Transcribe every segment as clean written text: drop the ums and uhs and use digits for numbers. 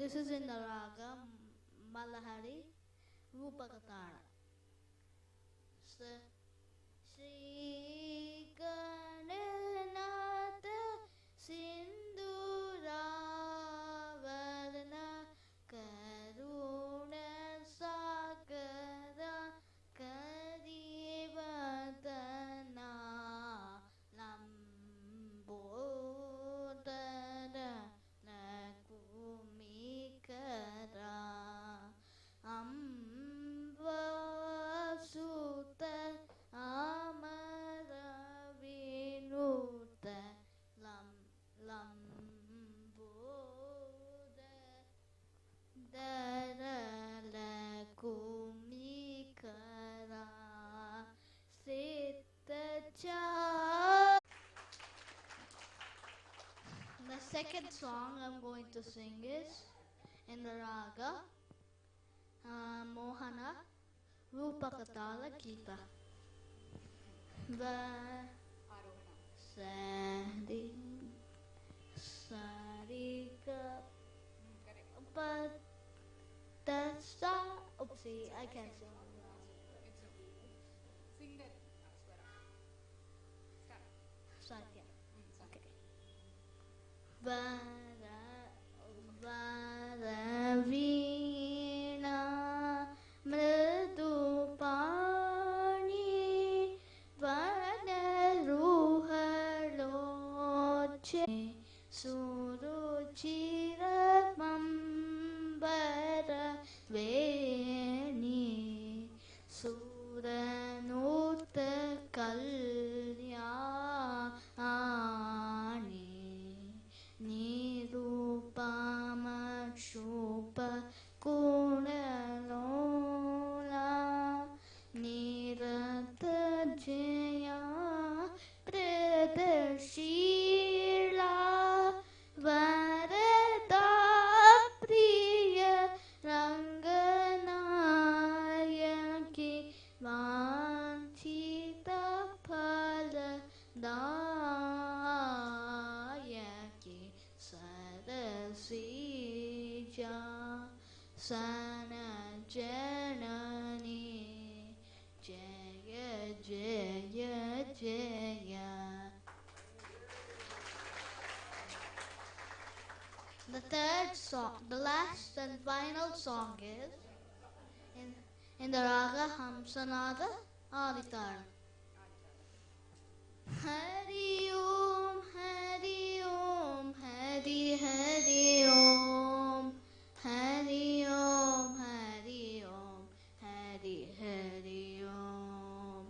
This is in the raga Malahari Rupakatana. Shri Gananatha Sinduravarna Karuna Sakara Karivatana Lambodara Nakumikara Ambasuta Amara Vinuta Lamboda Daralakumikara Sitacha. The second song I'm going to sing is in the raga Mohana Rupakatala Gita. Sarika but that's oopsie, I can't sing. Sing that Start, yeah. Okay. Varavina Mridupani Vanaruhaloche Suruchiramambara Veni Suranuta Kalyani Nirupama Shupa Kunalola Nirata Jaya Pradarshila Varada Priya Ranganayaki Vanchita Phala Dayaki Sarasija Sana Janani Jaya Jaya Jaya. The third song, the last and final song is in the raga Hamsanada Aditara. Hari Om, Hari Om, Hari Hari Om, Hari Om, Hari Om, Hari Hari Om,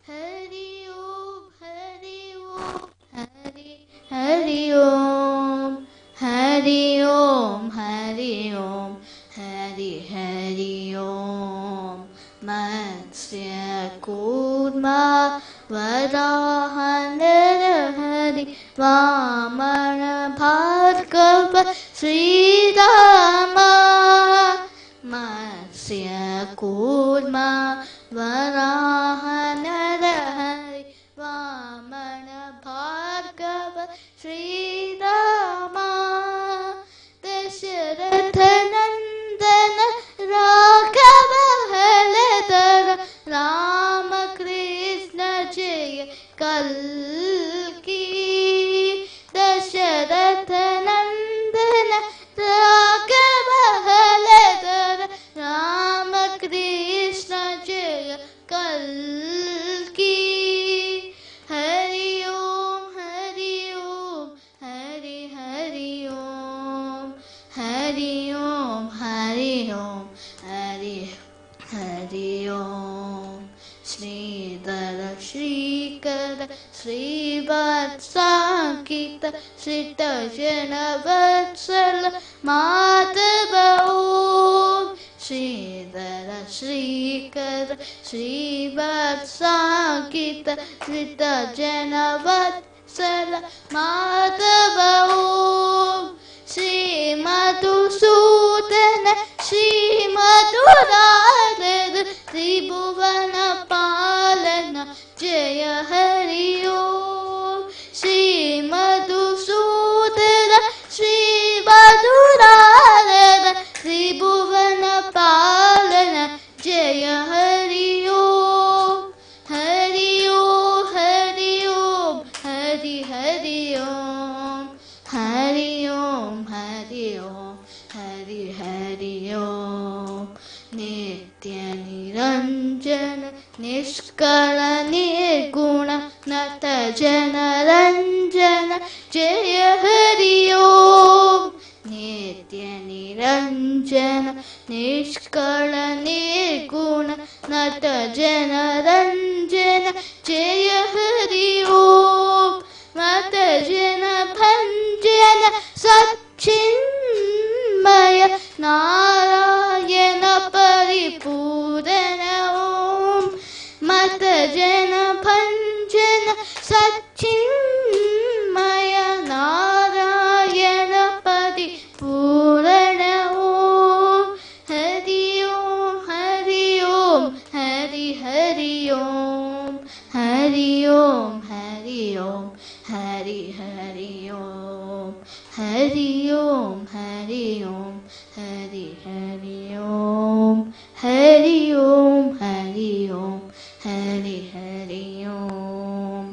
Hari Om, Hari Om, Hari Hari Om, Hari Om, Hari Om, Hari Hari Om. Matsya Kurma Varahanarahari Vamana Bhargava Sri Rama. Matsya Kurma Varahanarahari Vamana Bhargava Sri Rama. Dasharatha Nandana Raghava Haladara Rama Krishna Jaya Kalki. Dasharatha Nandana Raghava Haladara Rama Krishna Jaya Kalki. Hari Om, Hari Om, Hari Hari Om, Hari Om, Hari Om, Hari Hari Om. Sridhara Shrikara Srivatsankita Srita Janavatsala Madhava Om. Sridhara Shrikara Srivatsankita Srita Janavatsala Madhava Om. Shri Madhusudana Shri Madhurarara Tribhuvana Palana Jaya Hari Om. Shri Madhusudana Shri Madhurarara निष्कल निर्गुण नत जनरञ्जन जय हरि ओम नित्य निरञ्जन निष्कल निर्गुण नत जनरञ्जन जय हरि ओम मत जन भंजन सच्चिन्मय नारायण परिपूर्ण ओम मत जन भंजन सच्चिन्मय नारायण परिपूर्ण ओम हरि ओम हरि ओम हरि हरि ओम हरि ओम हरि ओम हरि हरि ओम हरि ओम हरि ओम हरि हरि ओम हरि ओम हरि ओम हरि हरि ओम.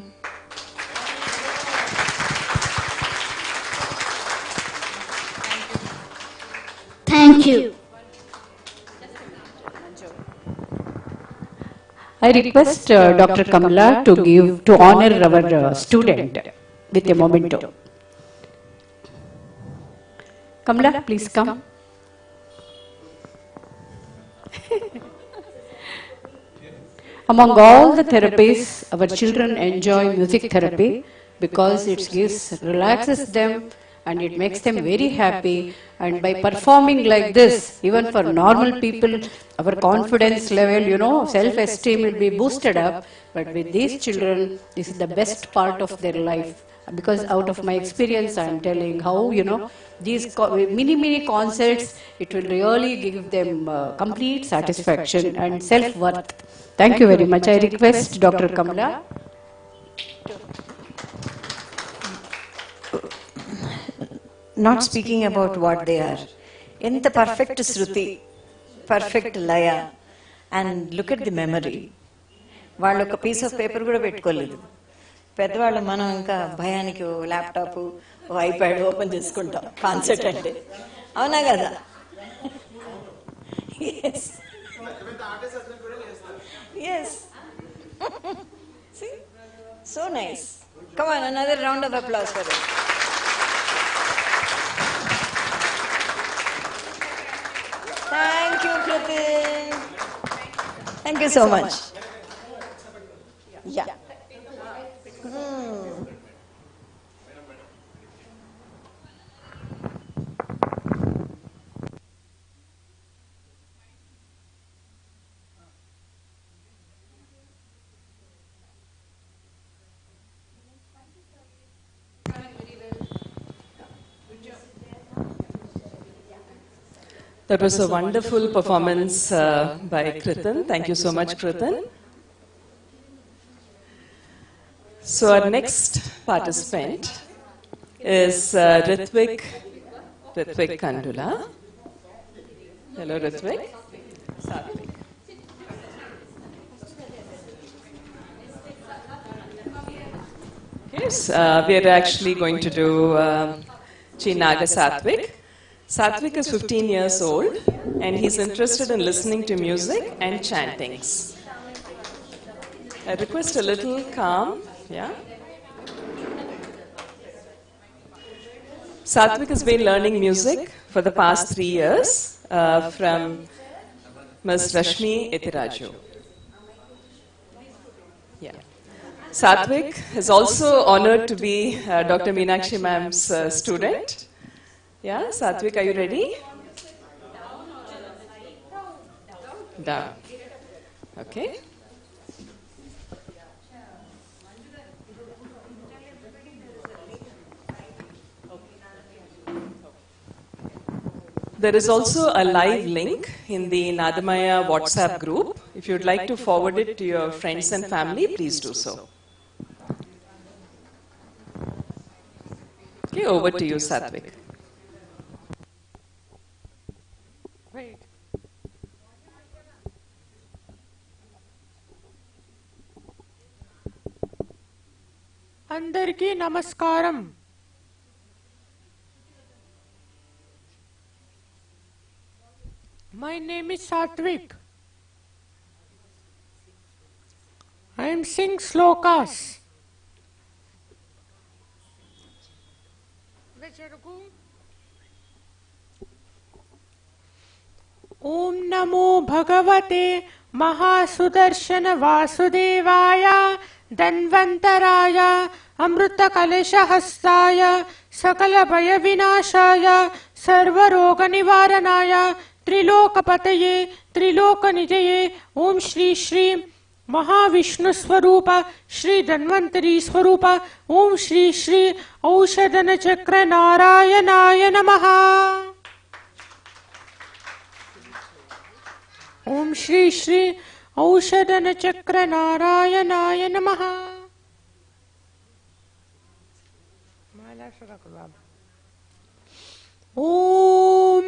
Thank you. I request Dr. Kamala to honor our student with a memento. Kamala, please come. Among all the therapies, our children enjoy music therapy because it relaxes them and it makes them very happy. And by performing like this, even for normal people, our confidence level, self-esteem will be boosted up. But with these children, this is the best part of their life. Because out of my experience, I am telling how, these mini concerts, it will really give them complete satisfaction and self-worth. Thank you very much. I request Dr. Kamala. Not speaking about what they are. In the perfect Shruti, perfect Laya, and look at the memory. వాళ్ళు ఒక piece of paper కూడా పెట్టుకోలేదు. పెద్దవాళ్ళు మనం ఇంకా భయానికి laptop iPad open చేసుకుంటాం concert అంటే, అవునా కదా? Yes. See? So nice. Come on, another round of applause for them. Thank you, Kritin. Thank you so much. Yeah. That was a wonderful performance by Kritin. Thank you so much, Kritin. So our next participant is Ritvik Kandula. Hello, Ritvik. Satvik. Yes, we are actually going to do Chinaga Satvik. Satvik is 15 years old and he's interested in listening to music and chantings. I request a little calm, yeah? Satvik has been learning music for the past 3 years from Ms. Rashmi Etiraju. Yeah. Satvik is also honored to be Dr. Meenakshi ma'am's student. Yeah, Satvik, are you ready? Down. Okay. There is also a live link in the Nadamaya WhatsApp group. If you'd like to forward it to your friends and family, please do so. Okay, over to you, Satvik. అందరికీ నమస్కారం. My name is Satvik. him sing slokas. Om Namo Bhagavate Mahasudarshana Vasudevaya Danvantaraya Amrita Kalesha Hastaya Sakala Bhaya Vinashaya Sarva Roga Nivaranaya Trilokapataye Triloka Nijaye Om Shri Shri Mahavishnu Swarupa Shri Dhanvantari Swarupa Om Shri Shri Aushadana Chakra Narayanaya Namaha. Om Shri Shri Aushadana Chakra Narayanaya Namaha. Om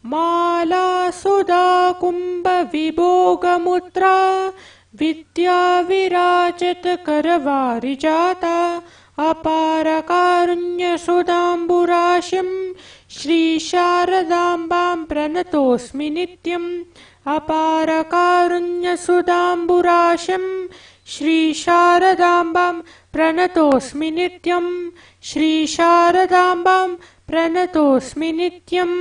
Mala Sudha Kumbha Vibhoga Mutra Vidya Virajat Karavarijata Apara Karunya Sudamburashim Shri Sharadambam Pranatosmi Nityam Apara Karunya Sudamburashim Shri Sharadambam Pranatosmi Nityam Shri Sharadambam Pranatosmi Nityam.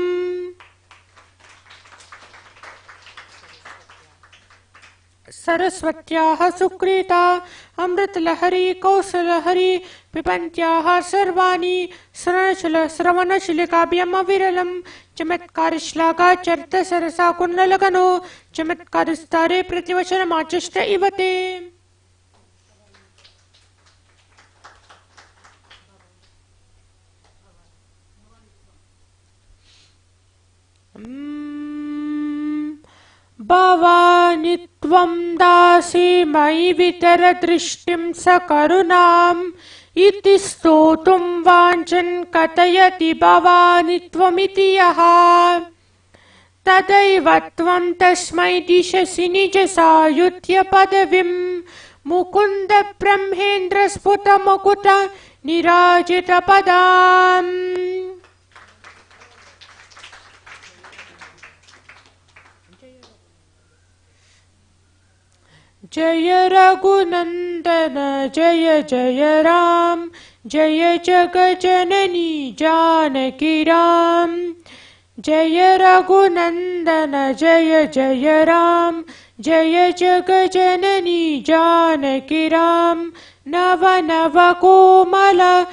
Saraswatyaha Sukrita Amritlahari Kausalahari Pipantyaha Sarvani Sravanashilikabyam Aviralam Chamatkarishlaga Charta Sarasa Kunlalagano Chamatkaristare Prativachanam Achashta Ivate. Bhavani tvam dasi mai vitara drishtim sakarunam iti stotum vanchan katayati bhavani tvamiti yaha tadaiva tvam tasmai dishasi nijasa yutya padavim mukunda brahmendra sputa mukuta nirajita padam. Jaya Raghunandana Jaya Jaya Ram Jaya Jagajanani Janaki Ram Jaya Raghunandana Jaya Jaya Ram Jaya Jagajanani Janaki Ram Nava Nava Komala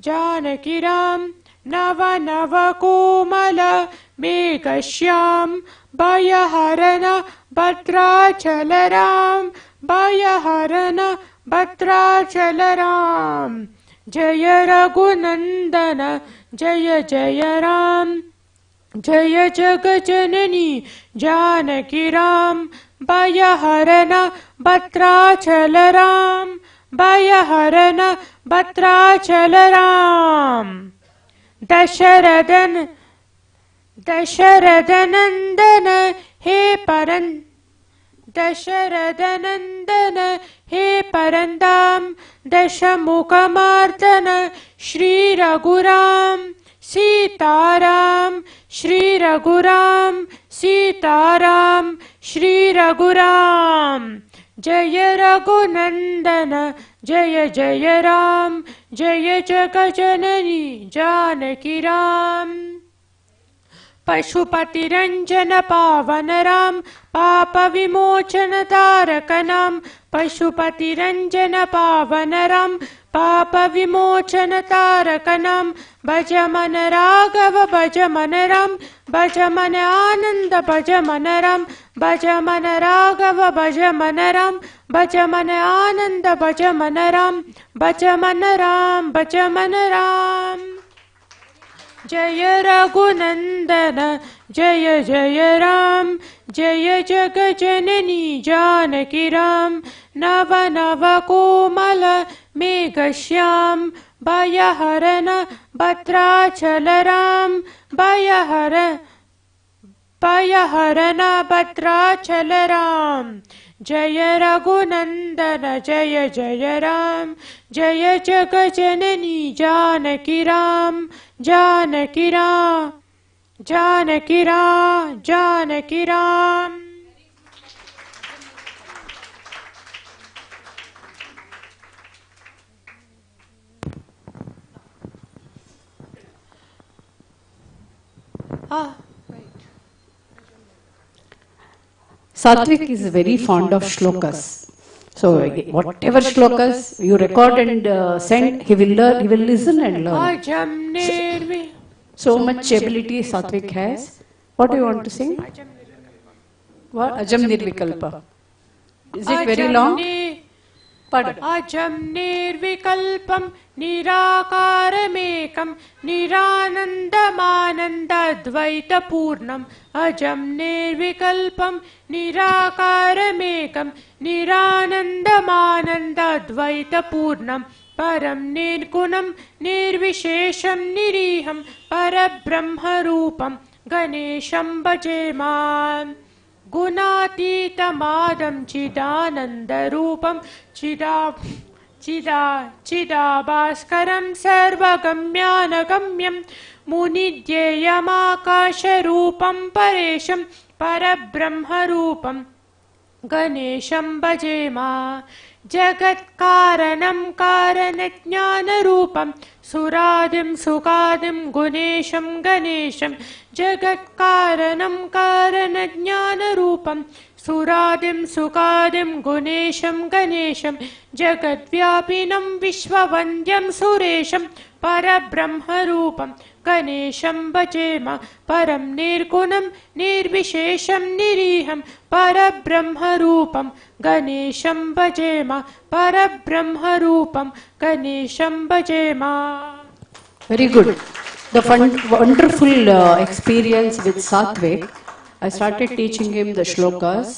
Janaki Ram Nava Nava Komala Meghashyam Bhayaharana Bhadrachalaram Bhayaharana Bhadrachalaram Jaya Raghunandana Jaya Jaya Ram Jaya Jagajanani Janaki Ram Bhayaharana Bhadrachalaram Bhayaharana Bhadrachalaram Dasharadhanandana He Paran Dasharadhanandana He Parandam Dashamukhamardana Shri Raghuram Sitaram Shri Raghuram Sitaram Shri Raghuram Jaya Raghunandana Jaya Jaya Ram Jaya Jagajanani Janaki Ram Pashupati Ranjana Pavanaram Papa Vimochana Tarakanam Pashupati Ranjana Pavanaram Papa Vimochana Tarakanam Bhajamana Raghava Bhajamanaram Bhajamana Ananda Bhajamanaram Bhajamana Raghava Bhajamanaram Bhajamana Ananda Bhajamanaram Bhajamanaram Bhajamanaram Jaya Raghunandana Jaya Jaya Ram Jaya Jagajanani Janaki Ram Nava Nava Komala Meghashyam Bhayaharana Bhadrachalaram Bhayaharana Bhadrachalaram Jaya Raghunandana Jaya Jaya Ram Jaya Jagajanani Janaki Ram Janaki Ram Janaki Ram Janaki Ram. Satvik is very fond of shlokas. So whatever shlokas you record and send, he will learn, he will listen and learn. So much ability Satvik has. What do you want to sing? What? Ajam Nirvikalpa. Is it very long? अजं निर्विकल्पं निराकारमेकं निरानन्दमानन्दद्वैतपूर्णम् अजं निर्विकल्पं निराकारमेकं निरानन्दमानन्दद्वैतपूर्णं परं निर्गुणं निर्विशेषं निरीहं परब्रह्मरूपं गणेशं भजेमाम् गुणातीतमादं चिदानन्दरूपं चिदाभास्करं सर्वगम्यानगम्यं मुनिध्येयमाकाशरूपं परेशं परब्रह्मरूपं गणेशं भजेमा जगत्कारणं कारणज्ञानरूपं सुरादिं सुखादिं गुणेशं गणेशं जगत्कारणं कारणज्ञानरूपं सुरादिं सुखादिं गुणेशं गणेशं जगद्व्यापिनं विश्ववन्द्यं सुरेशं परब्रह्मरूपं गणेशं भजेम परं निर्गुणं निर्विशेषं निरीहं परब्रह्मरूपं गणेशं भजेम परब्रह्मरूपं गणेशं भजेम. Very good. The wonderful experience with Satvik. I started teaching him the shlokas.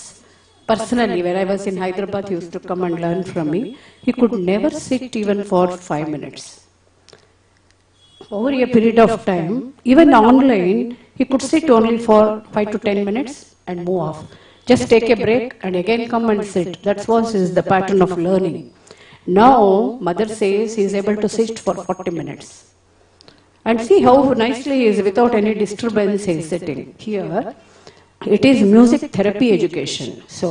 Personally, when I was in Hyderabad, he used to come and learn from me. He could never sit even for 5 minutes. Over a period of time, even online, he could sit only for 5 to 10 minutes and move off. Just take a break and again come and sit. That was the pattern of learning. Now, mother says he is able to sit for 40 minutes. And see how nicely he is without any disturbance he is sitting. Here, it is music therapy education. So,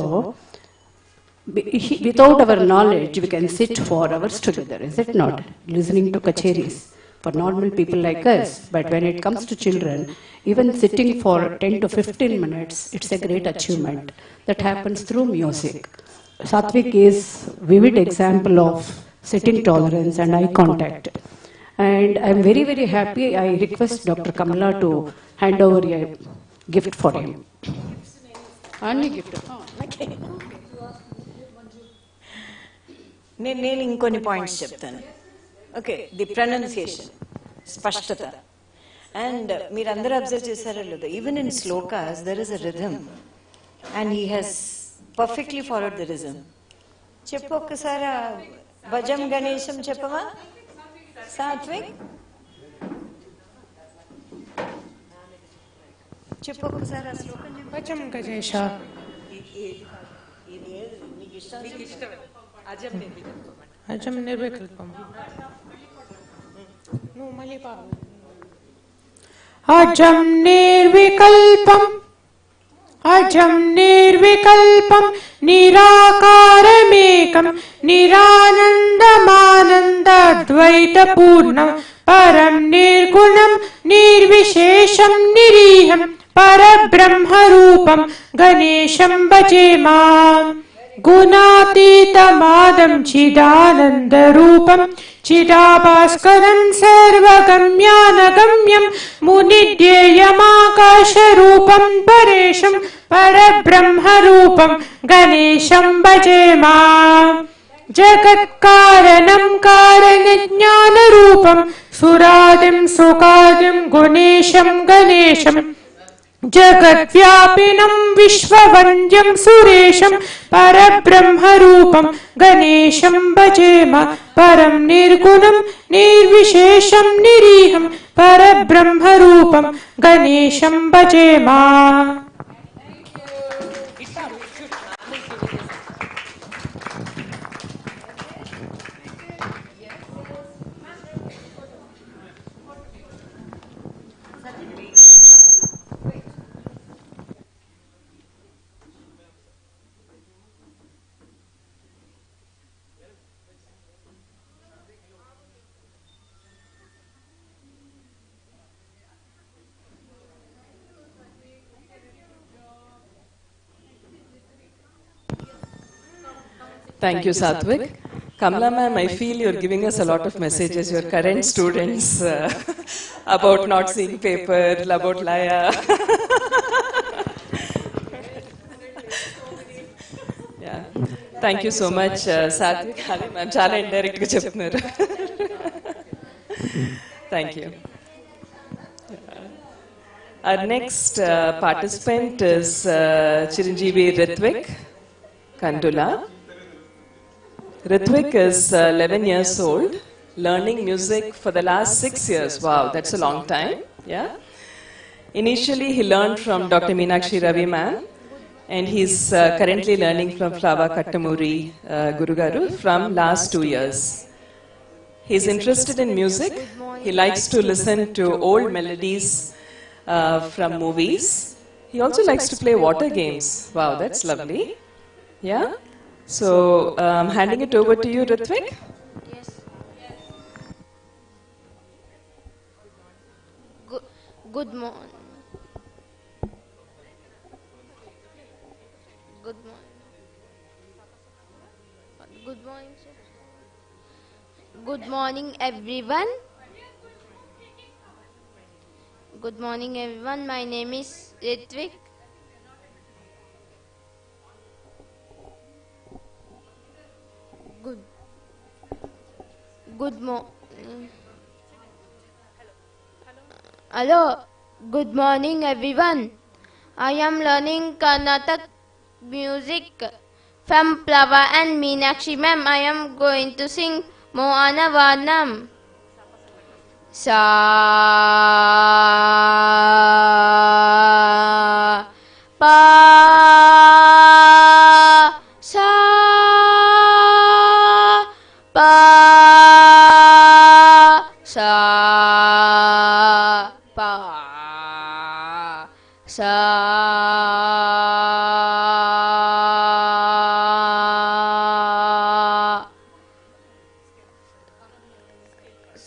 without our knowledge, we can sit for hours together, is it not? Listening to kacheris for normal people like us. But when it comes to children, even sitting for 10 to 15 minutes, it's a great achievement that happens through music. Satvik is a vivid example of sitting tolerance and eye contact. And I'm very, very happy. I request Dr. Kamala to hand over a gift for him. Any gift? నేను ఇంకొన్ని points చెప్తాను. Okay, the pronunciation, స్పష్టత. And మీరందరూ observe చేశారో లేదో, even in shlokas there is a rhythm and he has perfectly followed the rhythm. చెప్పు ఒక్కసారి భజం గణేశం చెప్పవా సాత్విక్? చెప్పు ఒక్కసారి ఆ శ్లోకం. భజం గణేశ అజం నిర్వికల్పం. అజం నిర్వికల్పం అజం నిర్వికల్పం నిరాకారమేకం నిరానందమానందద్వైతపూర్ణం పరం నిర్గుణం నిర్విశేషం నిరీహం పరబ్రహ్మరూపం గణేశం భజేమా గుణాతీతమాదం చిదానందరూపం చిదాభాస్కరం సర్వగమ్యానగమ్యం మునిధ్యేయమాకాశరూపం పరేశం పరబ్రహ్మరూపం గణేశం భజేమా జగత్కారణం కారణజ్ఞానరూపం సురాదిం సుఖాదిం గుణేశం గణేశం జగద్వ్యాపినం విశ్వవంద్యం సురేశం పరబ్రహ్మరూపం గణేశం భజేమ పరం నిర్గుణం నిర్విశేషం నిరీహం పరబ్రహ్మరూపం గణేశం భజేమ. Thank you, Satvik. Kamala ma'am, I feel you're giving us a lot of messages, your current students, about not seeing paper, about Laya. Yeah. Thank you so much, Satvik. Ma'am, చాలా indirect గా చెప్తున్నారు. Thank you. Our next participant is Chiranjeevi Ritvik Kandula. Ritvik is 11 years old, learning music for the last 6 years. Wow, that's a long time. Yeah. Initially, he learned from Dr. Meenakshi Ravi ma'am, and he's currently learning from Flava Kattamuri Guru Garu from last 2 years. He's interested in music. He likes to listen to old melodies from movies. He also likes to play water games. Wow, that's lovely. Yeah? So, I'm handing it over to you, Ritvik. Yes. Good morning. Good morning. Good morning, sir. Good morning, everyone. Good morning, everyone. My name is Ritvik. Good morning. Hello. Good morning, everyone. I am learning Karnataka music from Plava and Meenakshi ma'am. I am going to sing Mohana Varnam. Sa pa sa pa sa pa sa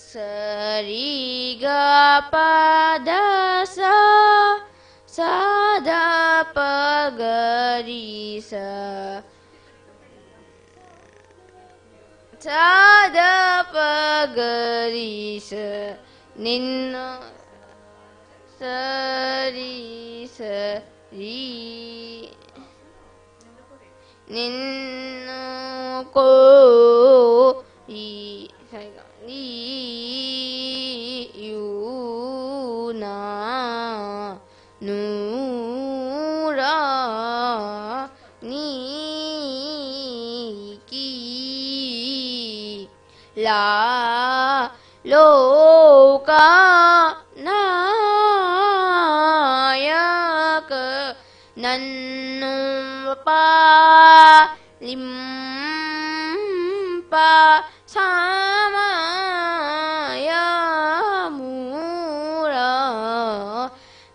Sari ga pa da sa sa da pa ga ri sa sa da pa ga ri sa ninna sa ri sa ri ninnu ko ri ni yu na nu ra ni ki la lo ka nayak nannu pa lim pa samaya mura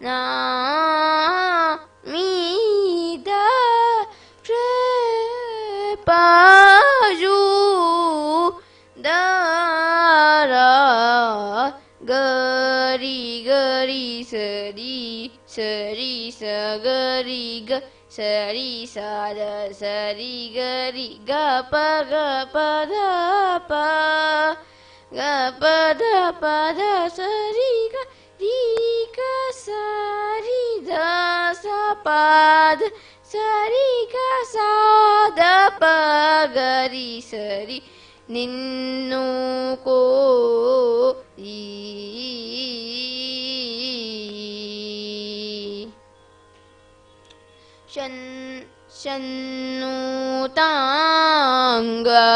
na mi da trepaju dara gari gari sari sari sa gari ga sari sa da sari gari ga pa da sari ga ri ga sari da sa pa da sari ga sa da pa ga ri sari ninnu ko ri shannu tanga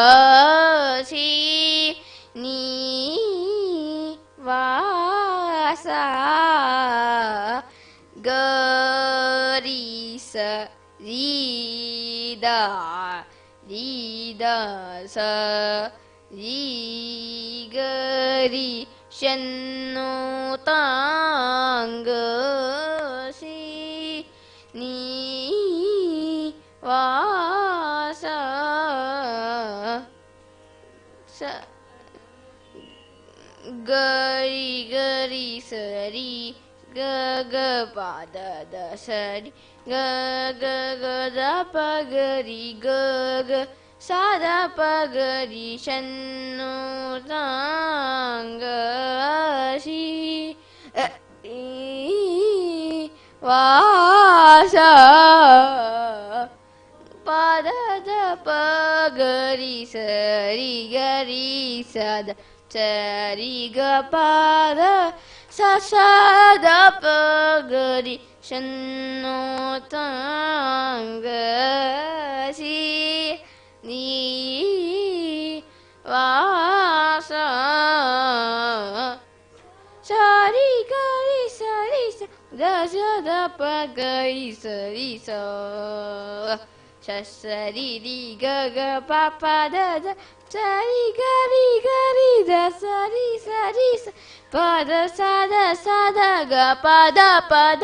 si ni vasa gari sa ri da sa ri gari shannu tanga si ni vasa sa gari gari sari ga ga pa da sari ga ga da pa gari ga ga sada pagari shannu tangashi vasa pada da pagari sari gari sada sari ga pada sa sada pagari shannu tangashi ni vasa sari gari sari sa da sa da pa gari sari sa sa sari ri ga ga pa pa da da sari gari da sari sari sa pa da sa da ga pa da pa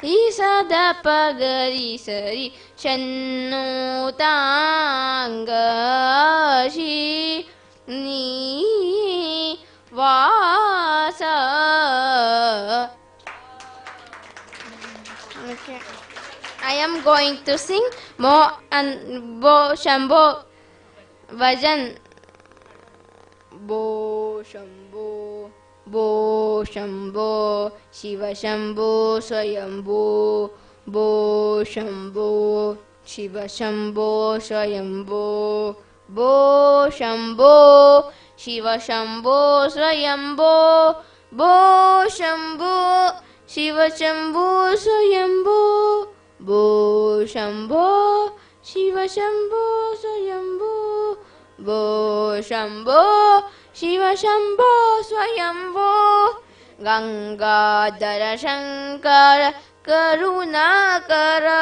i sa da pa gari sari shannu tangashi ni vasa. Okay. I am going to sing Mo and Bo Shambho Vajan. Bo Shambho, Bo Shambho, Shiva Shambho Swayambho, Bo Shambho, Shiva Shambho Swayambho, Bo Shambho, Shiva Shambho Swayambho, Bo Shambho, Shiva Shambho Swayambho, Bo Shambho, Shiva Shambho Swayambho, Bo Shambho, Shiva Shambho Swayambho, Gangadhara Shankara Karunakara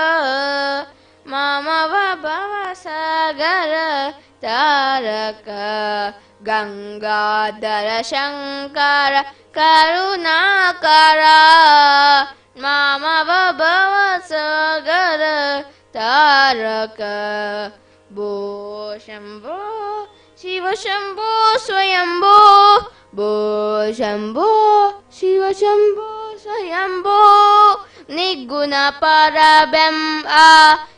Mamava Bhava Sagara Taraka Gangadhara Shankara Karunakara Mamava Bhava Sagara Taraka Bo Shambho Shiva Shambho Swayambho, Bo Shambho Shiva Shambho Swayambho, Niguna Parabhyam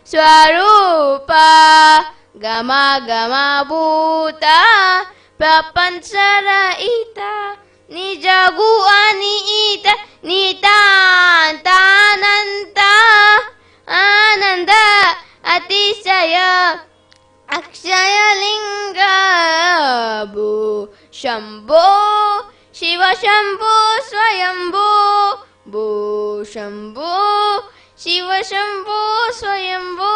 Swarupa Gama Gama Bhuta Prapanchara Ita Nijagu Anita Nitantananta Ananda Atisaya Akshaya Linga Bo Shambho Shiva Shambho Swayambho, Bo Shambho Shiva Shambho Swayambho.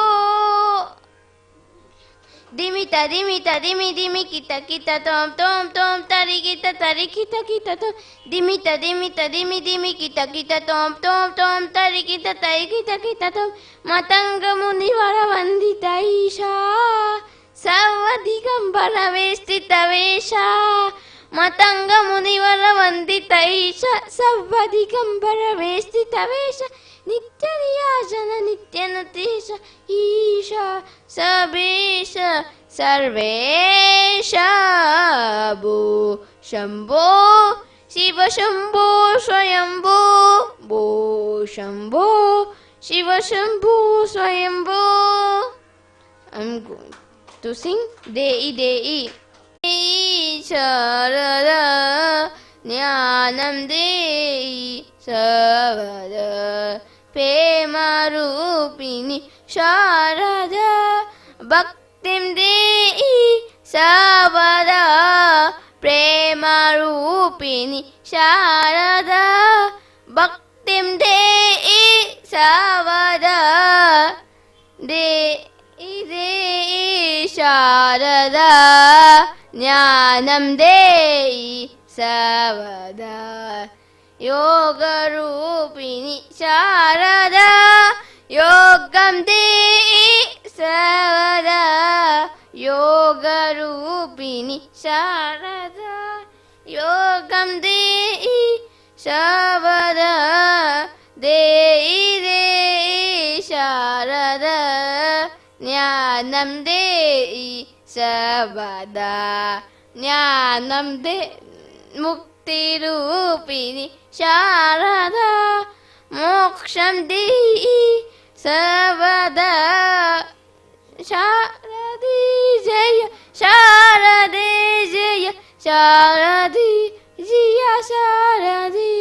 Dimita dimita dimi dimi kita kita tom tom tom tari kita kita tom dimita dimita dimi dimi kita kita tom tom tom tari kita tom matanga munivara vandita isha savadhigambara vestita vesha matanga munivara vandita isha savadhigambara vestita vesha nitya niyajana nitya natisha isha sabesha sarvesha Bo Shambho Shiva Shambho Swayambho, Bo Shambho Shiva Shambho Swayambho. I'm going to sing Dei Dei. Dei Sharada Jnanam Dei Savada Prema Rupini Sharada Bhaktim Dei Savada Prema Rupini Sharada Bhaktim Dei Savada Dei Dei Sharada Jnanam Dei Savada Yoga Rupini Sharada Yogam Dei Savada Yoga Rupini Sharada Yogam Dei Savada Dei Dei Sharada Jnanam Dei Savada Jnanam Dei Mukti Rupini Sharada Moksham Dei Savada Sharadi Jaya Sharade Jaya Sharadi Jaya Sharadi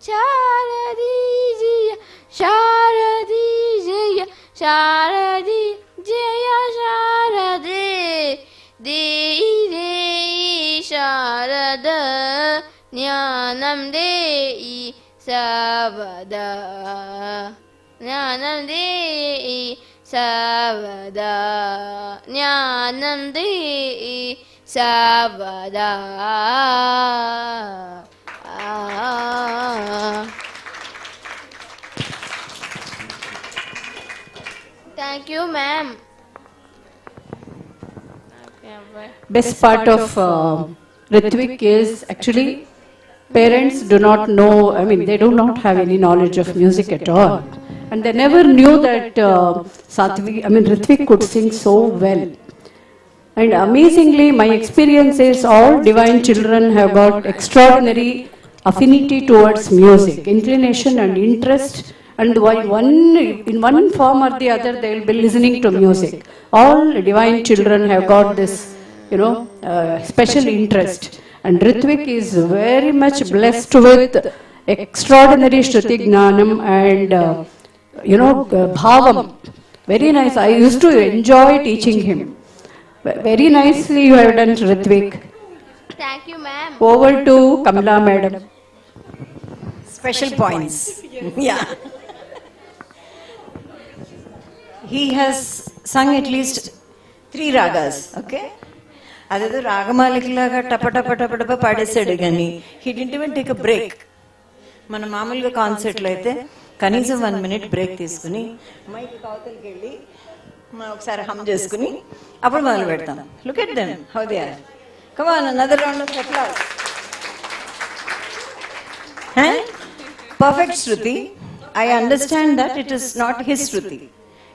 Sharadi Jaya Sharadi Jaya Sharadi Jaya Sharade Dei Sharada Jnanam Dei Savada Jnanam Dei Savada Jnanam Dei Savada. Thank you, ma'am. Best part of Ritvik is actually parents do not know, I mean, they do not have any knowledge of music at all. And they never knew that Ritvik could sing so well. And amazingly, my experience is all divine children have got extraordinary affinity towards music, inclination and interest. And in one form or the other, they will be listening to music. All divine children have got this, special interest. And Ritvik is very much blessed with extraordinary Shruti Gnanam and, Bhavam. Very nice. I used to enjoy teaching him. Very nicely you have done, Ritvik. Thank you, ma'am. Over to Kamala madam. Special points. Yeah. He has sung at least 3 ragas, okay? Adado ragamalikalaga tapa tapa tapa tapa padesadu gani. He didn't even take a break. Mana maamuluga concert lo aithe kanisam 1 minute break తీసుకుని mic కవతలకి వెళ్ళి ఒకసారి హమ్ చేసుకుని అప్పుడు మొదలు పెడతాం. Look at them, how they are. Come on, another round of applause. Perfect Shruti. I understand that it is not his Shruti.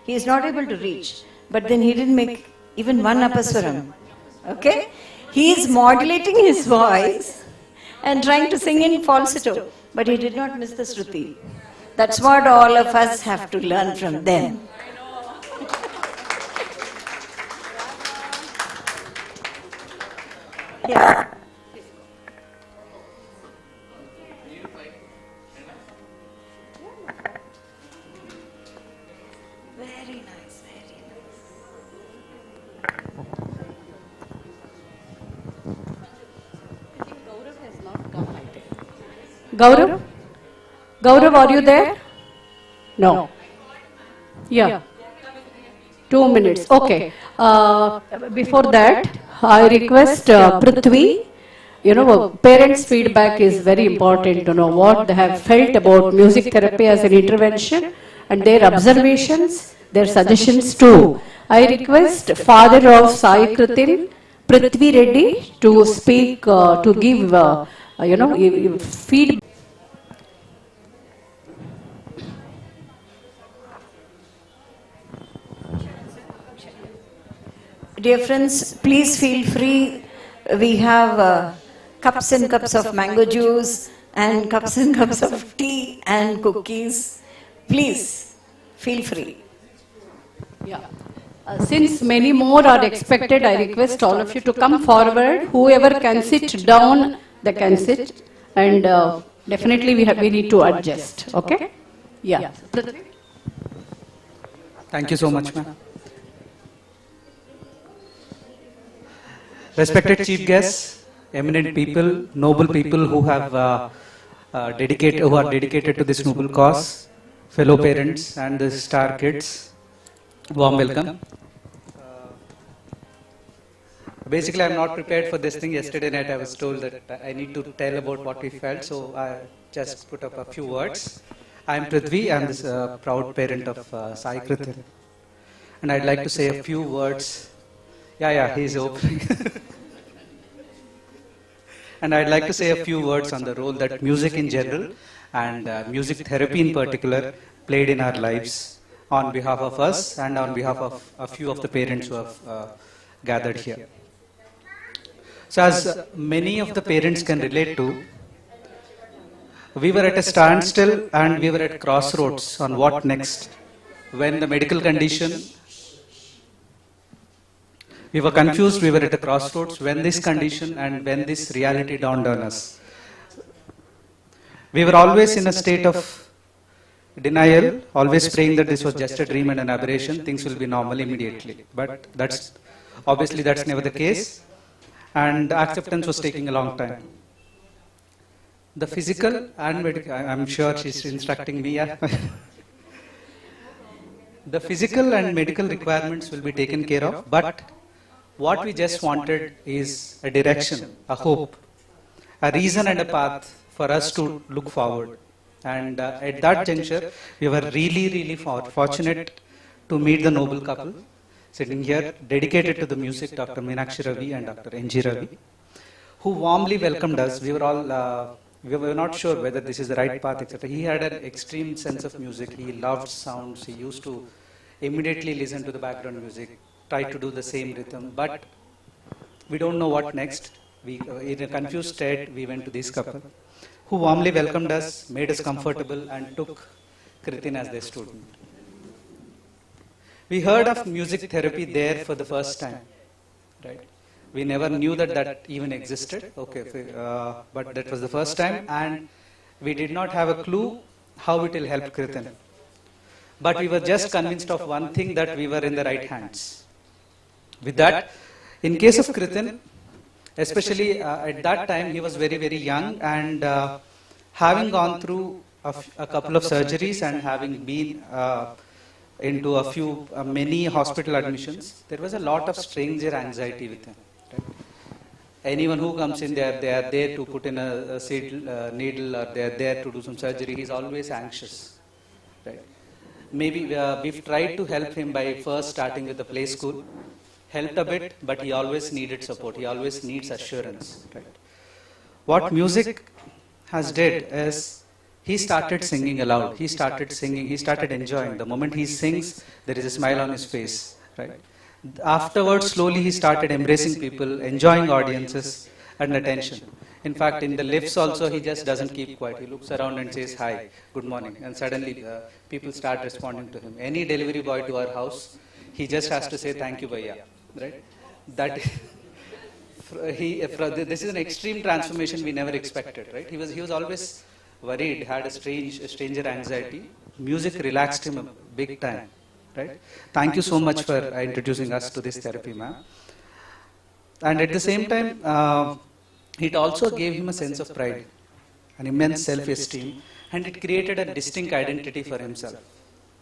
He is not able to reach. But then he didn't make even one apaswaram. Okay? He is modulating his voice and trying to sing in falsetto. But he did not miss the Shruti. That's what all of us have to learn from them. Yeah. Very nice, very nice. Gaurav? Gaurav, are you there? No. Yeah. 2 minutes. Okay. Before that, I request Prithvi. Parents' feedback is very important to know what they have felt about music therapy as an intervention and their observations, their suggestions too. I request father of Sai Kritin, Prithvi Reddy, to speak, to give, feedback. Dear friends, please feel free. We have cups and cups of mango juice and cups of tea and cookies. Please feel free. Yeah. Since many more are expected, I request all of you to come forward. Whoever can sit down, they can sit. And definitely we need to adjust. Okay? Yeah. Thank you so much, ma'am. Respected chief guests, eminent people, noble people who have dedicated to this noble cause, fellow parents and the star kids, warm welcome. Basically, I'm not prepared for this thing. Yesterday night, I was told that I need to tell about what we felt, so I just put up a few words. I'm Prithvi. I'm this proud parent of Sai Kritin, and I'd like to say a few words. Yeah, he's opening. And I'd like to say a few words on the role that music in general and music therapy in particular played in our lives on behalf of us and on behalf of a few of the parents who have gathered here. So as many of the parents can relate to, we were at a standstill and we were at crossroads on what next when the medical condition We were confused, we were at a crossroads when this condition and when this reality dawned on us. We were always in a state of denial, always praying that this was just a dream and an aberration, things will be normal immediately. But obviously that's never the case, and acceptance was taking a long time. The physical and medical, I'm sure she's instructing me, yeah. The physical and medical requirements will be taken care of, but what we just wanted is a direction, a hope, a reason and a path for us to look forward. And at that juncture, we were really fortunate to meet the noble couple sitting here, dedicated to the music, Dr. Meenakshi Ravi and Dr. N.G. Ravi, who warmly welcomed us. We were all, we were not sure whether this is the right path, etc. He had an extreme sense of music. He loved sounds. He used to immediately listen to the background music, try to do the same rhythm, but we don't know what next. We, in a confused state, we went to this couple, who warmly welcomed us, made us comfortable, and took Kritin as their student. We heard of music therapy there for the first time, right? We never knew that that even existed, okay, but that was the first time, and we did not have a clue how it will help Kritin. But we were just convinced of one thing, that we were in the right hands. With that, in case of Kritin, especially at that time, he was very young, and having gone through a couple of surgeries and having been into a few, many hospital admissions, there was a lot of stranger anxiety with him. Right? Anyone who comes in there, they are there to put in a needle, or they are there to do some surgery. He's always anxious. Right? Maybe we've tried to help him by first starting with the play school. Helped a bit, but he always needed support. He always needs assurance. Right? What music has did is, he started singing aloud. He started singing. He started enjoying. The moment he sings, there is a smile on his face. Right? Afterwards, slowly he started embracing people, enjoying audiences and attention. In fact, in the lifts also, he just doesn't keep quiet. He looks around and says, "Hi, good morning." And suddenly, people start responding to him. Any delivery boy to our house, he just has to say, "Thank you, Bhaiya." Right? That this is an extreme transformation we never expected. Right? He was always worried, had a stranger anxiety. Music relaxed him a big time. Right? Thank you so much for introducing us to this therapy, ma'am. And at the same time, it also gave him a sense of pride, an immense self-esteem, and it created a distinct identity for himself.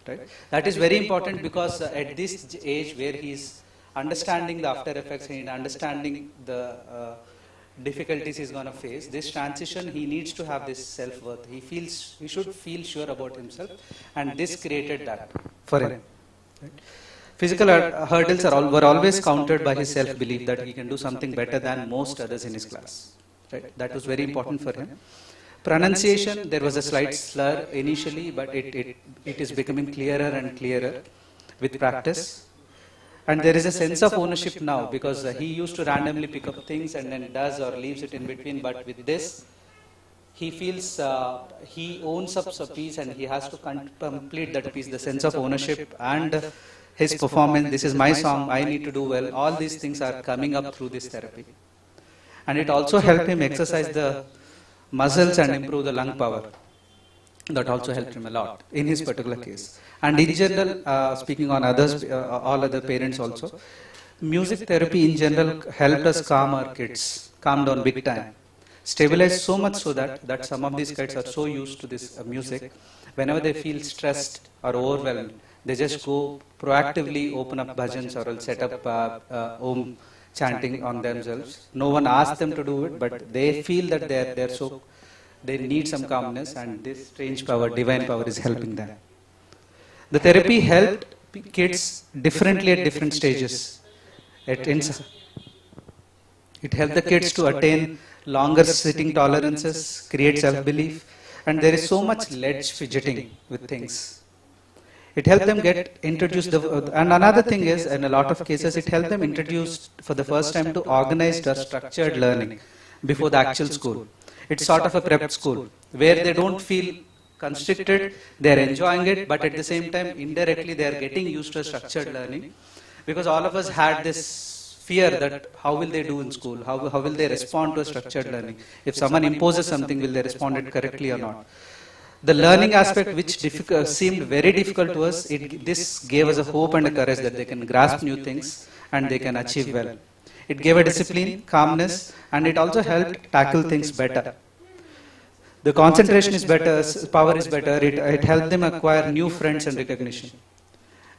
Right? That is very important, because at this age where he is understanding the after effects and understanding the difficulties he's going to face, this transition, he needs to have this self-worth. He should feel sure about himself, and this created that for him. Right? Physical hurdles were always countered by his self-belief that he can do something better than most others in his class. Right? That was very important for him. Pronunciation, there was a slight slur initially, but it is becoming clearer and clearer with practice. And there is a sense of ownership now, because he used to randomly pick up things and then does or leaves it in between, but with this, he feels he owns up a piece and he has to complete that piece, the sense of ownership and his performance. This is my song, I need to do well. All these things are coming up through this therapy. And it also helped him exercise the muscles and improve the lung power. That also helped him a lot in his particular case. And in general, speaking on others, all other parents also, music therapy in general helped us calm our kids, calm down big time. Stabilize so much so that some of these kids are so used to this music, whenever they feel stressed or overwhelmed, they just go proactively open up bhajans or will set up Om chanting on themselves. No one asks them to do it, but they feel that they need some calmness, and this strange power, divine power, is helping them. The therapy helped kids differently at different stages. It helped the kids to attain longer sitting tolerances, create self-belief, and there is so much ledge fidgeting with things. It helped them get introduced, and another thing is, in a lot of cases, it helped them introduced for the first time to organized or structured learning before the actual school. It's sort of a prep school, where they don't feel constricted, they're enjoying it, but at the same time, indirectly, they're getting used to structured learning. Because all of us had this fear that how will they do in school, how will they respond to a structured learning. If someone imposes something, will they respond it correctly or not. The learning aspect, which seemed very difficult to us, this gave us a hope and a courage that they can grasp new things and they can achieve well. It gave a discipline, calmness, and it also helped tackle things better. The concentration is better, power is better, it helped them acquire new friends and recognition.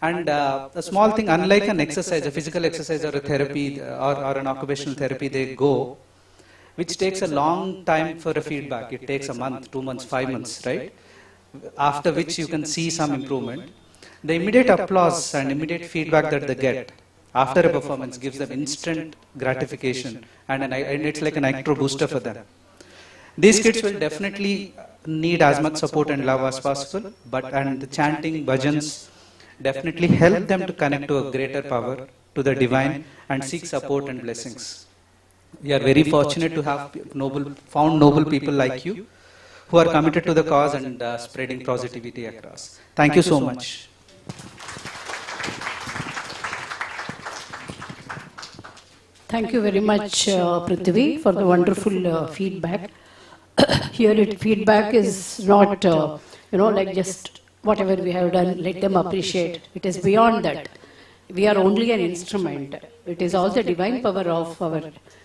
And a small thing, unlike an exercise, a physical exercise or a therapy or an occupational therapy, they go, which takes a long time for a feedback. It takes a month, 2 months, 5 months, right? After which you can see some improvement. The immediate applause and immediate feedback that they get after a performance gives them instant gratification, and it's like a nitro booster for them. These kids will definitely need as much support and love as possible, and the chanting, bhajans definitely help them to connect to a greater power, to the divine, and seek support and blessings. We are very fortunate to have found noble people like you who are committed to the cause and spreading positivity across. Thank you so much. Thank you very much, Prithvi, for the wonderful feedback. Here, feedback is not, like just whatever we have done, let them appreciate. It is beyond that. We are only an instrument. It is all the divine power of our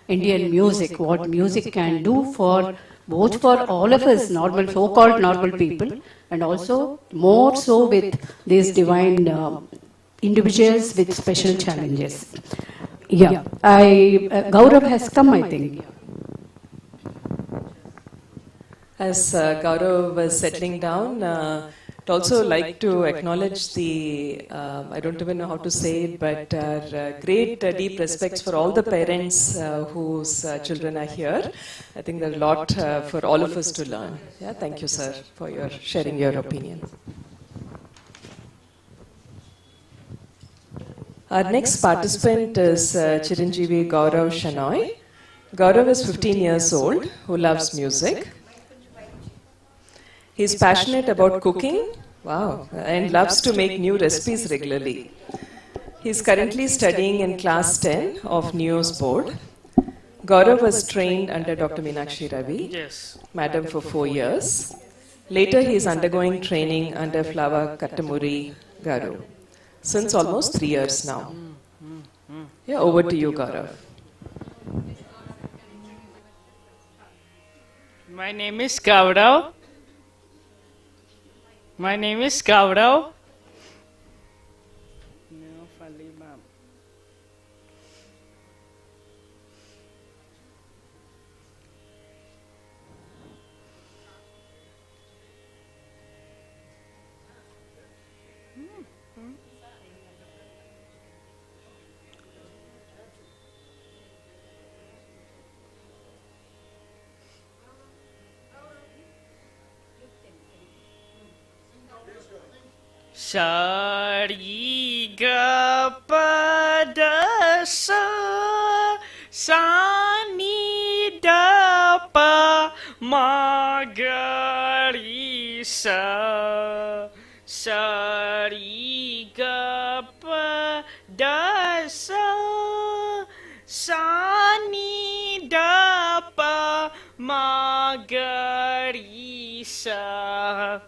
Indian music, what music can do for both for all of us, normal, so-called normal people, and also more so with these divine individuals with special challenges. Yeah, Gaurav has come, I think. As Gaurav was settling down, I'd also like to acknowledge the, I don't even know how to say it, but our great deep respects for all the parents whose children are here. I think there's a lot for all of us to learn. Yeah, thank you, sir, for your sharing your opinion. Our next participant is Chiranjeevi Gaurav Shanoy. Gaurav is 15 years old, who loves music. He's passionate about cooking, wow, and loves to make new recipes regularly. He's currently studying in class 10 of NEOS board. Gaurav was trained under Dr. Meenakshi Ravi, madam, for 4 years. Later, he is undergoing training under Flava Kattamuri Garu, since almost 3 years now. Yeah, over to you, Gaurav. My name is Gaurav. My name is Gaurav. Sari ga pa da sa, sa ni da pa ma ga ri sa. Sari ga pa da sa, sa ni da pa ma ga ri sa.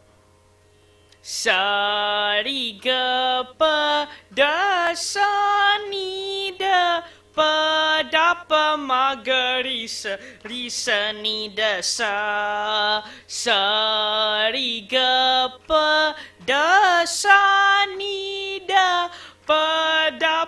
Sa ri ga pa da sa ni da pa ma ga ri sa ni da sa. Sa ri ga pa da sa ni da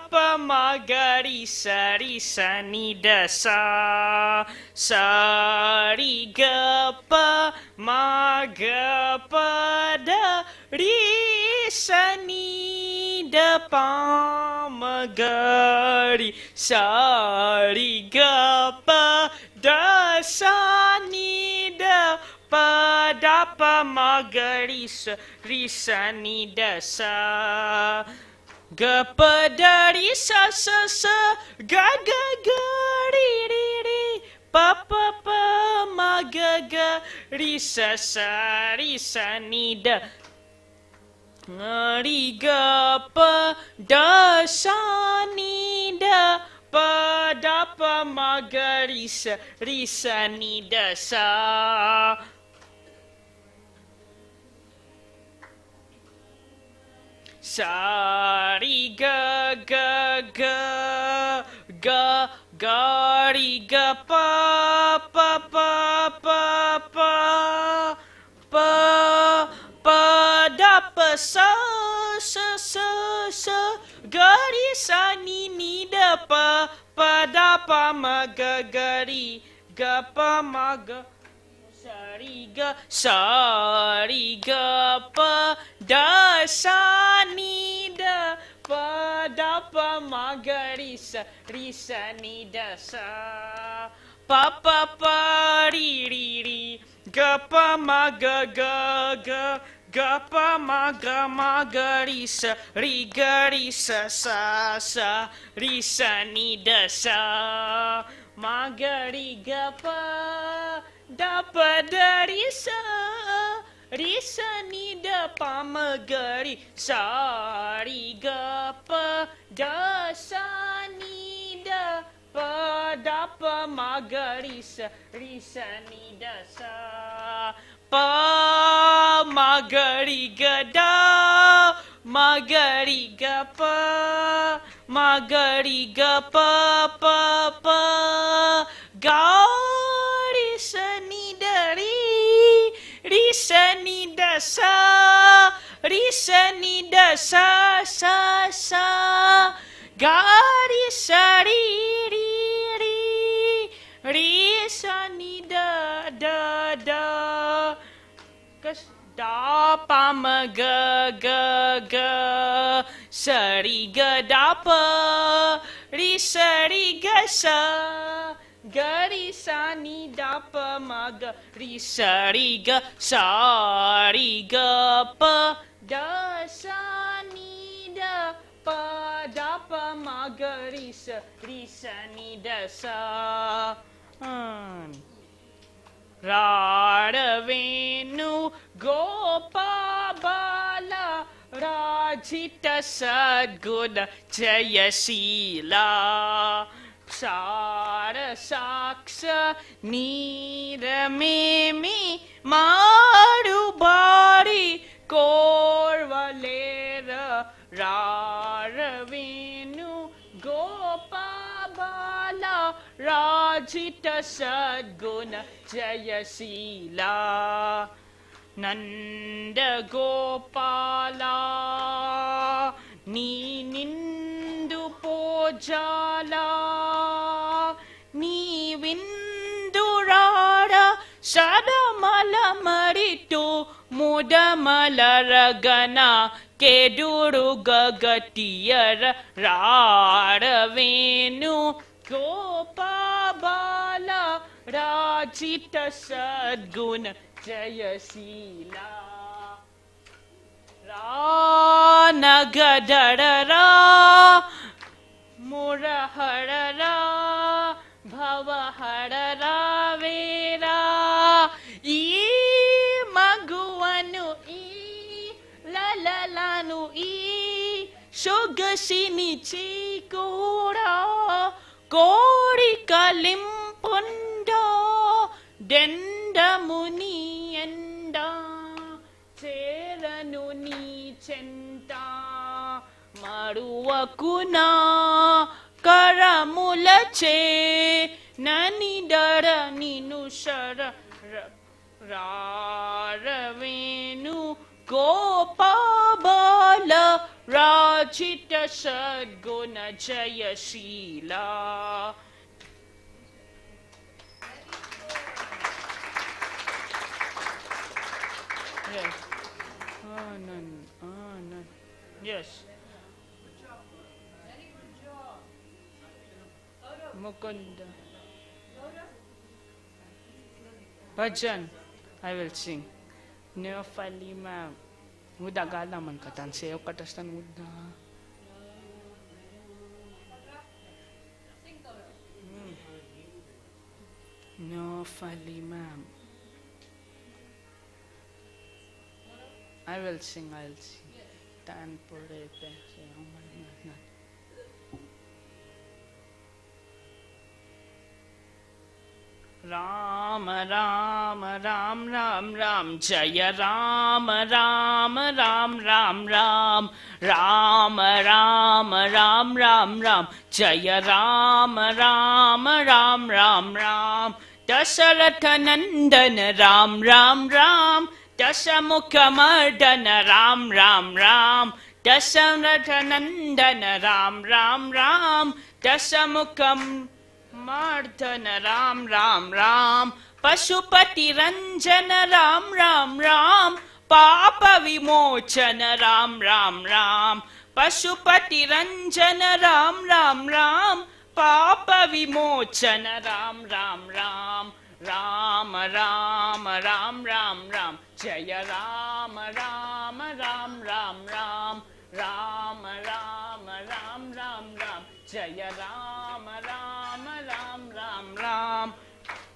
pa ma ga ri sa ni da sa. Sa ri ga pa ma ga pa da ri sa ni da pa ma ga ri. Sa ri ga pa da sa ni da pa ma ga ri sa ni da sa. Ga pa da ri sa ga ri ri pa ma ga ri sa ni da. Ri ga pa da sa ni da pa pa ma ga ri sa ni da sa. Sa ri ga ga ga ga ga ri ga pa pa pa pa pa pa pa da pa sa sa sa sa ga ri sa ni da pa pa da pa ma ga ga ri ga pa ma ga sa ri ga pa da sa ni da pa da pa ma ga ri sa ni da sa pa pa pa ri ga pa ma ga ga ga ga pa ma ga ri sa sa ri sa ni da sa ma ga ri ga pa da pa da ri sa ni da pa ma ga ri sa ri ga pa da sa ni da pa da pa ma ga ri sa ni da sa pa ma ga ri ga da ma ga ri ga pa ma ga ri ga pa pa pa ga ri sa ni da ri sa ni da sa ri sa ni da sa sa sa ga ri sa ri sa ni da da da pa ma ga ga ga sa ri ga da pa ri sa ga ri sa ni da pa ma ga ri sa pa da sa ni da pa da pa ma ga ri sa ni da sa Radhavenu Gopabala Rajita Sadguna Jayasila Sara Saksa Niramimi Marubari Korvalera Radhavenu Gopabala Rajita Sadguna Jayasila Nanda Gopala Ni Nindu Pojala Ni Vindurara Sadamala Maritu Mudamala Ragana Keduru Gagatiyara Radhavenu Gopabala Rajita Sadguna Jayasila Ranagadara Muraharara Bhavaharara Vera E Maguanu E Lalalanu E Shogasini Chikura Kori Kalimpunda Denda Muni Enda Seranu Ni Chenta Maruakuna Karamulache Nani Dara Ninushara Raravenu Gopabala Rajita Sadguna Jayasila. Yes. Anand. Yes. Mukunda. Bhajan. I will sing. Neofalima. Muda gala man katan sayo katastan muda. Neofalima. I will sing. Tan purete. Ram Ram Ram Ram Ram Jaya Ram Ram Ram Ram Ram Ram Ram Ram Ram Ram Jaya Ram Ram Ram Ram Ram Dasharatha Nandana Ram Ram Ram Dasamukha Mardana Ram Ram Ram Dasharatha Nandana Ram Ram Ram Dasamukha Mardana Ram Ram Ram Pashupati Ranjana Ram Ram Ram Papa Vimochana Ram Ram Ram Pashupati Ranjana Ram Ram Ram Papa Vimochana Ram Ram Ram Ram Ram Ram Ram Ram Jaya Ram Ram Ram Ram Ram Ram Ram Ram Ram Ram Jaya Ram Ram Ram Ram Ram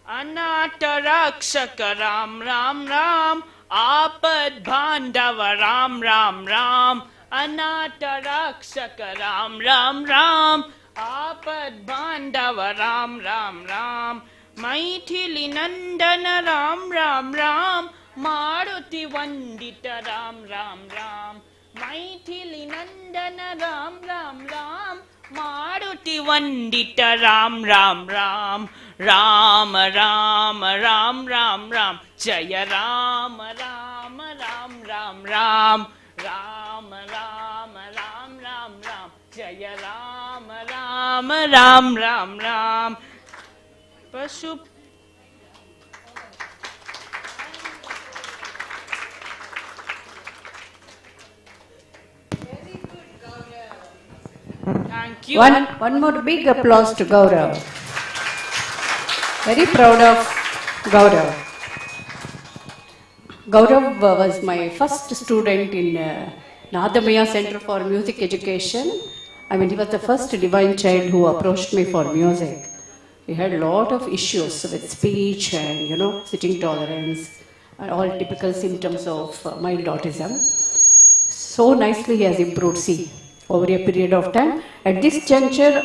Anata Rakshaka Ram Ram Ram Apad Bandhava Ram Ram Ram Anata Rakshaka Ram Ram Ram Apad Bandhava Ram Ram Ram Maithili Nandana Ram Ram Ram Maruti Vandita Ram Ram Ram Maithili Nandana Ram Ram Ram Maruti Vandita Ram Ram Ram Ram Ram Ram Ram Ram Jaya Ram Ram Ram Ram Ram Ram Ram Ram Ram Ram Jaya Ram Ram Ram Ram Ram Pashu Thank you. One more big applause to Gaurav. Very proud of Gaurav. Gaurav was my first student in Nadamaya Center for Music Education. I mean, he was the first divine child who approached me for music. He had a lot of issues with speech and, sitting tolerance, and all typical symptoms of mild autism. So nicely he has improved, see, over a period of time. At this juncture,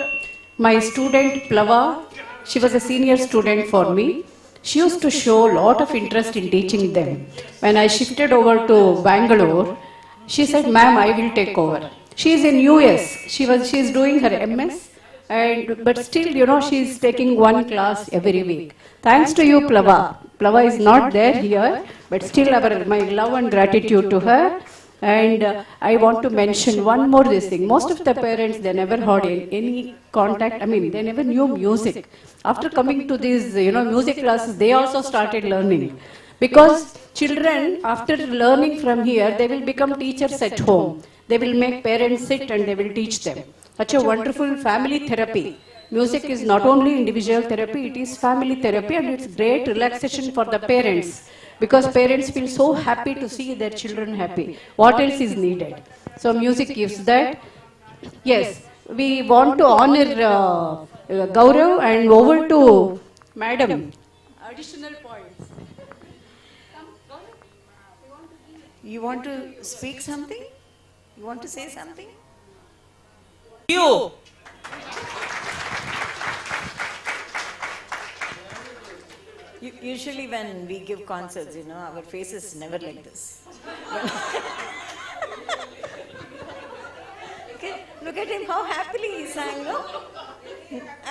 my student Plava, she was a senior student for me. She used to show a lot of interest in teaching them. When I shifted over to Bangalore, she said, "Ma'am, I will take over." She is in US. She is doing her MS, but still, she is taking one class every week. Thanks to you, Plava. Plava is not there here, but still my love and gratitude to her. And I want to mention one more this thing. Most of the parents, they never had any contact. I mean, they never knew music. After coming to these, music classes, they also started learning. Because children, after learning from here, they will become teachers at home. They will make parents sit and they will teach them. Such a wonderful family therapy. Music is not only individual therapy, it is family therapy, and it's great relaxation for the parents. Because parents feel so happy to see their children happy. What else is needed? So music gives that. Yes, we want to honor Gaurav, and over to Madam. Additional points. You want to speak something? You want to say something? You. Usually when we give concerts, our face is never like this. Okay, look at him, how happily he sang, no?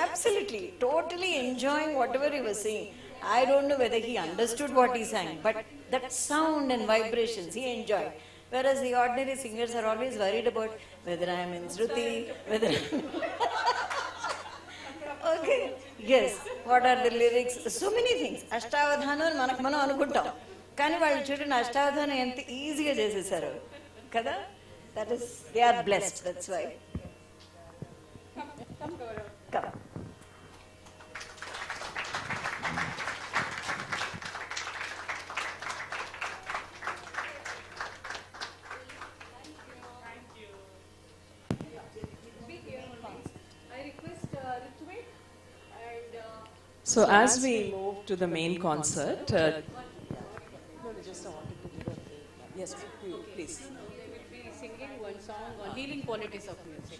Absolutely, totally enjoying whatever he was saying. I don't know whether he understood what he sang, but that sound and vibrations he enjoyed. Whereas the ordinary singers are always worried about whether I am in Shruti, whether okay, yes, what are the lyrics? So many things. Ashtavadhana manaku మనం అనుకుంటాం. కానీ వాళ్ళు చూడండి అష్టావధానం ఎంత ఈజీగా చేసేసారు కదా? That is, they are blessed, that's why. Come. So as we move to the main concert, yes, please. They will be singing one song on healing qualities of music.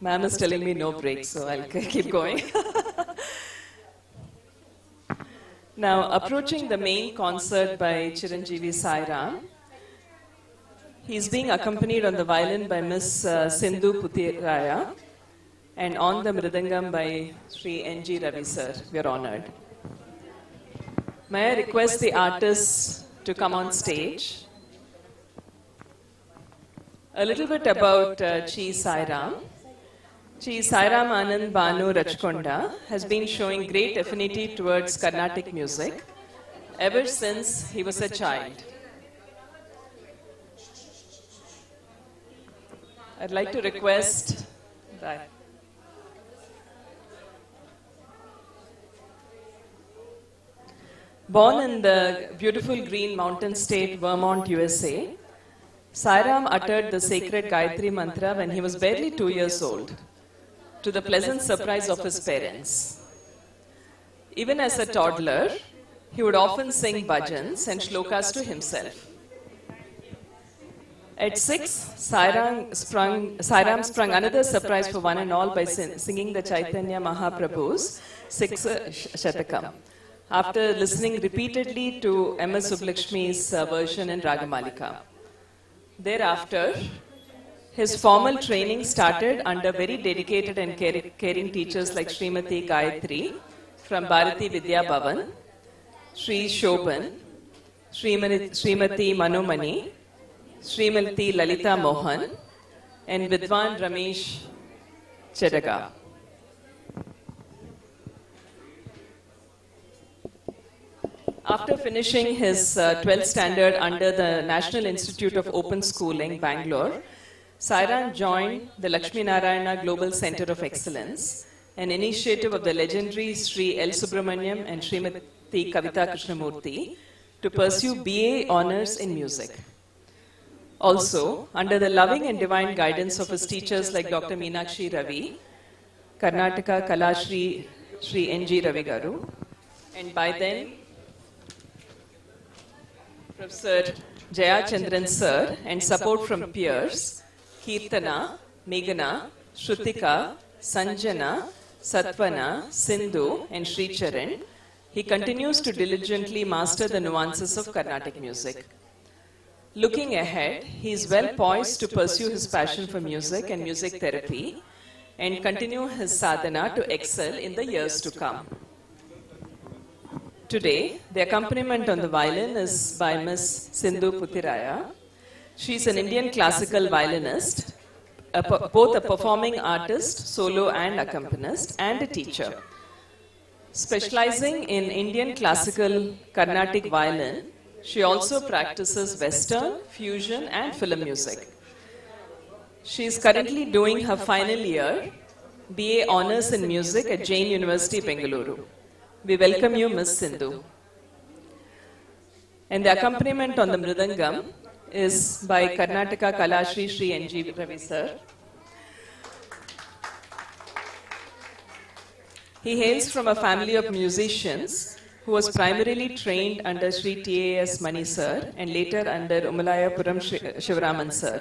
Ma'am is telling me no break, so I'll keep going. Now, approaching the main concert by Chiranjeevi Sairam, he's being accompanied on the violin by Miss Sindhu Puthiraya and on the mridangam by Sri N.G. Ravi sir. We are honored. May I request the artists to come on stage? A little bit about Chi Sairam. Chi Sairam Anand Banu Rachkonda has been showing great affinity towards Carnatic music ever since he was a child. I'd like to request that. Born in the beautiful green mountain state Vermont, USA, Sairam uttered the sacred Gayatri mantra when he was barely 2 years old, to the pleasant surprise of his parents. Even as a toddler, he would often sing bhajans and shlokas to himself. At 6, Sairam sprung another surprise for one and all by singing the Chaitanya Mahaprabhu's 6th Shatakam, after listening repeatedly to M.S. Subbulakshmi's version in Ragamalika. Thereafter, his formal training started under very dedicated and caring teachers like Srimati Gayatri from Bharati Vidya Bhavan, Sri Shobhan, Srimati Manumani, Srimati Lalita Mohan, and Vidwan Ramesh Chedaga. After finishing his 12th standard under the National Institute of Open Schooling, Bangalore, Sairam joined the Lakshmi Narayana Global Center of Excellence, an initiative of the legendary Sri L. Subramaniam and Srimati Kavita Krishnamurthy, to pursue BA honors in music. Also, under the loving and divine guidance of his teachers like Dr. Meenakshi Ravi, Karnataka Kalashri Sri N.G. Ravi Garu, and by then Professor Jaya Chandran sir, and support from peers, Kirtana, Meghana, Shrutika, Sanjana, Satvana, Sindhu, and Sri Charan, he continues to diligently master the nuances of Carnatic music. Looking ahead, he is well poised to pursue his passion for music and music therapy and continue his sadhana to excel in the years to come. Today, the accompaniment on the violin is by Miss Sindhu Puthiraya. She is an Indian classical violinist, both a performing artist, solo and accompanist, and a teacher. Specializing in Indian classical Carnatic violin, she also practices Western, fusion, and film music. She is currently doing her final year, BA Honours in Music at Jain University, Bengaluru. We welcome you, Ms. Sindhu. And the accompaniment on the mridangam is by Karnataka Kalashri Sri N.G. Ravi sir. He hails from a family of musicians who was primarily trained under Sri T.A.S. Mani sir and later under Umalayapuram Shivaraman sir.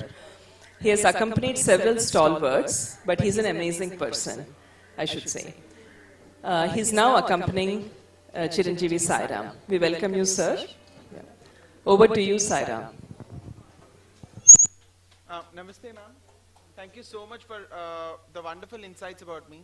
He has accompanied several stalwarts, but he's an amazing person, I should say. He's now accompanying Chiranjeevi Sairam. We welcome you, sir. Yeah. Over to you, Sairam. Namaste, ma'am. Thank you so much for the wonderful insights about me.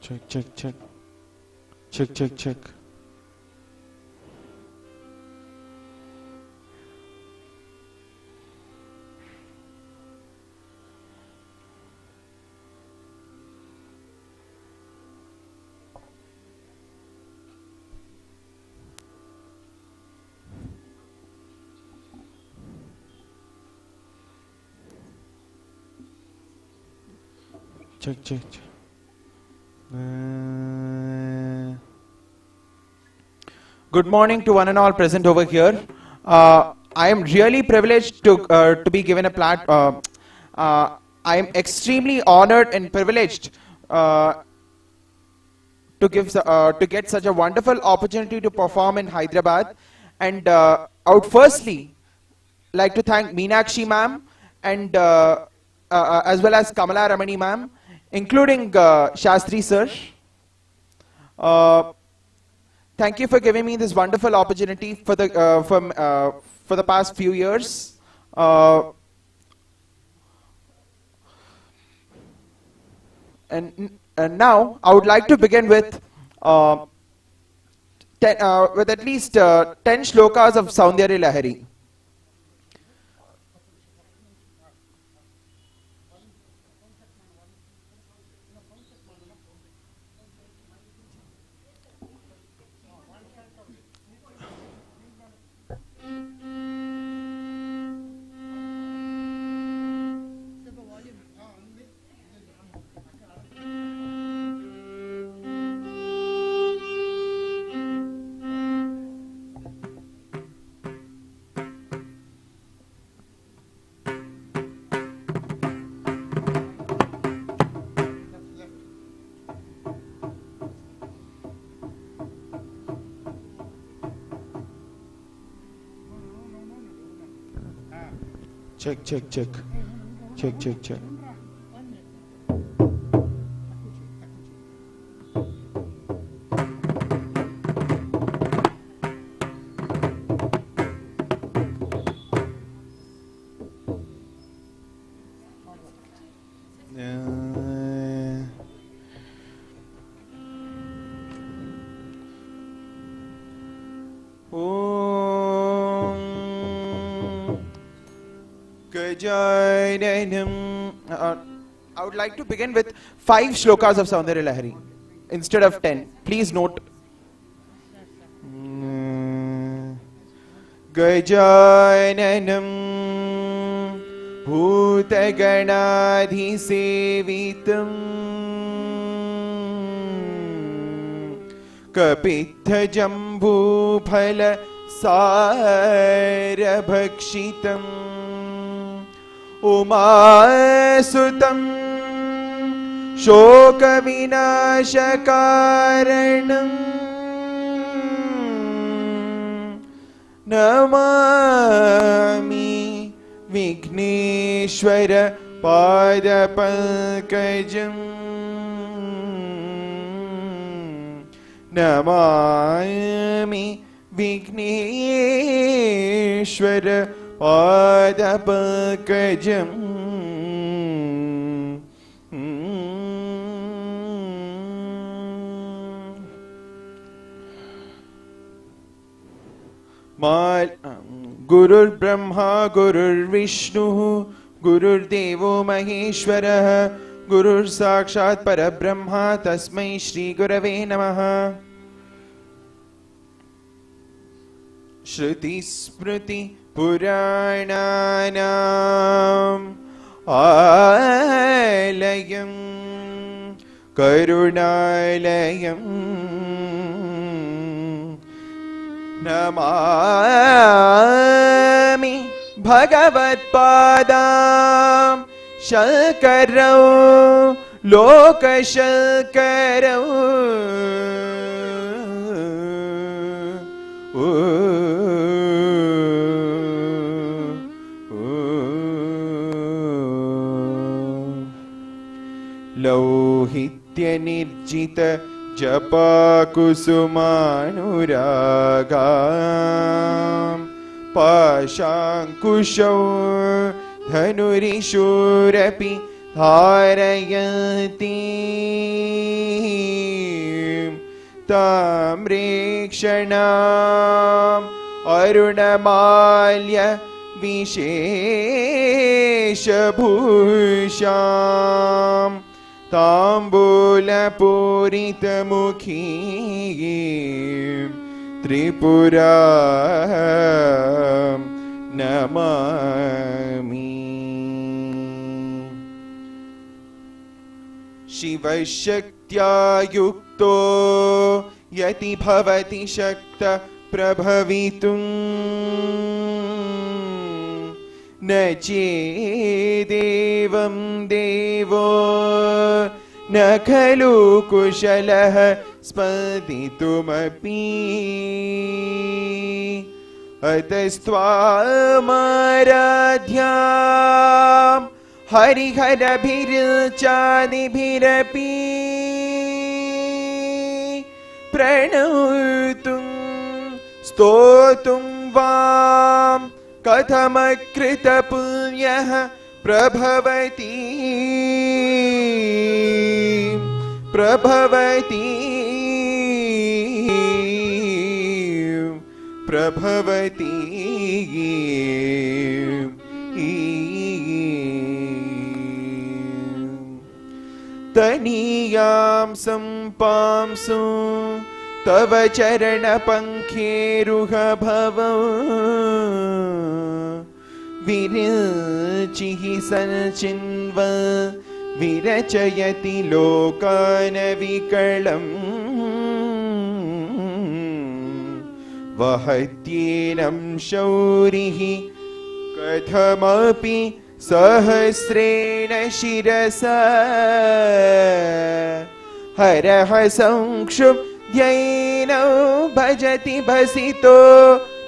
Check, check, check. Check, check, check. check, check, check. Good morning to one and all present over here. I am really privileged to be given a I am extremely honored and privileged to get such a wonderful opportunity to perform in Hyderabad, and I would firstly like to thank Meenakshi ma'am and as well as Kamala Ramani ma'am, including Shastri sir. Thank you for giving me this wonderful opportunity for the past few years. And now I would like to begin with at least 10 shlokas of Saundarya Lahari. Check, check, check. Check, check, check. I would like to begin with 5 shlokas of Saundarya Lahari instead of 10. Please note. Gajananam Bhutaganadhisevitam Kapithajambhuphala Sarabhakshitam Umasutam Shokavinashakaranam Namami Vigneshwara Padapankajam Namami Vigneshwara Padapankajam Gurur Brahma Gurur Vishnu Gurur Devo Maheshwara Gurur Sakshat Parabrahma Tasmai Shri Gurave Namaha. Shruti Smriti Purananam Alayam Karunalayam Namami Bhagavat Padam Shalkarau Loka Shalkarau Lauhitya Nirjita Japa Kusumanuragam Pashankushau Dhanurishurapi Dharayati Tamrekshanam Arunamalya Visheshabhusham Tambula Purita Mukhi Tripura Namami. शिवशक्त्या युक्तो यति भवति शक्त प्रभवितुं न चेदेवं देवो न खलु कुशलः स्पन्दितुमपि अतस्त्वामाराध्यां हरिहरभिर्चादिभिरपि प्रणोतुं स्तोतुं वां कथमकृतपुण्यः प्रभवति प्रभवति प्रभवति तनीयां सम्पांसु तव चरणपङ्खेरुह भवौ विरचिः सञ्चिन्व विरचयति लोकान् विकलम् वहत्येनं शौरिः कथमपि सहस्रेण शिरसा हरः संक्षुब्ध्यैनौ भजति भसितो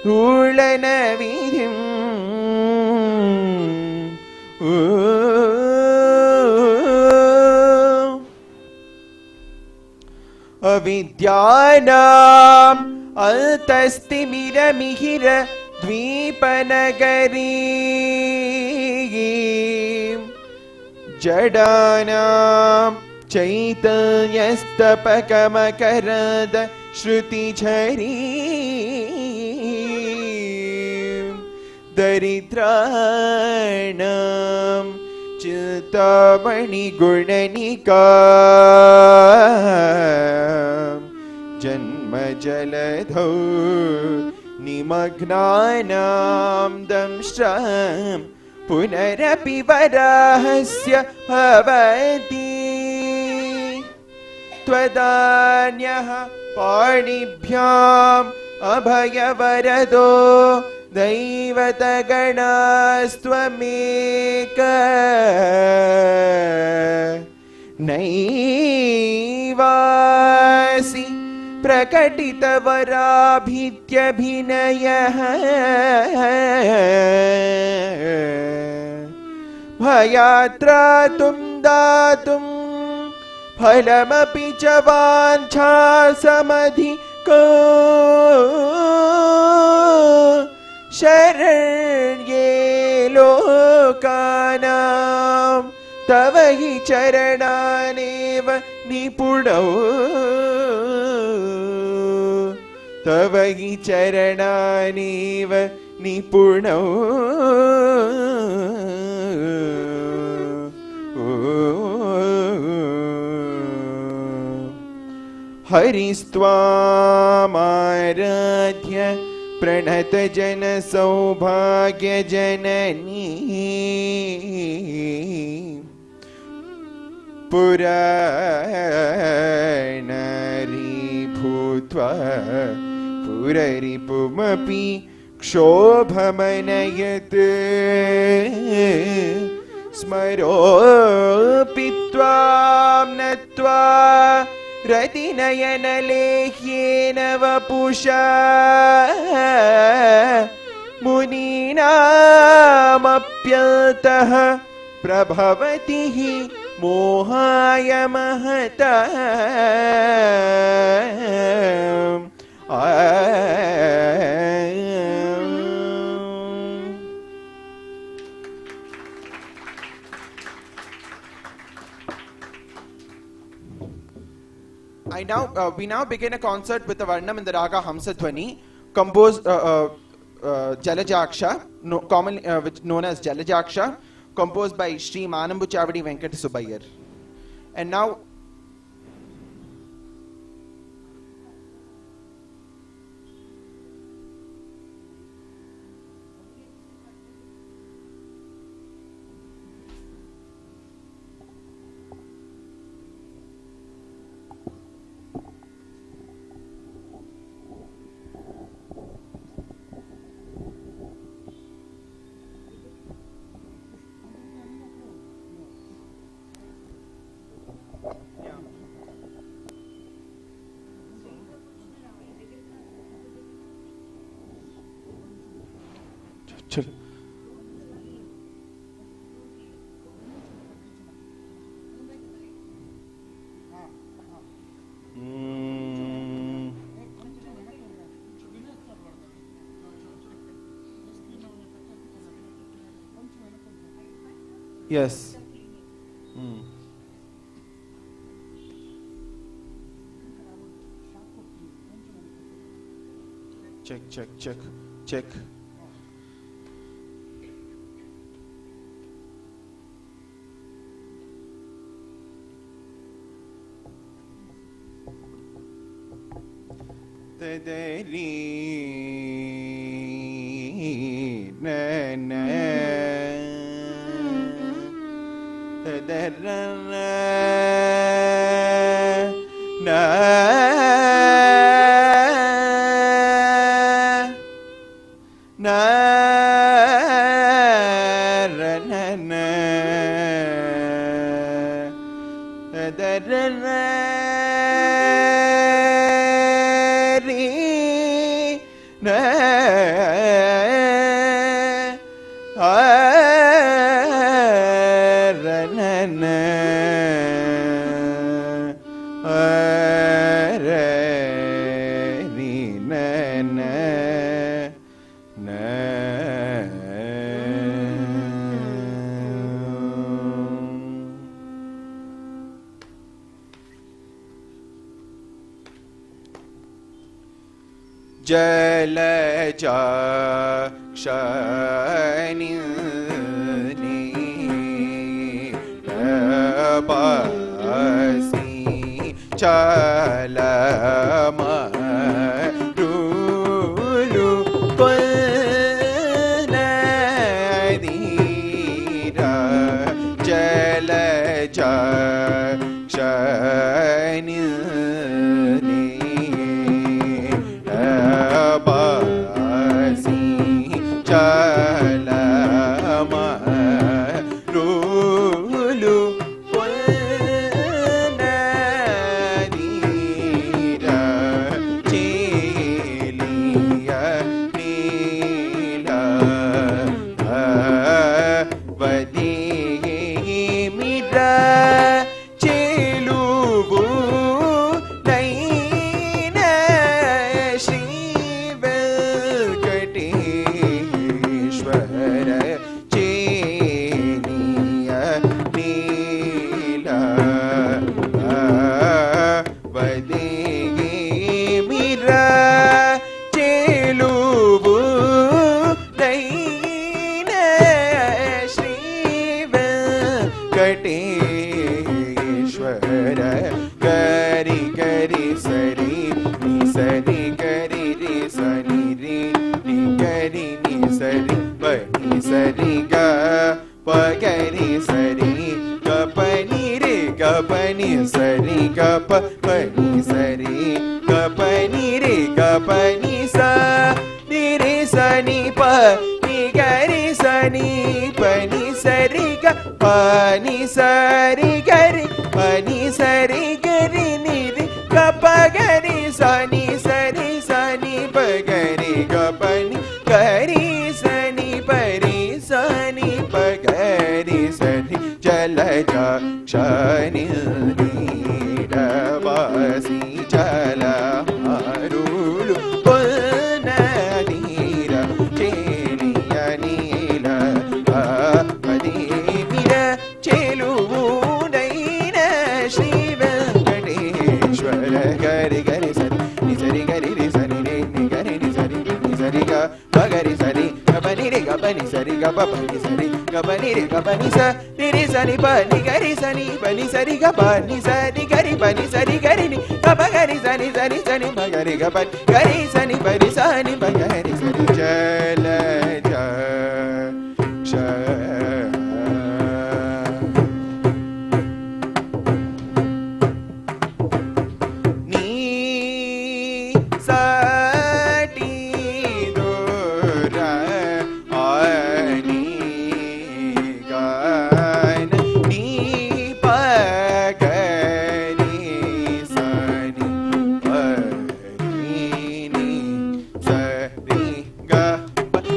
धूलनविधिम् अविद्यानाम् अन्तस्तिमिरमिहिर द्वीपनगरी जडानां चैतन्यस्तपकमकरद श्रुतिझरी दरिद्राणां चिन्तामणिगुणनिका जन्मजलधौ निमग्नानां दंष्ट्रां पुनरपि वराहस्य भवति त्वदान्यः पाणिभ्याम् अभयवरदो दैवतगणास्त्वमेक नैवासि प्रकटितवराभित्यभिनयः भयात्रातुं दातुं फलमपि च वाञ्छासमधिको शरण्ये लोकानां तव हि चरणानेव निपुणौ तव हि चरणानेव निपुणौ हरिस्त्वामाराध्य प्रणतजन सौभाग्यजननी पुराणरी भूत्वा पुररिपुमपि क्षोभमनयत् स्मरोऽपि त्वां नत्वा रतिनयनलेह्येन वपुषा मुनीनामप्यतः प्रभवति हि मोहाय महता we now begin a concert with the Varnam in the Raga Hamsadhwani, composed Jalajaksha, commonly known as Jalajaksha, composed by Sri Manambu Chavadi Venkata Subbaiyer. And now check. Yes. Check, check, check, check.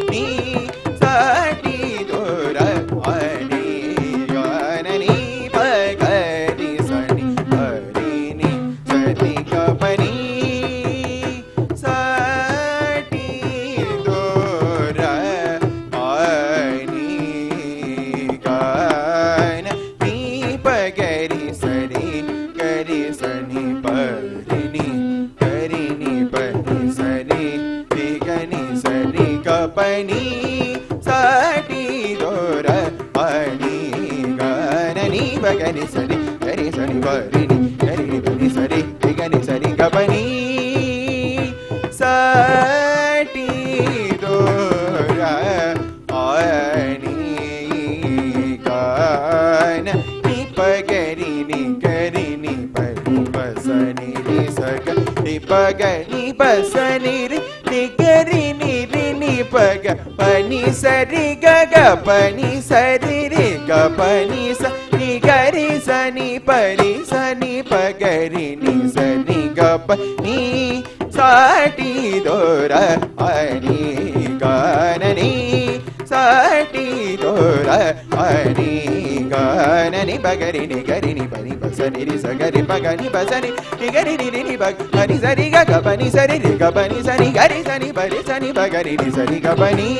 Ni bagani sari gari sari barini gari bani sari gani sari gabani sati dora ani kana ni pagari ni gari ni bani basani ni saga ni pagani basani ni gari ni ni paga pani sari gaga pani sari re ga pani sa ni gari sa ni pani sa ni pagari ni sa ni ga pani sati dora ani ganani sati dora ani ganani bagari ni gari ni pani basani ri sa gari pagani basani ni gari ni ni bag pani sari ga ga pani sari re ga pani sani gari sani bari sani bagari ni sari ga pani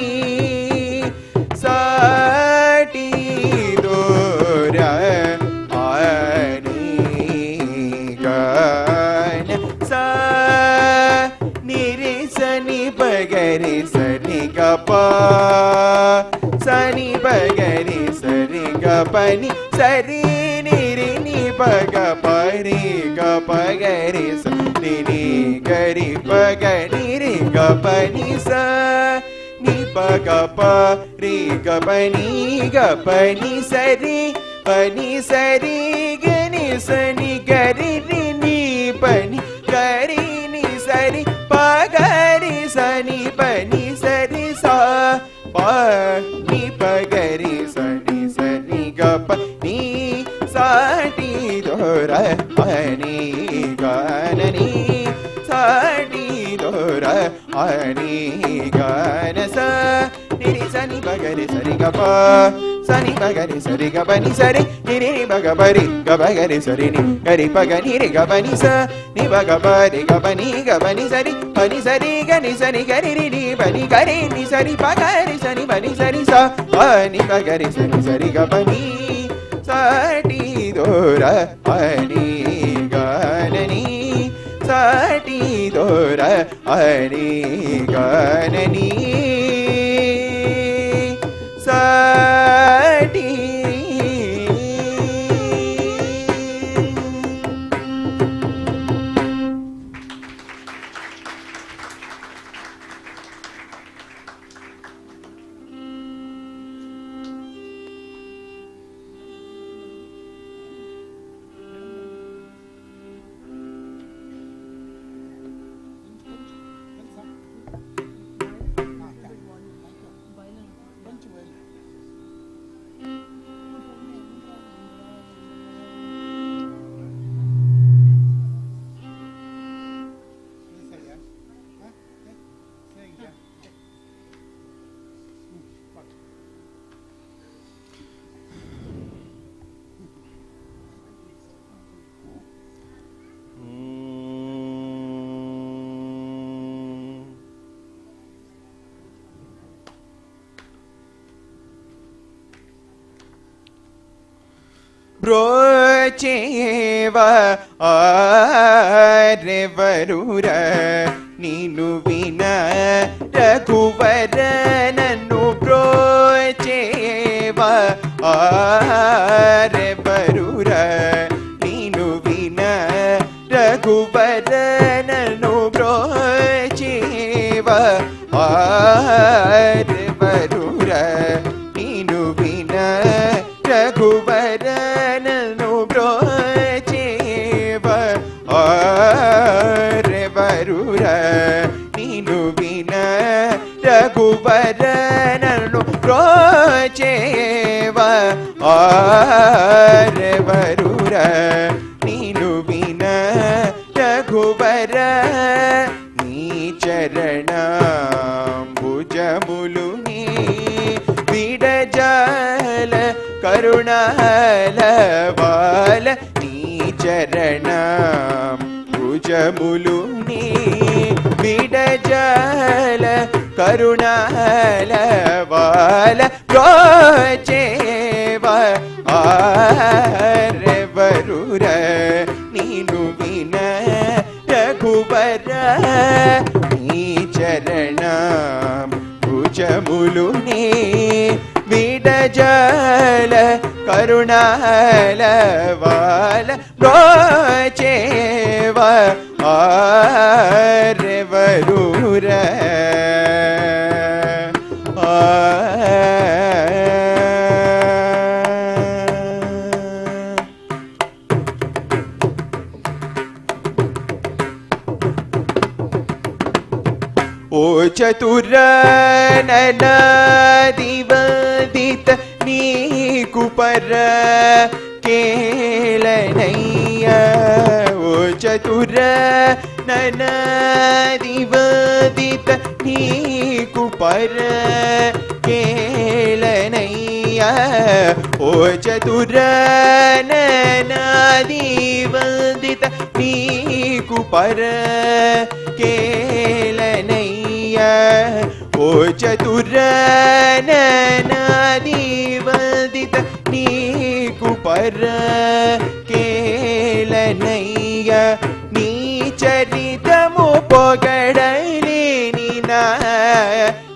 sati dora ani gana sa ni re sani bagari sani ga pa sani bagari sari ga pani sari ni re ni baga pari ga pagari sa ni ni gari pagani re ga pani sa ni baga pa re ga pani sari gani sani gari ri ni pani gari ni sari pagari sani pani sari sa pa ni pagari sani sani ga pani sati dora ani ganani sati dora ani ganasa niri sani bagari sari ga pa sani bagari sari ga pani sari niri baga bari ga bagari sari ni gari pagani re ga pani sa ni baga bari ga pani sari ga ni sani gari ni pani gari ni sari pagari sani pani sari sa pani bagari sari ga pani sati dora ani ganani sati dora ani ganani sati ಬ್ರೋಚೇವ ಆರೆ ವರುರ ನೀನು ವಿನ ರಘುವರ ನನ್ನು ಬ್ರೋಚೇವ ಆರೆ ವರುರ ನೀನು ವಿನ ರಘುವರ ನನ್ನು ಬ್ರೋಚೇವ ಆರೆ ವರುರ ನೀನು ವಿನ ರಘುವರ ವರುರ ನೀನು ವಿನ ರಘುವರ ನನ್ನು ರೋಚೇವ ಆರೆ ವರುರ ನೀನು ವಿನ ರಘುವರ ನೀ ಚರಣಾಂಬುಜಮುಲು ನೀ ವಿಡಜಾಲ ಕರುಣಾಲ ಬಾಲ ನೀ ಚರಣಾಂಬುಜಮುಲು ನೀ ವಿಡಜಾಲ ಕರುಣಾಲ ಬಾಲ ರೋಚೇವ ಆರೆ ವರುರ ನೀನು ವಿನ ರಘುವರ ನೀ ಚರಣಾಂಬುಜಮುಲು ನೀ ವಿಡಜಾಲ కరుణాలవాల బ్రోచేవ ఆరెవరూర ఓ చతుర ననాదివదిత నీకు పర కేళనయ్య ఓ చతుర ననాదివదిత నీకు పర కేళనయ్య ఓ చతుర ననాదివదిత నీకు పర కేళనయ్య ఓ చతుర ననాదివదిత నీకు పర కేళనయ్య నీ చరితము పొగడలేని నా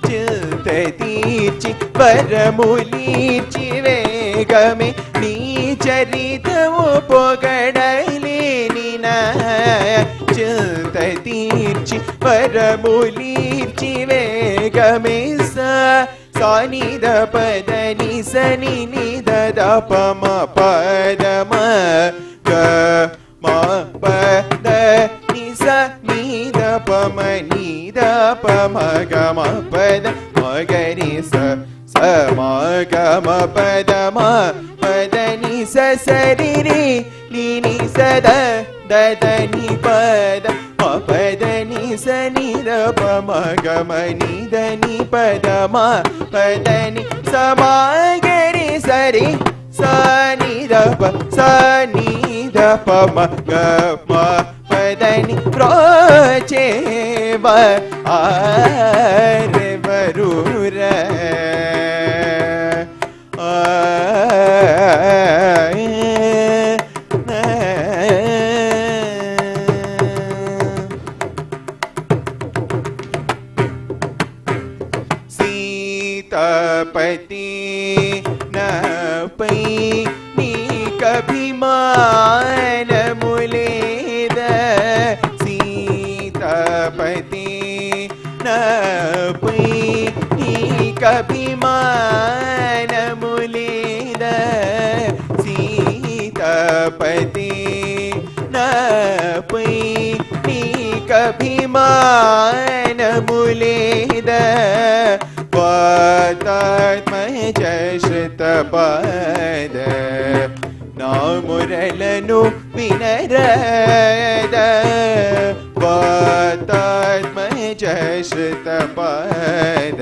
చింత తీర్చి పరములీర్చి వేగమే నీ చరితము పొగడలేని నా చింత తీర్చి పరములీర్చి వేగమే సానిద పద నిసని నిద పమ పదమ గ మ పద నిస నిద పమ నిద పమ గ మ పద మగరి స మ గ మ పద మ పద నిస సరి రి ని ని సద దద ని పద మ పద నిస నిద పమ గ మ నిద ని పద మ పద ని స మ గరి సరి స నిద ప స నిద పమ గ మ పద ని ప్రోచేవ ఆరెవరూర సీతాపతి నాపై నీకభిమానములేద సీతాపతి నాపై నీకభిమానములేద సీతాపతి నాపై నీకభిమానములేద వాతాత్మజ శ్రుతపాద నామురలను వినరద వాతాత్మజ శ్రుతపాద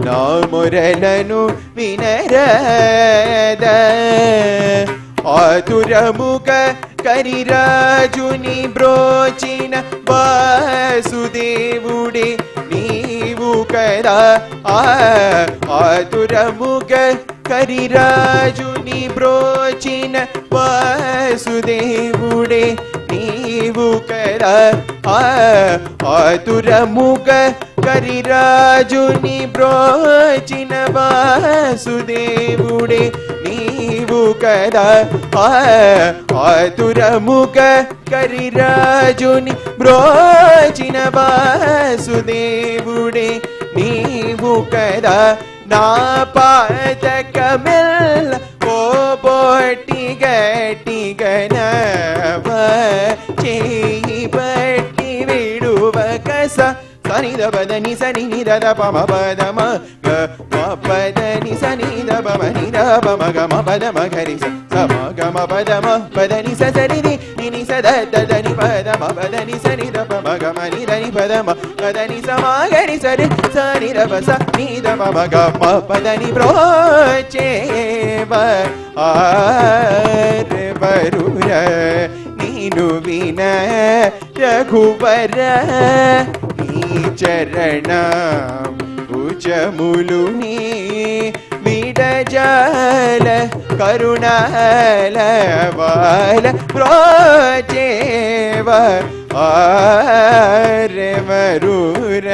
నామురలను వినరద ఆతురముగ కరిరాజుని బ్రోచిన వాసుదేవుడే నీవు కదా ఆతురముగ కరిరాజుని బ్రోచిన వాసుదేవుడే నీవు కదా ఆతురముగ కరిరాజుని బ్రోచిన వాసుదేవుడే నీవు కదా ఆతురముగ కరిరాజుని బ్రోచిన వాసుదేవుడే నీవు కదా నా పాతకమెల్ల ఓ బోటి గట్టి గనవ చేయి బట్టి విడువ కస సని ద పద ని సని ని ద పమ పద మ గ మ పద ని సని ద పమ ని ద పమ గ మ పద మ గరి స మ గ మ పద మ పద ని స సరి ని ని స ద ద ద ని పద మ పద ని సని ద పమ గ మ ని ద ని పద మ పద ని స మ గరి సరి స ని ద ప స ని ద పమ గ మ పద ని బ్రోచేవ ఆరెవరూర నీను విన రఘువర నీ చరణ ఉచములుని విడజాల కరుణాలవాల ప్రోచేవ ఆరెవరూర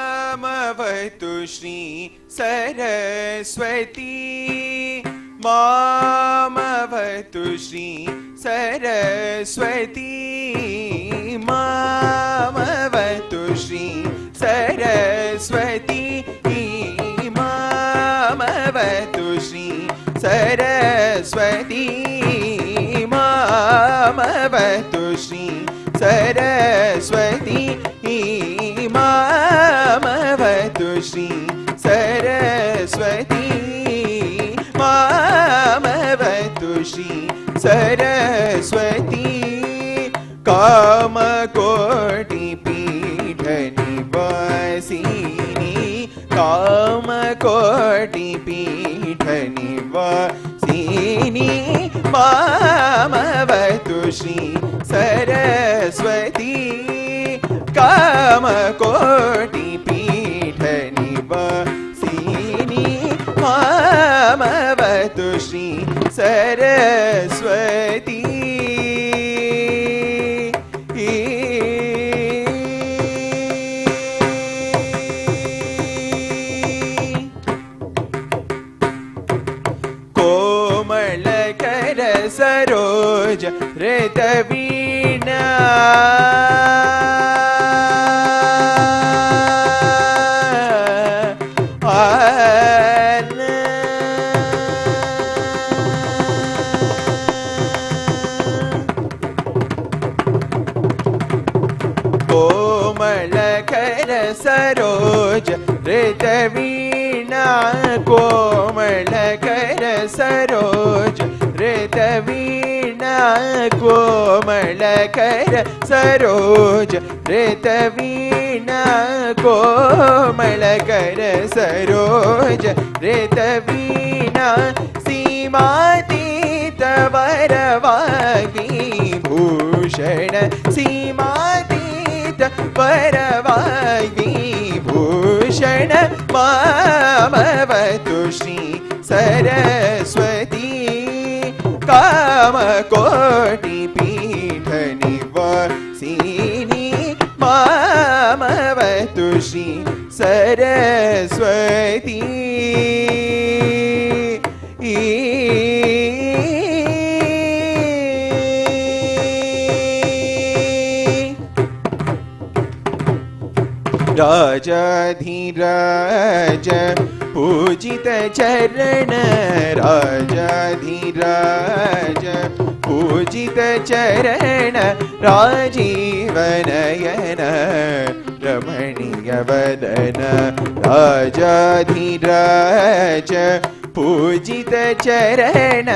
मामवतु श्री सरस्वती मामवतु श्री सरस्वती मामवतु श्री सरस्वती मामवतु श्री सरस्वती मामवतु श्री सरस्वती मामवतु श्री सरस्वती मामवतु श्री सरस्वती कामकोटि पीठ निवासिनी कामकोटि पीठ निवासिनी मामवतु श्री सरस्वती कामकोटि पीठ निवासिनी मामवतु श्री सरस्वती कोमलकर सरोज हृदवीणा कर सरोज ऋत वीणा कोमल कर सरोज ऋत वीणा कोमल कर सरोज ऋत वीणा कोमल कर सरोज ऋत वीणा सीमातीत वरवाग्विभूषण सीमातीत वरवाग्विभूषण मामवतु श्री सरस्वती कामकोटिपीठनिवासिनी मामवतु श्री सरस्वती राजाधिराज पूजित चरण राजाधिराज पूजित चरण राजीवनयन रमणीय वदन राजाधिराज पूजित चरण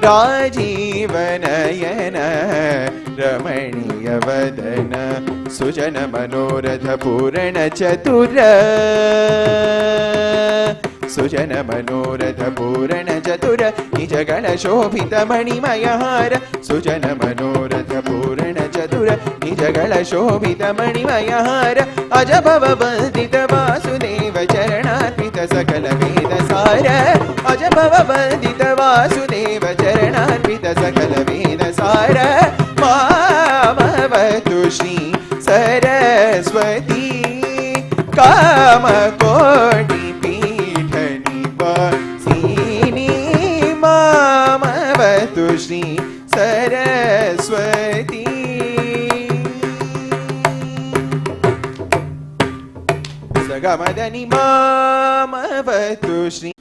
राजीवनयन रमणीय वदन सुजन मनोरथ पूर्ण चतुर सुजन मनोरथ पूर्ण चतुर निज गण शोभित मणिमय हार सुजन मनोरथ पूर्ण चतुर निज गण शोभित मणिमय हार अजभव वंदित वासुदेव चरणार्पित सकल वेद सार अजभव वंदित वासुदेव चरणार्पित सकल वेद सार मामवतु श्री सरस्वती कामकोटिपीठनिवासिनी मामवतु श्री सरस्वती सगमदनि मामवतु श्री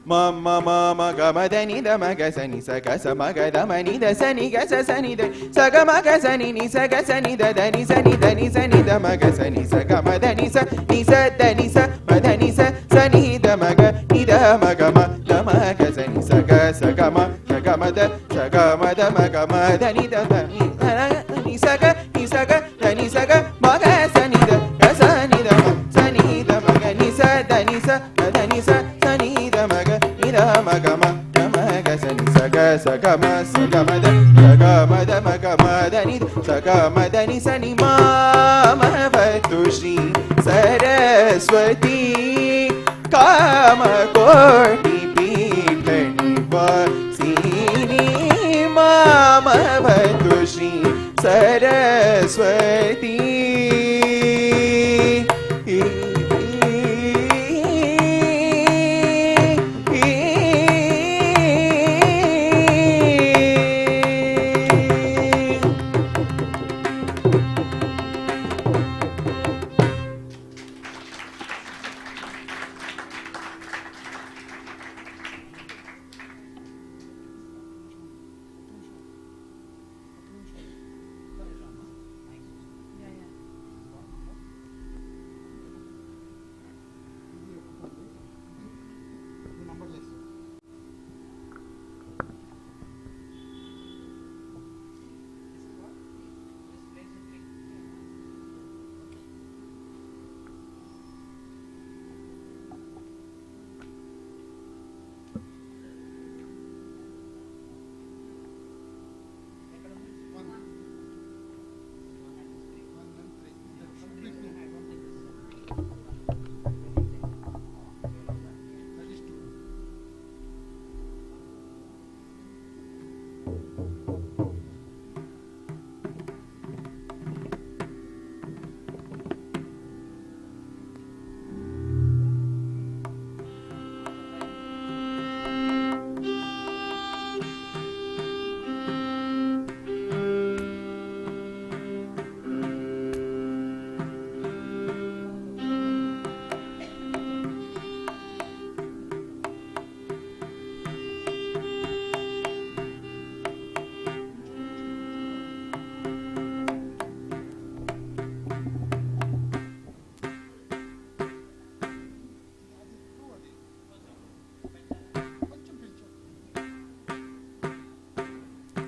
मम मम गमदनि दमगसनि सगसमगदमनि दसनि गससनि द सगमगसनि नि सगसनि ददनि सनि दनि सनि दमगसनि सगमदनि स नि सदनि स मदनि स सनि दमग नि दमगम दमगसनि सग सगम सगमद सगमदमगमदनि ददनि नि सग दनि सग मगसनि द गसनि दम सनि दमग नि सदनि स मदनि स सनि दमग निदमगम दमगसनि सग सगम सगमद सगमद मगमदनि सगमदनि सनि मामवतु Shri Saraswati कामकोटिपीठनिवासिनी मामवतु Shri Saraswati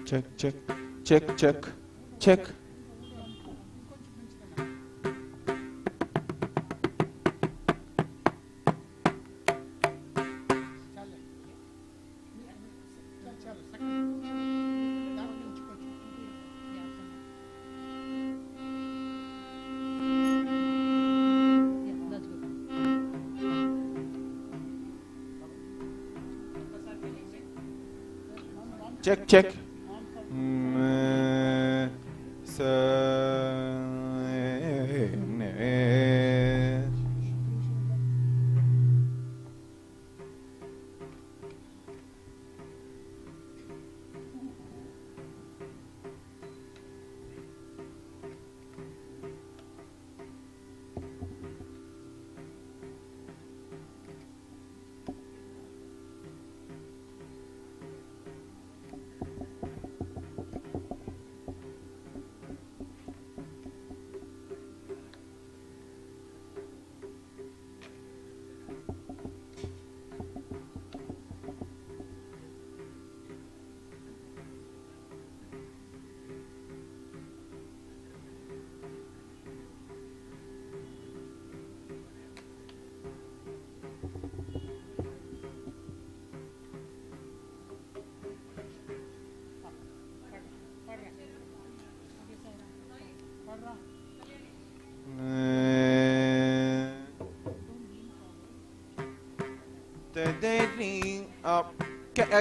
check, check, check, check, check. Check, check.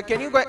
Can you go?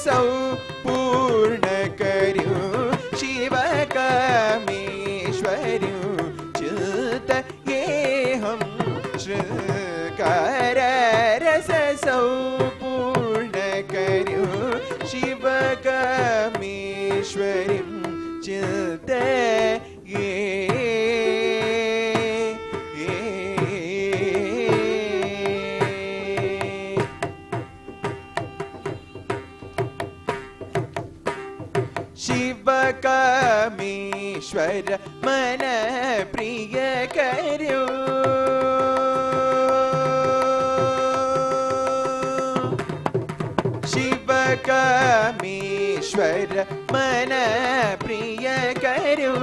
सौ पूर्ण कर्यो शिव कामेश्वर्यो चित ये हम श्रृंगार रस सौ पूर्ण कर्यो शिव कामेश्वर्यो चित ये शिव कामेश्वर मन प्रिय कर्यो शिव कामेश्वर मन प्रिय कर्यो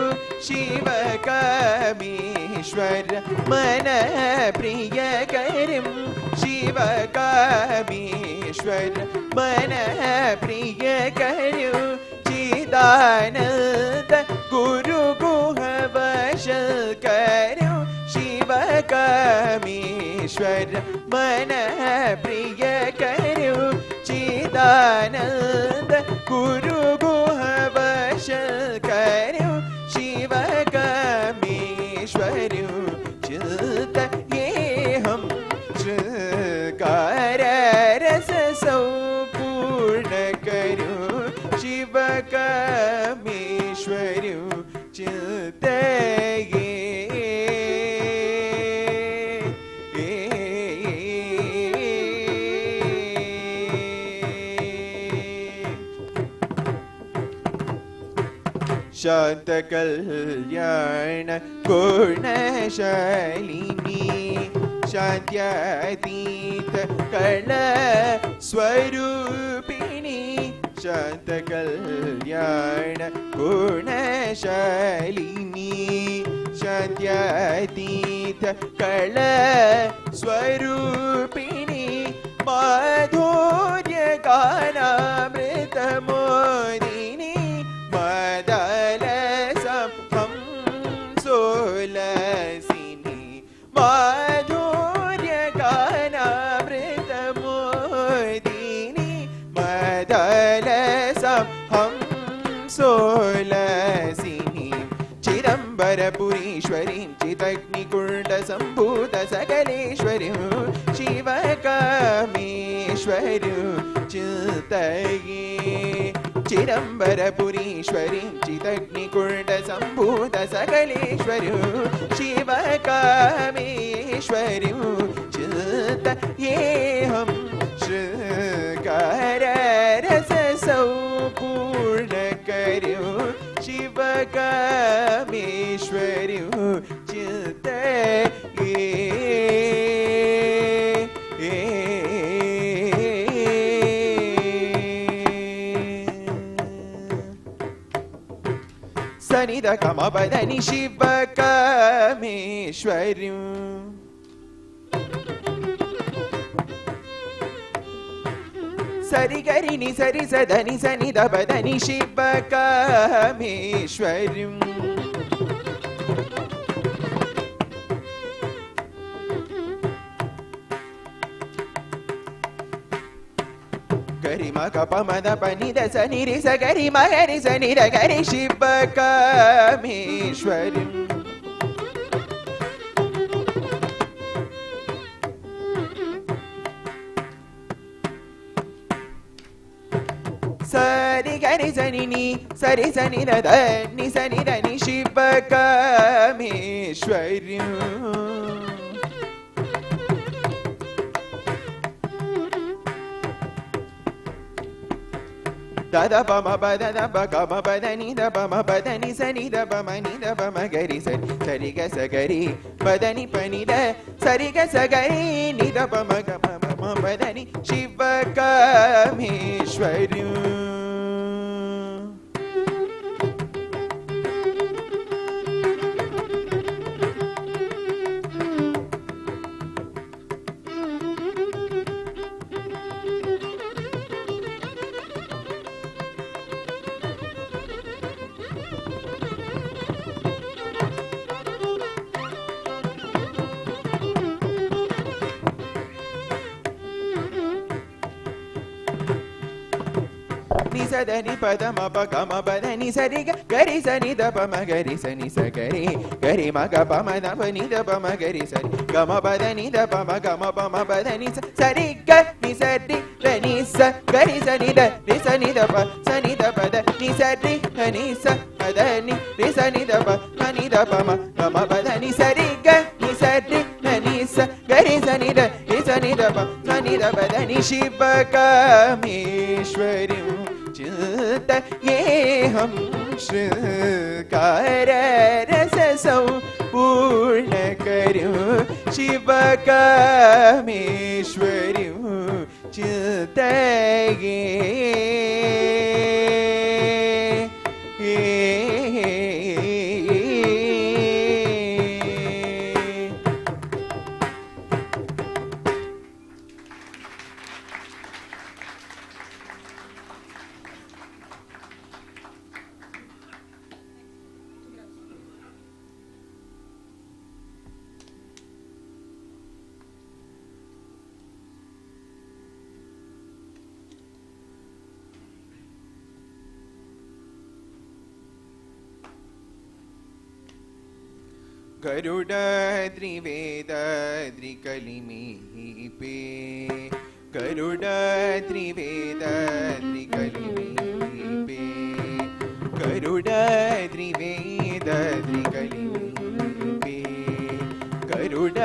शिव कामेश्वर मन प्रिय कर्यो शिव कामेश्वर मन प्रिय कर्यो चिदानंद गुरु गुह वश कर्यो शिव कामेश्वर मन प्रिय कर्यो चिदानंद गुरु गुह वश कर्यो शिव कामेश्वर्यो चित ये हम श्रृंगार रस सौ पूर्ण कर्यो शिव कामेश्वर्यो चित ये शांत कल्याण गुणशालिनी शांत्यातीत कला स्वरूपिणी शांत कल्याण गुणशालिनी शांत्यातीत कला स्वरूपिणी माधुर्य गानामृत मोदिनी मदलसं हम सोलसिनी माधुर्य गानामृत मोदिनी मदलसं हम सोलसिनी चिदंबरपुरीश्वरीं चिदग्निकुण्ड सम्भूत सकलेश्वर्यो शिव कामेश्वर्यो चितये चिदंबरपुरीश्वरीं चिदग्निकुण्ड सम्भूत सकलेश्वर्यो शिव कामेश्वर्यो चित ये हम श्रृंगार रस सौ पूर्ण कर्यो शिव कामेश्वर्यो चित ये सनिध कम बदनि शिव कामेश्वर्यो सरि गरि नि सरि सदनि सनिध बदनि शिव कामेश्वर्यो गरि म क प म द प नि द स नि रि स गरि म गरि स नि द गरि शिव कामेश्वर्यो सरि गरि स नि सरि स नि द द नि स नि द नि Shiv कामेश्वर्यो da ba ma ba da ba ga ma ba da ni da ba ma ba da ni sa ni da ba ma ni da ba ma ga ri sa ri ga sa ga ri ba da ni pa ni da sa ri ga sa ga ri ni da ba ma ga ma ba da ni Shiv कामेश्वर्यो ni sa da ni pa da ma pa ga ma pa da ni sa ri ga ga ri sa ni da pa ma ga ri sa ni sa ga ri ma ga pa ma da pa ni da pa ma ga ri sa ri ga ma pa da ni da pa ma ga ma pa ma pa da ni sa ri ga ni sa ri da ni sa ga ri sa ni da pa sa ni da pa da ni sa ri da ni sa pa da ni ri sa ni da pa ma ni da pa ma ga ma pa da ni sa ri ga ni sa ri da ni sa ga ri sa ni da ri sa ni da pa sa ni da pa da ni Shiv कामेश्वरीं चिन्तयेऽहं श्रृंगार रससौ पूर्णकरीं शिव कामेश्वरीं चिन्तये गरुड त्रिवेद त्रिकलिमीपे गरुड त्रिवेद त्रिकलिमीपे गरुड त्रिवेद त्रिकलिमीपे गरुड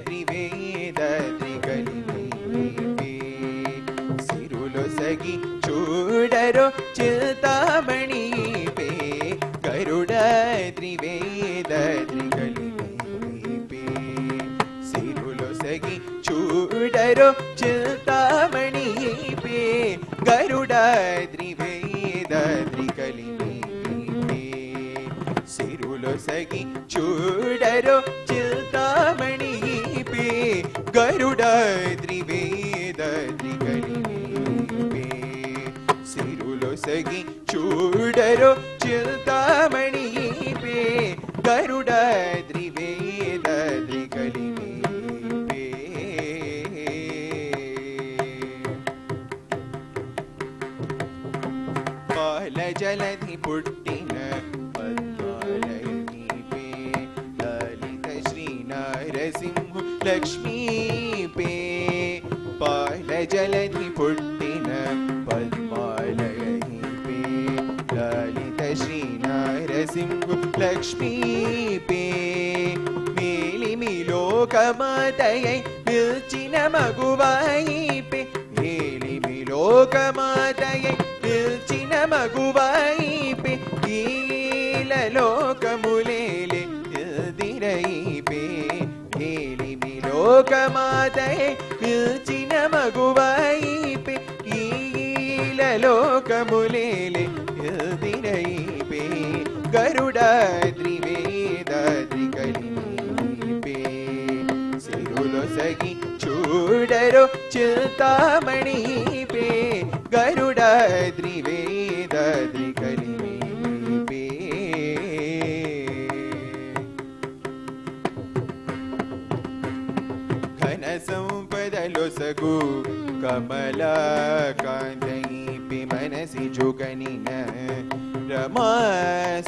त्रिवेद त्रिकलिमीपे सिरुलो सगी चूडरो चिंतामणि पे गरुड त्रिवेद त्रिकलिमीपे सिरुलो सगी चूडरो चिंतामणि पे गरुड त्रिवेद त्रिकलिमीपे सिरुलो सगी चूडरो चिंतामणि पे गरुड त्रिवेद त्रिकलिमीपे सिरुलो सगी चूडरो चिंतामणि पे गरुड त्रिवेद त्रिकलिमीपे पाल जलधि पुट्टिन पद्मालयीपे ललित श्री नरसिंह लक्ष्मीपे पाल जलधि पुट्टिन पद्मालयीपे ललित श्री नरसिंह लक्ष्मीपे मेलिमि लोकमातयै पिल्चिन मगुवायीपे मेलिमि लोकमातयै पिल्चिन मगुवायीपे कील लोकमुलेले तिरयीपे मेलिमि लोकमातयै पिल्चिन मगुवायीपे कील लोकमुलेले तिरयीपे गरुड त्रिवेद त्रिकलिमीपे सिरुलो सगी चूडरो चिंतामणि पे गरुड त्रिवेद त्रिकलिमीपे घन संपदलो सगु कमला कांतयीपे मनसि जुगनिन रमा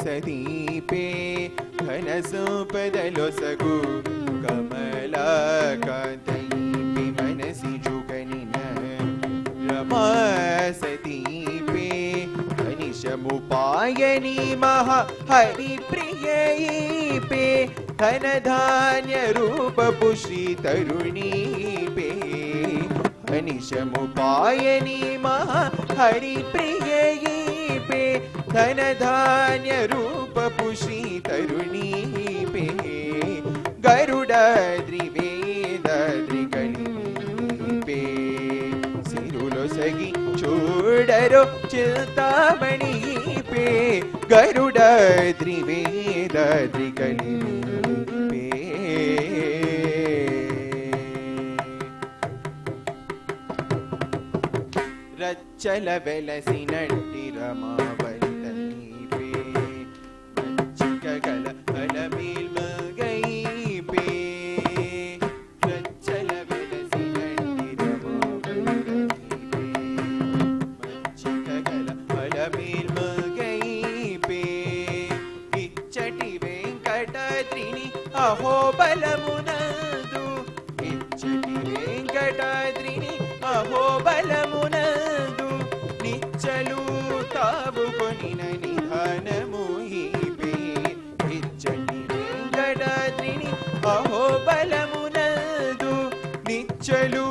सदीपे घन संपदलो सगु कमला कांतयीपे मनसि जुगनिन रमा सदीपे अनिशमुपायनी महा हरिप्रियीपे धन धान्य रूप पुष्टि तरुणीपे अनिशमुपायनी महा हरिप्रियीपे धन धान्य रूप पुष्टि तरुणीपे गरुड त्रिवेद त्रिकलिमीपे सिरुलो सगी चूडरो चिंतामणि पे गरुड त्रिवेद त्रिकलिमीपे रच्चल वेलसि नट्टि रमावलितनीपे मच्चिकगल अलमील मगईपे रच्चल वेलसि नट्टि रमावलितनीपे मच्चिकगल బలమునందు ఇచ్చటి వెంకటాద్రిని అహోబలమునందు నిచ్చలు తావుకొనిన నిధానము ఈపే ఇచ్చటి వెంకటాద్రిని అహోబలమునందు నిచ్చలు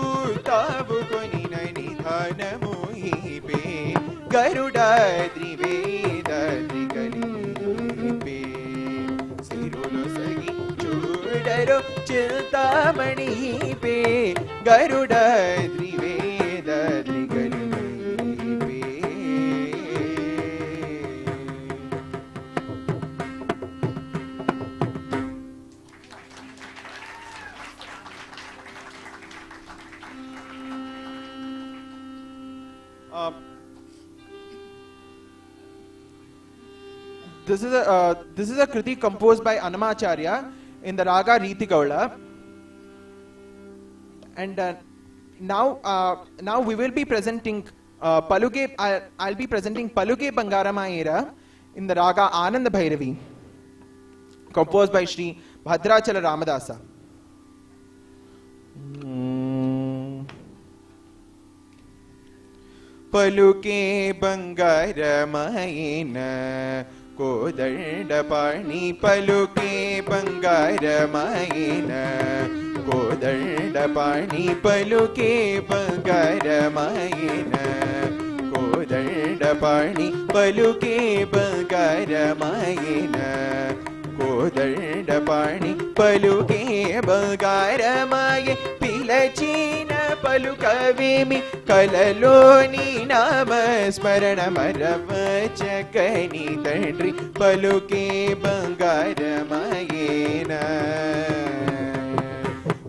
తావుకొనిన నిధానము ఈపే గరుడాద్రి వేదాద్రి కలిపే సిరులు సగి చూడరు చింతామణి పే గరుడాద్రి వేదాద్రి కలిపే This is a kriti composed by Annamacharya in the raga Riti Gaula, and now we will be presenting Paluge. I'll be presenting Paluge Bangaramayera in the raga Anand Bhairavi, composed by Sri Bhadrachala Ramadasa. పలుకే బంగారమైన కోదండపాణి పలుకే బంగారమైన కోదండపాణి పలుకే బంగారమైన కోదండపాణి పలుకే బంగారమైన కోదండపాణి పలుకే బంగారమాయ పిలచిన పలుకవేమి కలలోని నామస్మరణ మరవచకని తండ్రి పలుకే బంగారమాయేన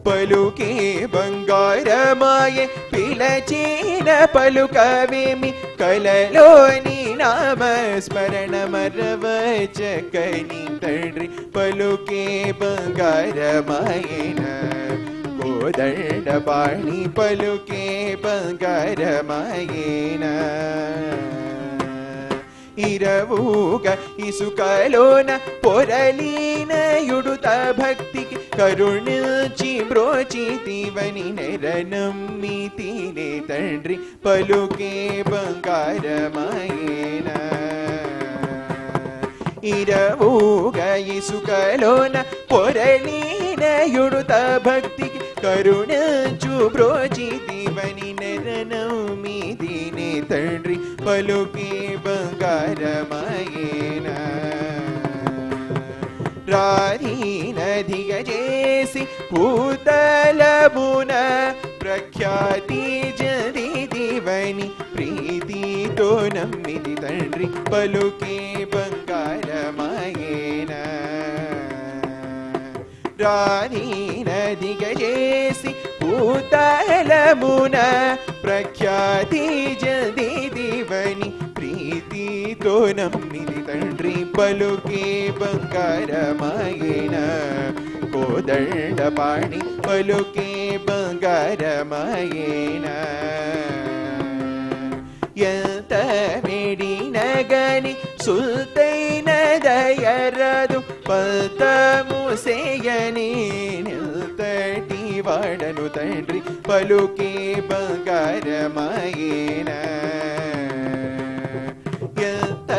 పలుకే బంగారమాయ పిలచిన పలుకవేమి కలలోని నామస్మరణ మరవచకని తండ్రి పలుకే బంగారమాయేన కోదండపాణి పలుకే బంగారమాయేన ఇరవుగ ఇసుకలోన పొరలీన యుడుత భక్తికి కరుణించి బ్రోచితివని నెరనమ్మితినే తండ్రి పలుకే బంగారమాయేన ఇరవుగ ఇసుకలోన పొరలీన యుడుత భక్తికి కరుణించు బ్రోచితివని నెరనమ్మితినే తండ్రి పలుకే బంగారమాయేన రాధీనధిగ చేసి పూతలమున ప్రఖ్యాతి జదిదివని ప్రీతితో నమ్మిది తండ్రి పలుకే బంగారమాయేన రాధీనధిగ చేసి పూతలమున ప్రఖ్యాతి జదిదివని ప్రీతితో నమ్మిది తండ్రి పలుకే బంగారమాయేన కోదండపాణి పలుకే బంగారమాయేన ఎంత వేడినగని సుల్తైన దయరదు పల్తము సేయని నిల్తటి వాడను తండ్రి పలుకే బంగారమాయేన ఎంత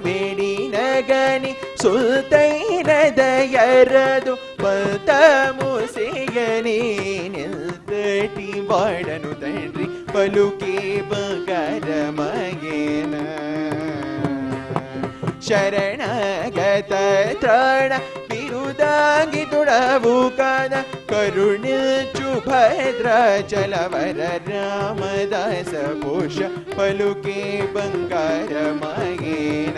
వేడినగని సుల్తైన దయరదు పల్తము సేయని నిల్తటి వాడను తండ్రి పలుకే బంగారమాయేన శరణగత త్రాణ బిరుదాంగితుడవు కాద కరుణించు భద్రాచలవర రామదాస పోష పలుకే బంగారమాయేన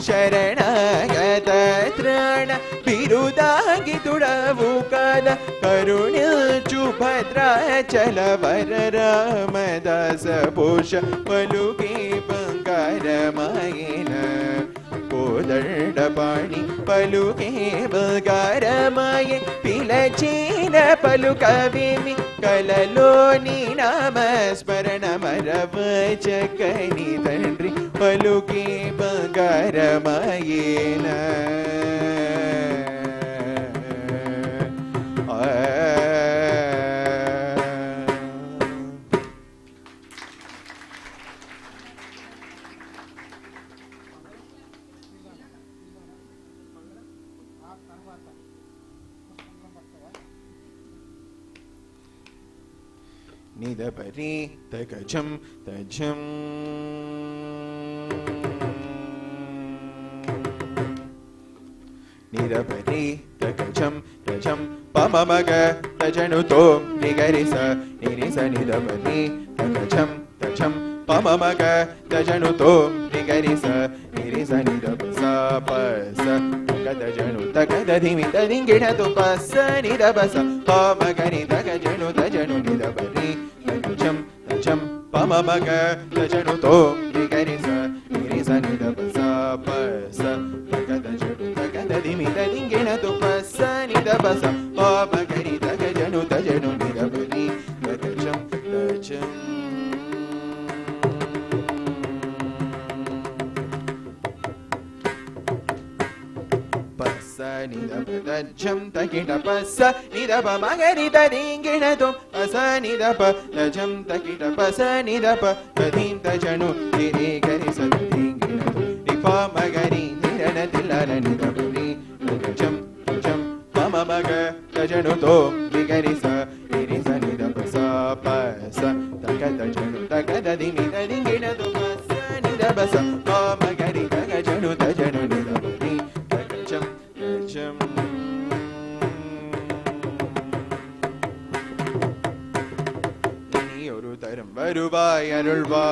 శరణగత త్రాణ బిరుదాంగితుడవు కాద కరుణించు భద్రాచలవర రామదాస పోష పలుకే బంగారమాయేన కోదండపాణి పలుకే బంగారమాయే పిలచిన పలుకవేమి కలలోని నామస్మరణ మరవచకని తండ్రి పలుకే బంగారమాయేన nidapari takacham tajam. Nidapari takacham tajam pamamaga tajanuto nigarisa nirisa nidapari takacham tajam pamamaga tajanuto nigarisa nirisa nidapasa pasa takadajanu takadadhimi tadingidatu pasa nidapasa pamagani takajanu tajanu nidapari takacham tajam pamamaga tajanuto nigarisa nirisa nidapasa pasa takadajanu takadadhimi tadingidatu pasa nidapasa pamagani takajanu tajanu nidapari takacham tajam. Nidapajam takita pasa nidapa magarita dinginatum pasa nidapa tajam takita pasa nidapa tadim tajanu diri garisa dinginatum nipa magari nirana tilana nidapuri tajam tajam mama maga tajanu to digarisa dirisa nidapa sa pasa takata tajanu takata dimi dinginatum pasa nidapa sa magari tajanu tajanu nidapuri takacham இனி ஒரு தரம் வருவாய் அருள்வாய்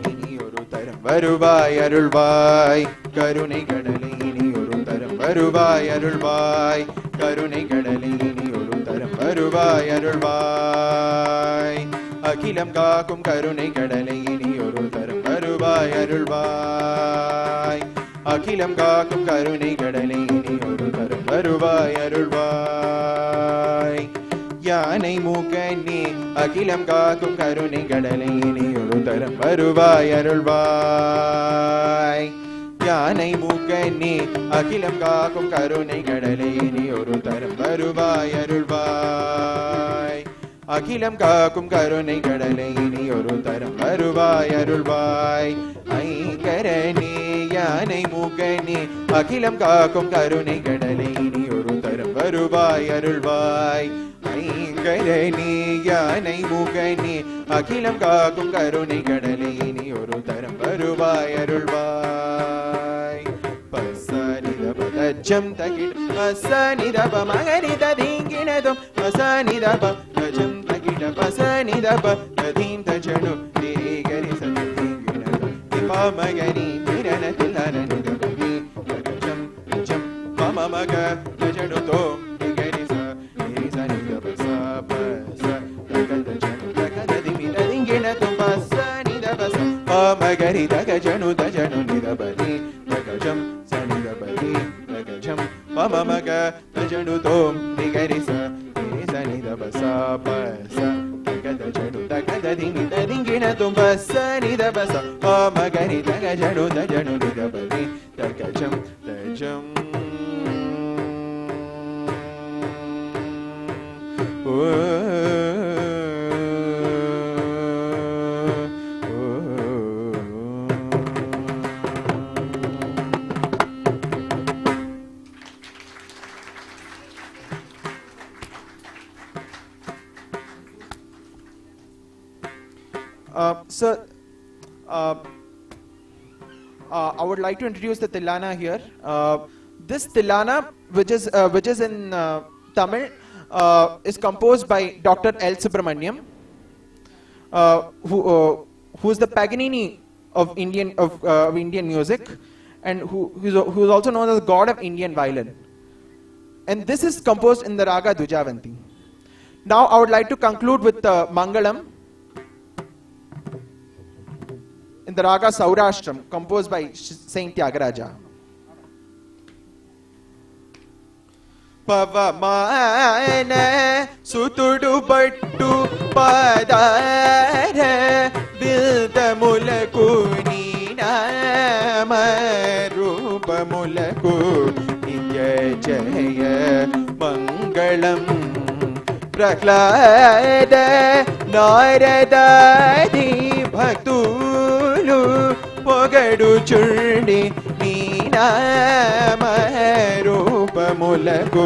இனி ஒரு தரம் வருவாய் அருள்வாய் கருணை கடலை இனி ஒரு தரம் வருவாய் அருள்வாய் கருணை கடலை இனி ஒரு தரம் வருவாய் அருள்வாய் அகிலம் காக்கும் கருணை கடலை இனி ஒரு தரம் வருவாய் அருள்வாய் அகிலம் காக்கும் கருணை கடலை இனி ஒரு தரம் வருவாய் அருள்வாய் யானை மூக்கண்ணே அகிலம் காக்கும் கருணை கடலை இனி ஒரு தரம் வருவாய் அருள்வாய் யானை மூக்கண்ணே அகிலம் காக்கும் கருணை கடலை இனி ஒரு தரம் வருவாய் அருள்வாய் அகிலம் காக்கும் கருணை கடலை இனி ஒரு தரம் வருவாய் அருள்வாய் ஐங்கரனே யானை மூக்கனே அகிலம் காக்கும் கருணை கடலை இனி ஒரு தரம் வருவாய் அருள்வாய் ஐங்கரனே யானை மூக்கனே அகிலம் காக்கும் கருணை கடலை இனி ஒரு தரம் வருவாய் அருள்வாய் பசனிதபதஜம் தகிட பசனிதப மகனித தீங்கினதும் பசனிதப தஜம் தகிட பசனிதப ததீம் தஜனு திரிகரி சதீங்கினதும் திபாமகரி திரண தில்லன நிதபி தஜம் தஜம் பமமக தஜனு தோம் திகரி ச திரி சனிதப ச பச தகதஜனு தகததிமி ததீங்கினதும் பசனிதப ச பமகரி தகஜனு தஜனு நிதபரி தகஜம் சனிதபரி தகஜம் பமமக தஜனு தோம் திகரி ச திரி சனிதப ச பச தகதஜனு தகததிமி ததீங்கினதும் பசனிதப ச பமகரி தகஜனு தஜனு நிதபரி தகஜம் தஜம் Sir, I would like to introduce the Tilana here. This Tilana, which is in Tamil, is composed by Dr. L. Subramaniam, who is the Paganini of Indian music, and who is also known as the god of Indian violin. And this is composed in the raga Dujavanti. Now I would like to conclude with Mangalam in the raga Saurashtram, composed by Saint Tyagaraja. Pavamana sutudu pattu padara bildamulaku neenama rupamulaku nitya jaya mangalam prahlada naradadi bhaktulu pogadu churdi neenama rupa రూపములకు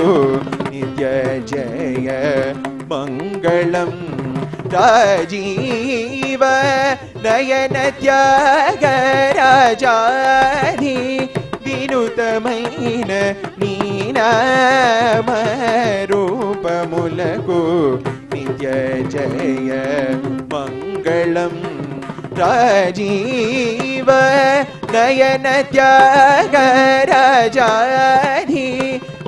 నిత్య జయ మంగళం రాజీవ నయన త్యాగ రాజాధి వినుతమైన నీ నామ రూపములకు నిత్య జయ మంగళం రాజీవ నయన త్యాగ రాజాధి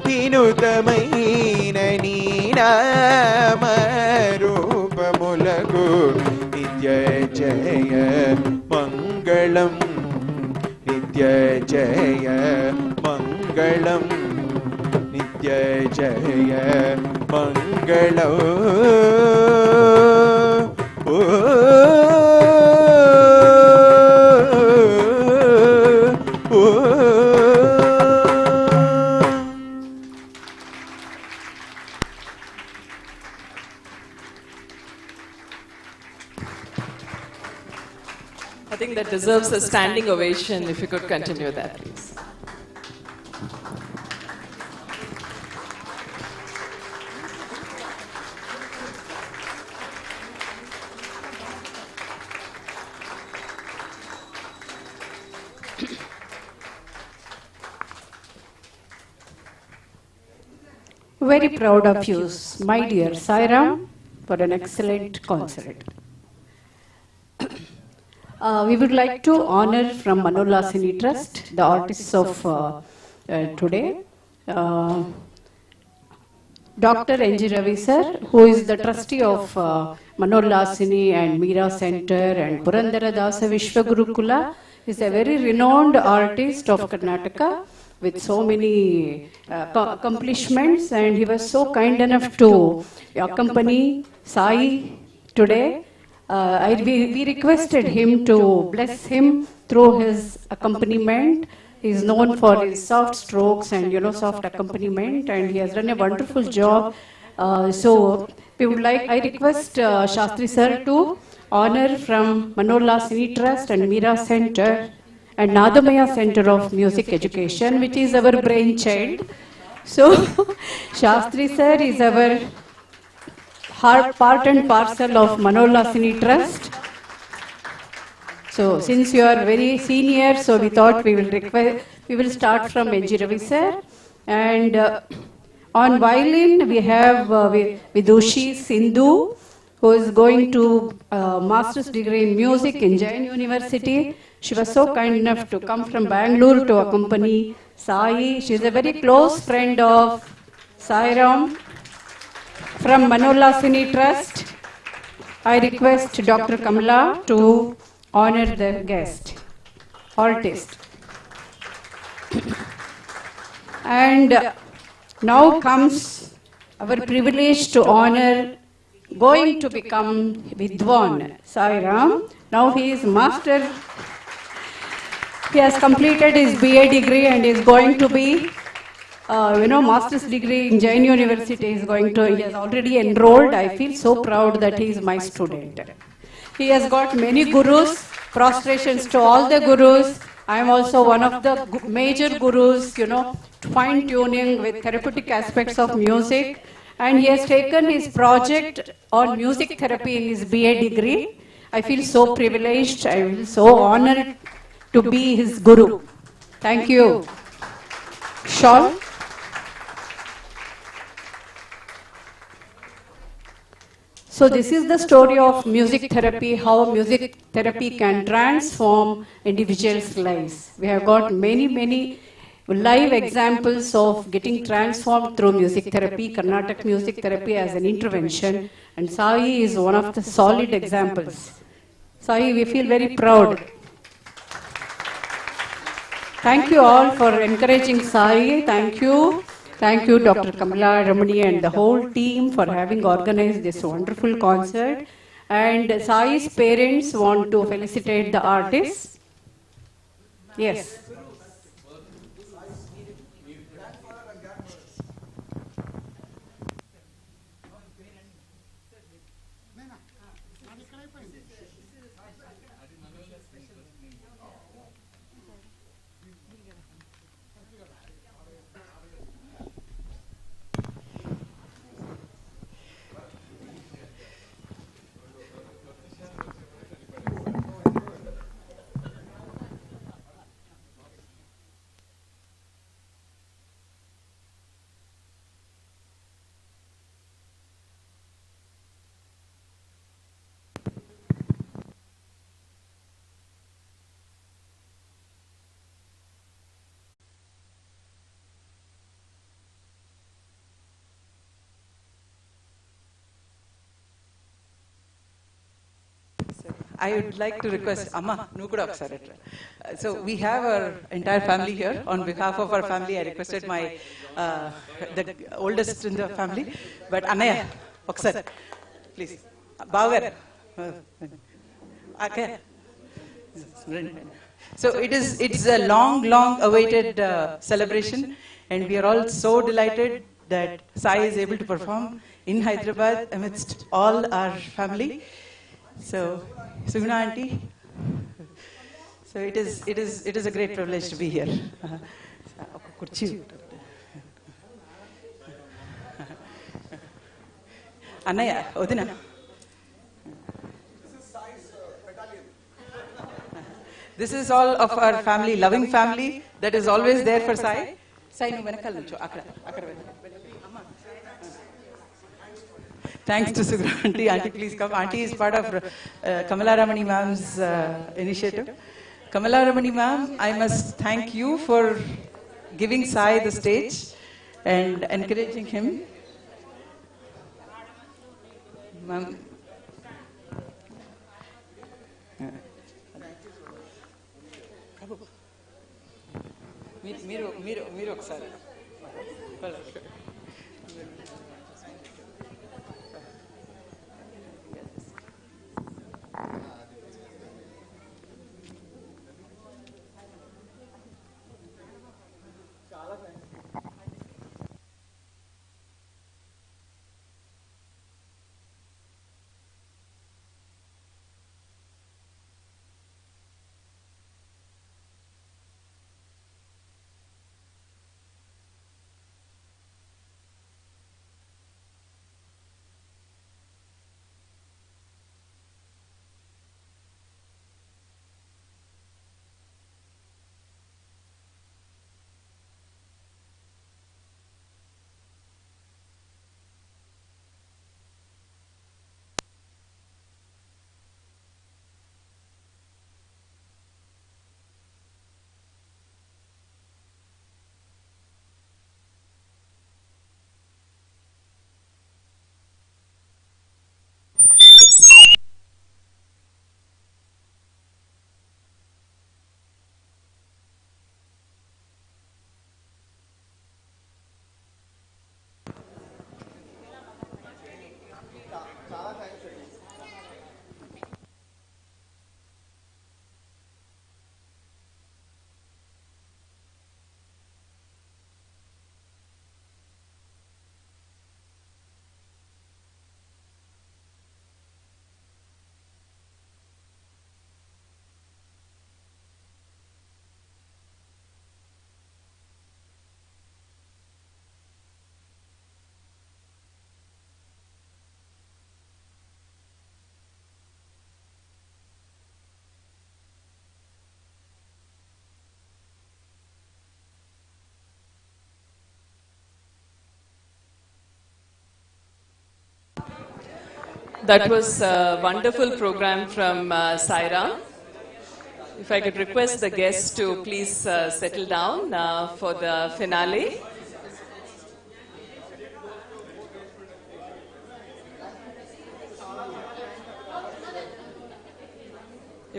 వినుతమైన నీ నామ రూపములకు నిత్య జయ మంగళం నిత్య జయ మంగళం నిత్య జయ మంగళం I think that deserves a standing ovation. If you could continue that, please. Very proud of you, my dear Sairam, for an excellent concert. We would like to honor from Manollasini Trust the artists of today. Dr. N.G. Ravi sir, who is the trustee of Manollasini and Meera Center and Purandara Dasa Vishwa Gurukula, is a very renowned artist of Karnataka with so many accomplishments, and he was so kind enough to accompany Sai today. We requested him to bless him through his accompaniment. He is known for his soft strokes and soft accompaniment, and he has done a wonderful job. So we would like, I request Shastri sir to honor from Manollasini Trust and Meera Center and Nadamaya Center of Music Education, which is our brainchild. So Shastri sir is our part and parcel of Manollasini Trust. So since you are very senior, so we thought we will start from N.G. Ravi sir. And on violin we have Vidushi Sindhu, who is going to master's degree in music in Jain University. She was so kind enough to come from Bangalore to accompany Sai. She is a very close friend of Sairam. From Manollasini Trust, I request Dr. Kamala to honor the guest, artist. And now comes our privilege to honor going to become Vidwan, Sairam. Now he is master. He has completed his BA degree and is going to be master's degree in Jain University. He has already enrolled. I feel so proud that he is my student. He has got many gurus, prostrations to all the gurus. I am also one of the major gurus, fine tuning with therapeutic aspects of music. And he has taken his project on music therapy in his BA degree. I feel so privileged. I feel so honored to be his guru. Thank you. Sean? So this is the story of music therapy, how music therapy can transform individuals' lives. We have got many live examples of getting transformed through music therapy, Carnatic music therapy as an intervention, and Sai is one of the solid examples. Sai, we feel very proud. Thank you all for encouraging Sai. Thank you. Thank you, Dr. Kamala, Ramani, and the whole team for having organized this wonderful concert. And Sai's parents want to felicitate the artists. Yes. I would like to request Amma, nu kuda okkasari. So we have our entire family here. On behalf of our family, I requested my the oldest in the family, but Annaya, okkasari, please. Bavar. Okay. So it's a long awaited celebration, and we are all so delighted that Sai is able to perform in Hyderabad amidst all our family. So, Suguna auntie, so it is a great privilege to be here. Annaya, Odina. This is all of our family, loving family, that is always there for Sai. Sai, nu venakal nuncho, akada. Thanks to Sugru auntie. Auntie, please come. Auntie is part of Kamala Ramani ma'am's initiative. Kamala Ramani ma'am, I must thank you for giving Sai the stage and encouraging him. Ma'am. మీరు ఒకసారి That was a wonderful program from Saira. If I could request the guests to please settle down for the finale.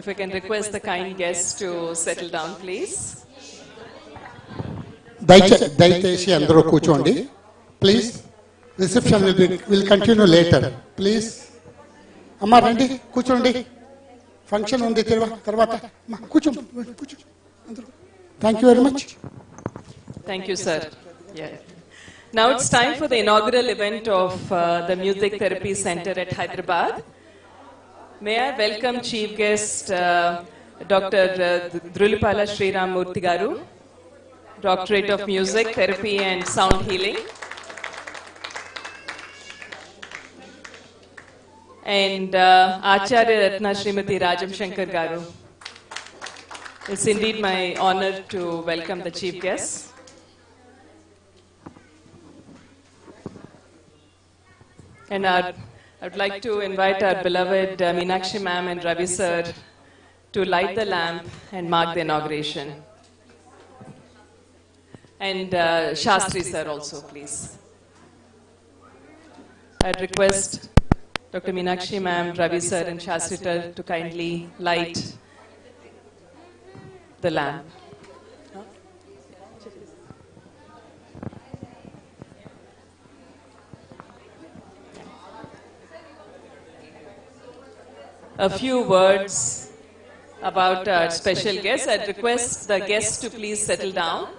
If I can request the kind guests to settle down, please. దయచేసి అందరూ కూర్చోండి please. Reception will continue later please. అమ్మా రండి కూర్చోండి, function ఉంది తర్వాత కూర్చోండి. Thank you very much. Thank you, sir. Yeah. Now it's time for the inaugural event of the Music Therapy Center at Hyderabad. May I welcome Chief Guest Dr. Drulipala Sriram Murthy Garu, Doctorate of Music, Therapy and Sound Healing. And Acharya Ratna Srimati Rajam Shankar Garu. It's indeed my honor to welcome the Chief Guest. And I would like to invite our beloved Meenakshi ma'am and Ravi sir to light the lamp and mark the inauguration. And Shastri sir also, please. I'd request Dr. Meenakshi ma'am, Ravi sir and Shastri to kindly light the lamp. A few words about our special guest. I'd request the guests to please settle down.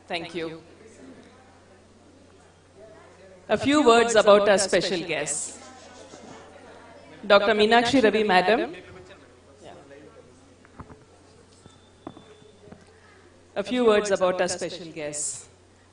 Thank you. A few words about our special guest. Dr. Meenakshi Ravi Madam. A few words about our special guest.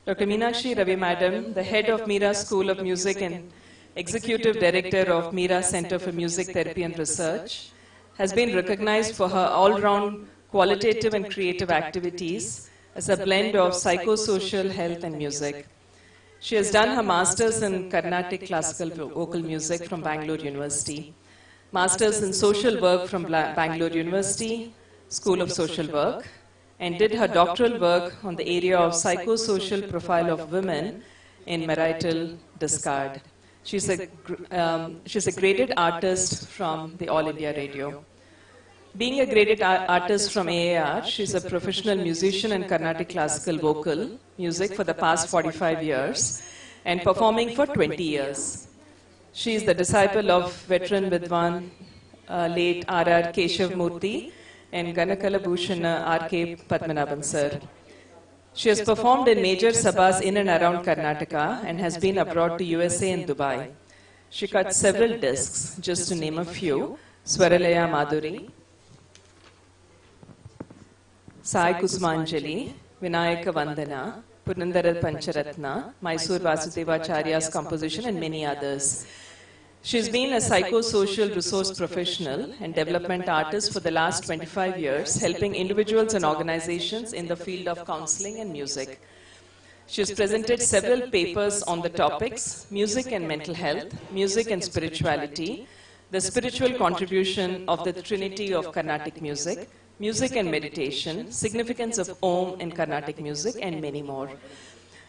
Dr. Meenakshi Ravi Madam, the head of Meera School of Music and Executive Director of Meera Center for Music Therapy and Research, has been recognized for her all-round qualitative and creative activities as a blend of psychosocial health and music. She has done her Masters in Carnatic Classical Vocal Music from Bangalore University, Masters in Social Work from Bangalore University, School of Social Work, and did her doctoral work on the area of psychosocial profile of women in marital discard. She's a graded artist from the All India Radio. Being a graded artist from AAR, she's a professional musician in Carnatic classical vocal music for the past 45 years and performing for 20 years. She is the disciple of veteran Vidwan, late R.R. Keshav Murthy and Ganakala Bhushana R.K. Padmanabhan sir. She has performed in major sabhas in and around Karnataka and has been abroad to USA and Dubai. She cut several discs, just to name a few: Swaralaya Madhuri, Sai Kusmanjali, Vinayaka Vandana, Purandara Pancharatna, Mysore Vasudevacharya's composition, and many others. She's been a psychosocial resource professional and development artist for the last 25 years, helping individuals and organizations in the field of counseling and music. She has presented several papers on the topics: music and mental health, music and spirituality, the spiritual contribution of the Trinity of Carnatic music, music and meditation, significance of Om in Carnatic music, and many more.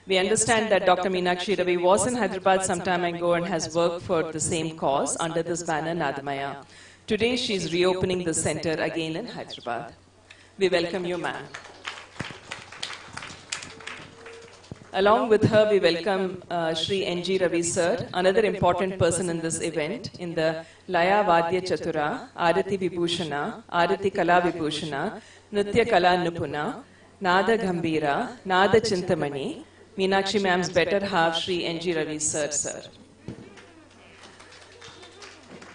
We understand that Dr. Meenakshi Ravi was in Hyderabad some time ago and has worked for the same cause under this banner, Nadamaya. Today, she is reopening the center again in Hyderabad. We welcome you, ma'am. Along with her, we welcome Shri N.G. Ravi sir, another important person in this event, in the Laya Vadya Chatura, Arati Vibhushana, Arati Kala Vibhushana, Nritya Kala Nupuna, Nada Gambira, Nada Chintamani, Meenakshi ma'am's better half, Shri N.G. Ravi sir.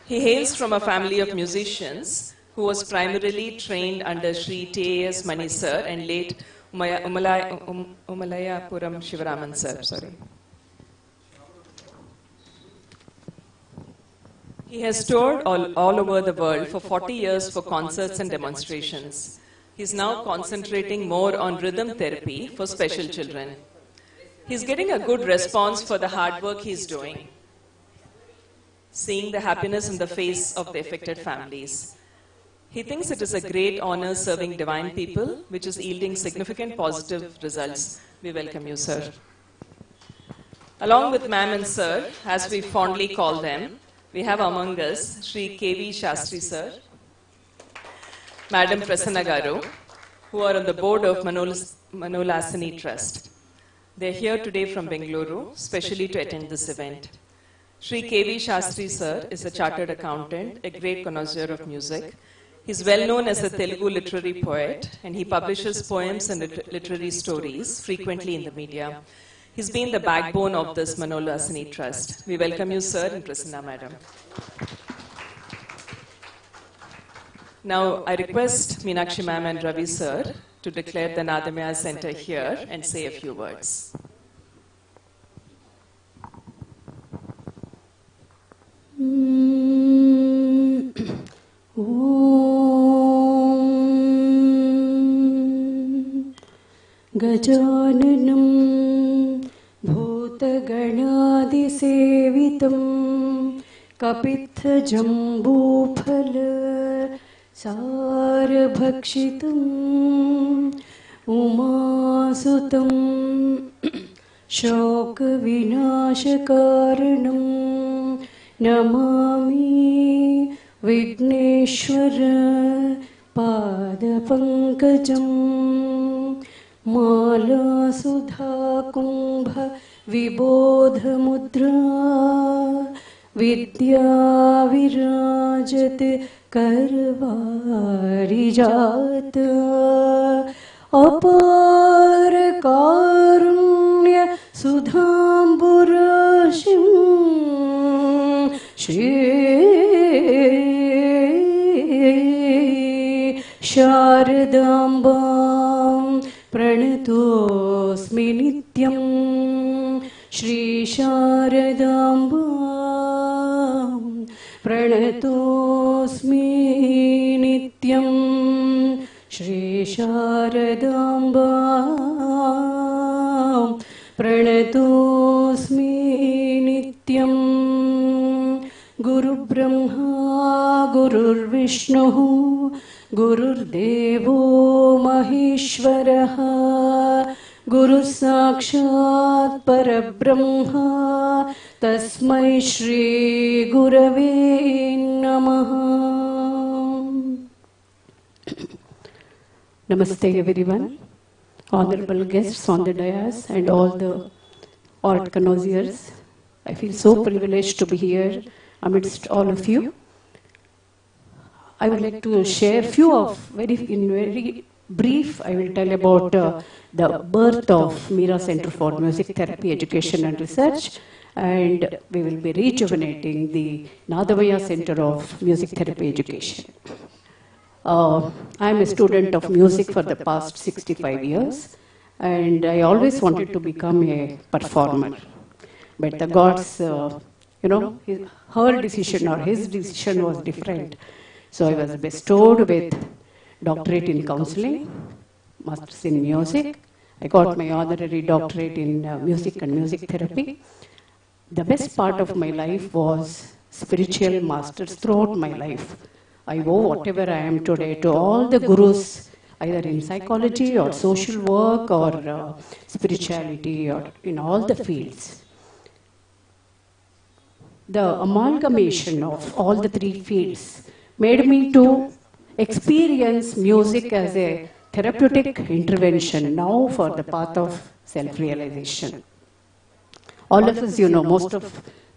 He hails from a family of musicians who was primarily trained under Shri T.A.S. Mani sir and late Umalayapuram Shivaraman sir. He has toured all over the world for 40 years for concerts and demonstrations. He is now concentrating more on rhythm therapy for special children. He's getting a good response for the hard work he's doing, seeing the happiness in the face of the affected families. He thinks it is a great honor serving divine people, which is yielding significant positive results. We welcome you, sir. Along with ma'am and sir, as we fondly call them, we have among us Shri K.V. Shastri sir, Madam Prasanna Garu, who are on the board of Manolasani Trust. They are here today from Bengaluru, specially to attend this event. Shri K.V. Shastri sir is a chartered accountant, a great connoisseur of music. He is well known as a Telugu literary poet, and he publishes poems and literary stories frequently in the media. He's been the backbone of this Manolasani Trust. We welcome you, sir, and Prasanna, madam. Now, I request Meenakshi ma'am and Ravi sir to declare the Nadamaya Center here and say a few words. गजाननं भूतगणादिसेवितं कपित्थजम्बूफल सारभक्षितम् उमासुतं शोकविनाशकारणं Namami Vighneshwar पादपङ्कजं मालासुधाकुम्भ विबोधमुद्रा विद्याविराजते करवारिजात अपार कारुण्य सुधाम्बुराशिं श्री शारदाम्बां प्रणतोऽस्मि नित्यं श्री शारदाम्बां प्रणतोऽस्मि नित्यं श्री शारदाम्बां प्रणतोऽस्मि नित्यं गुरुब्रह्मा गुरुर्विष्णुः गुरुर्देवो महेश्वरः गुरुसाक्षात् परब्रह्मा तस्मै श्री गुरवे नमः. Namaste everyone, honorable guests on the dais and all the art connoisseurs. I feel so privileged to be here amidst all of you. I would like to share few of very brief. I will tell about the birth of Meera Center for Music Therapy Education and Research, and we will be rejuvenating the Nadamaya Center of Music Therapy Education. I am a student of music for the past 65 years, and I always wanted to become a performer. But the gods, her decision or his decision was different. So I was bestowed with doctorate in counseling, masters in music. I got my honorary doctorate in music and music therapy. The best part of my life was spiritual masters throughout my life. I owe whatever I am today to all the gurus, either in psychology or social work or spirituality or in all the fields. The amalgamation of all the three fields made me to experience music as a therapeutic intervention now for the path of self-realization. All of us, most of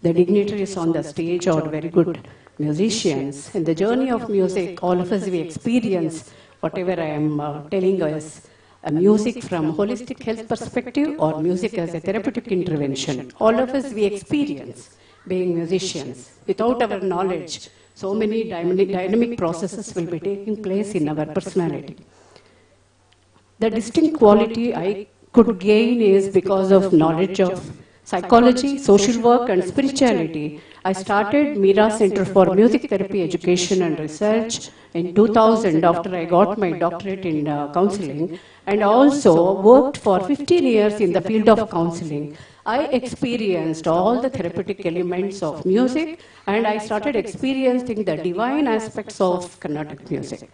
the dignitaries on the stage are very good musicians. In the journey of music, all of us, we experience whatever I am telling us, music from holistic health perspective or music as a therapeutic intervention. All of us, we experience being musicians. Without our knowledge, so many dynamic processes will be taking place in our personality. The distinct quality I could gain is because of knowledge of psychology, social work and spirituality. I started Meera Center for Music Therapy Education and Research in 2000 after I got my doctorate in counseling, and also worked for 15 years in the field of counseling. I experienced all the therapeutic elements of music, and I started experiencing the divine aspects of Carnatic music.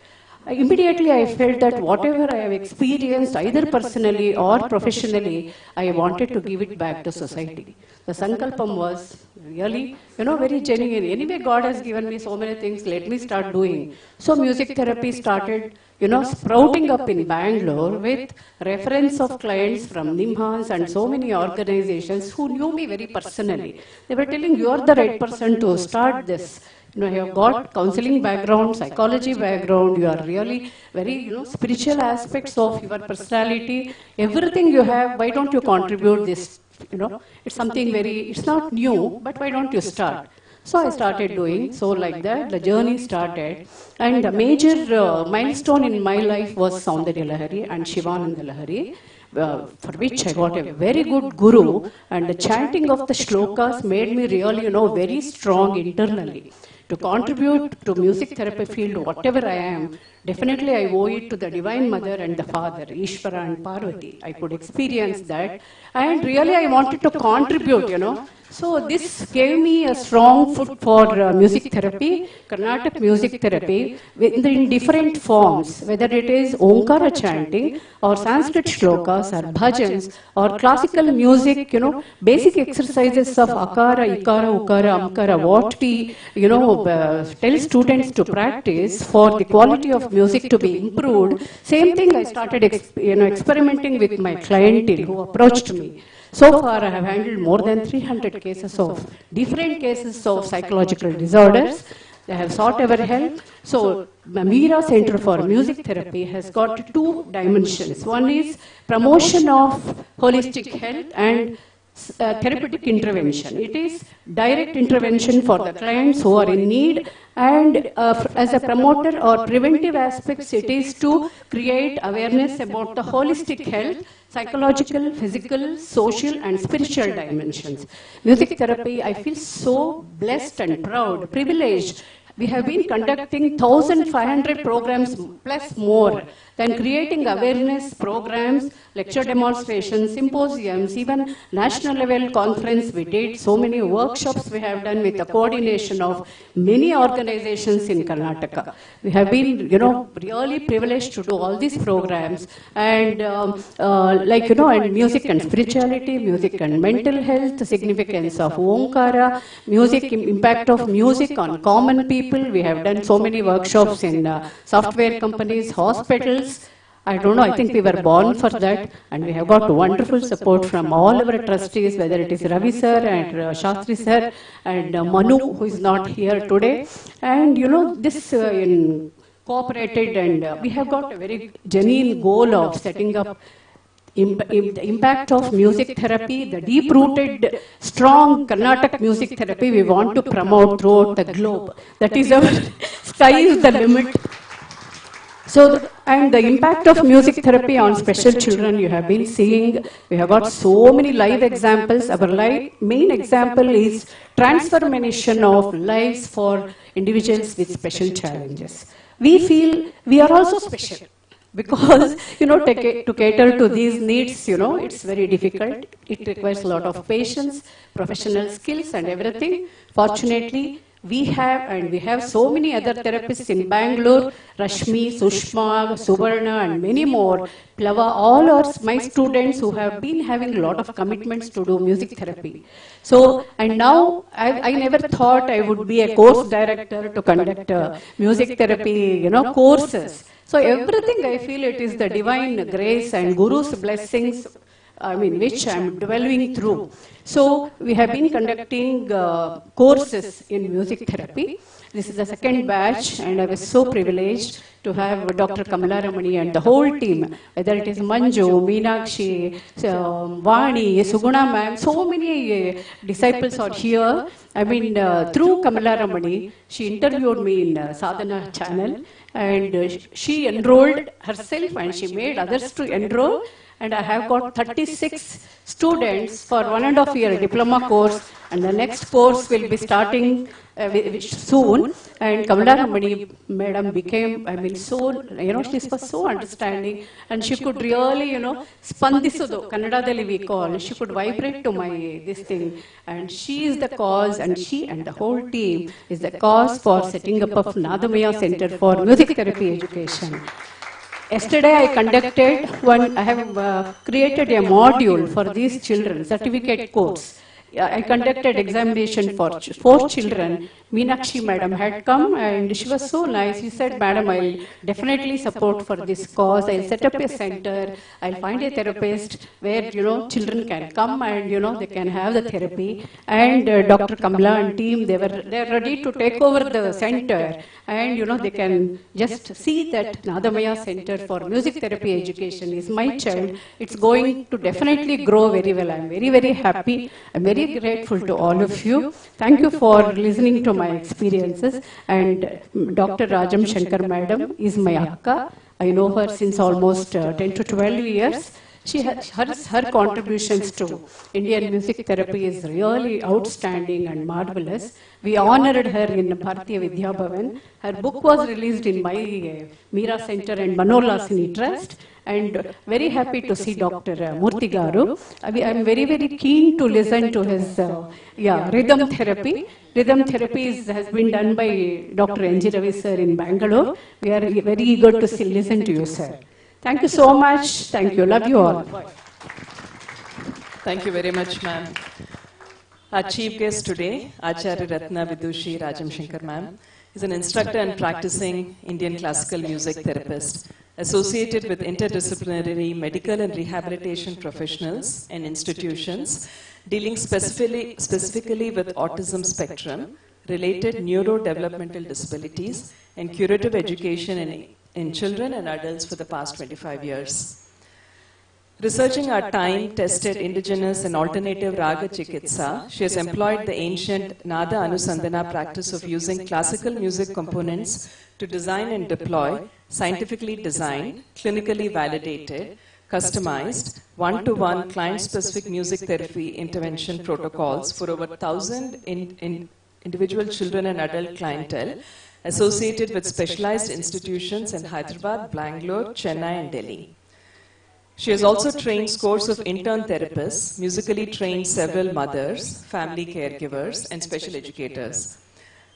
Immediately I felt that whatever I have experienced, either personally or professionally, I wanted to give it back to society. The sankalpam was really, very genuine. Anyway, God has given me so many things, let me start doing. So music therapy started, sprouting up in Bangalore with reference of clients from Nimhans and so many organizations who knew me very personally. They were telling, you are the right person to start this. You have got counseling background, psychology background, you are really very, spiritual aspects of your personality, everything you have, why don't you contribute this, it's something it's not new, but why don't you start? So I started doing, so like that, the journey started, and the major milestone in my life was Saundarya Lahari and Shivananda Lahari. For which I got a very good guru, and the chanting of the shlokas made me really, very strong internally. To contribute to music therapy field, whatever I am, definitely I owe it to the Divine Mother and the Father, Ishvara and Parvati. I could experience that, and really I wanted to contribute, So this gave me a strong foot for music therapy, Carnatic music therapy, in different forms, whether it is Omkara chanting or Sanskrit shlokas ragas or bhajans or classical music, basic exercises of akara, ikara, ukara, amkara, what we, tell students to practice for the quality of music to be improved. Same thing I started, experimenting with my clientele who approached me. So far, I have handled more than 300 cases of different cases of psychological disorders. They have sought our help. So, Meera Center for Music Therapy has got two dimensions. One is promotion of holistic health and therapeutic intervention. It is direct intervention for the clients who are in need, and as a promoter or preventive aspects, it is to create awareness about the holistic health, psychological, physical, social and spiritual dimensions. Music therapy, I feel so blessed and proud, privileged. We have been conducting 1,500 programs plus more, then creating awareness programs, lecture demonstrations, symposiums, even national level conference we did, so many workshops we have done with the coordination of many organizations in Karnataka. We have been, really privileged to do all these programs, and and music and spirituality, music and mental health, the significance of Omkara, music, impact of music on common people. We have done so many workshops in software companies, hospitals. I don't know, I think we were born for that, and we have got wonderful support from all our trustees, whether it is Ravi sir and Shastri sir and Manu, who is not here today. And this cooperated, and we have got a very genuine goal of setting up the impact of music therapy, the deep-rooted, strong Carnatic music therapy we want to promote throughout the globe. That is our sky is the limit. So, and the impact of music therapy on special children, you have been seeing, we have got so many live examples. Our main example is transformation of lives for individuals with special challenges. We feel we are also special, because, to cater to these needs, it's very difficult. It requires a lot of patience, professional skills and everything. Fortunately, we have so many other therapists in Bangalore, Rashmi, Sushma, Suvarna and many more. Plava, all are my students who have been having a lot of commitments to do music therapy. So, and now I never thought I would be a course director to conduct music therapy, courses. So everything I feel it is the divine grace and Guru's blessings, which I am dwelling through. So we have been conducting courses in music therapy. This is the second batch, and I was so privileged to have Dr. Kamala Ramani and the whole team, whether it is Manju, Meenakshi, Vani, Suguna ma'am, so many disciples are here. Through Kamala Ramani, she interviewed me in Sadhana channel, and she enrolled herself and she made others to enroll. And I have got 36 students for 1.5 year diploma course, and the next course will be starting soon. And Kamala Ramani madam became, she was so understanding, and she could really, spandisudu, Kannadadalli we call, she could vibrate to my this thing, and she is the cause, and she and the whole team is the cause for setting up of Nadamaya Center for Music Therapy Education. Yesterday I conducted I have created a module for these children, certificate course. I conducted examination for 4 children. Meenakshi madam had come and she was so nice. She said, madam, I'll definitely support for this cause. I'll set up a center. I'll find a therapist where, children can come and, they can have the therapy. And Dr. Kamala and team, they're ready to take over the center. And, they can just see that Nadamaya Center for Music Therapy Education is my child. It's going to definitely grow very well. I'm very, very happy. I'm very grateful to all of you. Thank you for listening to my experiences. And Dr. Rajam Shankar madam is my akka. I know her since almost 10 to 12 years. She has, her contributions to Indian music therapy is really outstanding and marvelous. We honored her in Bharatiya Vidya Bhavan. Her book was released in my Meera Center and Manolasini Trust. And very happy to see Dr. Murthy Garu. I am very, very keen to listen to his rhythm therapy. Rhythm therapy has been done by Dr. N.G. Ravi sir in Bangalore. We are very eager to listen to you, sir. Thank you so much. Thank you. Love you all. Thank you very much, ma'am. Our chief guest today, Acharya Ratna Vidushi Rajam Shankar ma'am, is an instructor and practicing Indian classical music therapist, associated with interdisciplinary medical and rehabilitation professionals and institutions, dealing specifically with autism spectrum, related neurodevelopmental disabilities, and curative education in children and adults for the past 25 years. Researching our time-tested indigenous and alternative Raga Chikitsa, she has employed the ancient Nada Anusandhana practice of using classical music components to design and deploy scientifically designed, clinically validated, customized, one-to-one client-specific music therapy intervention protocols for over 1,000 individual children and adult clientele associated with specialized institutions in Hyderabad, Bangalore, Chennai, and Delhi. She has also trained scores of intern therapists, musically trained several mothers, family caregivers, and special educators.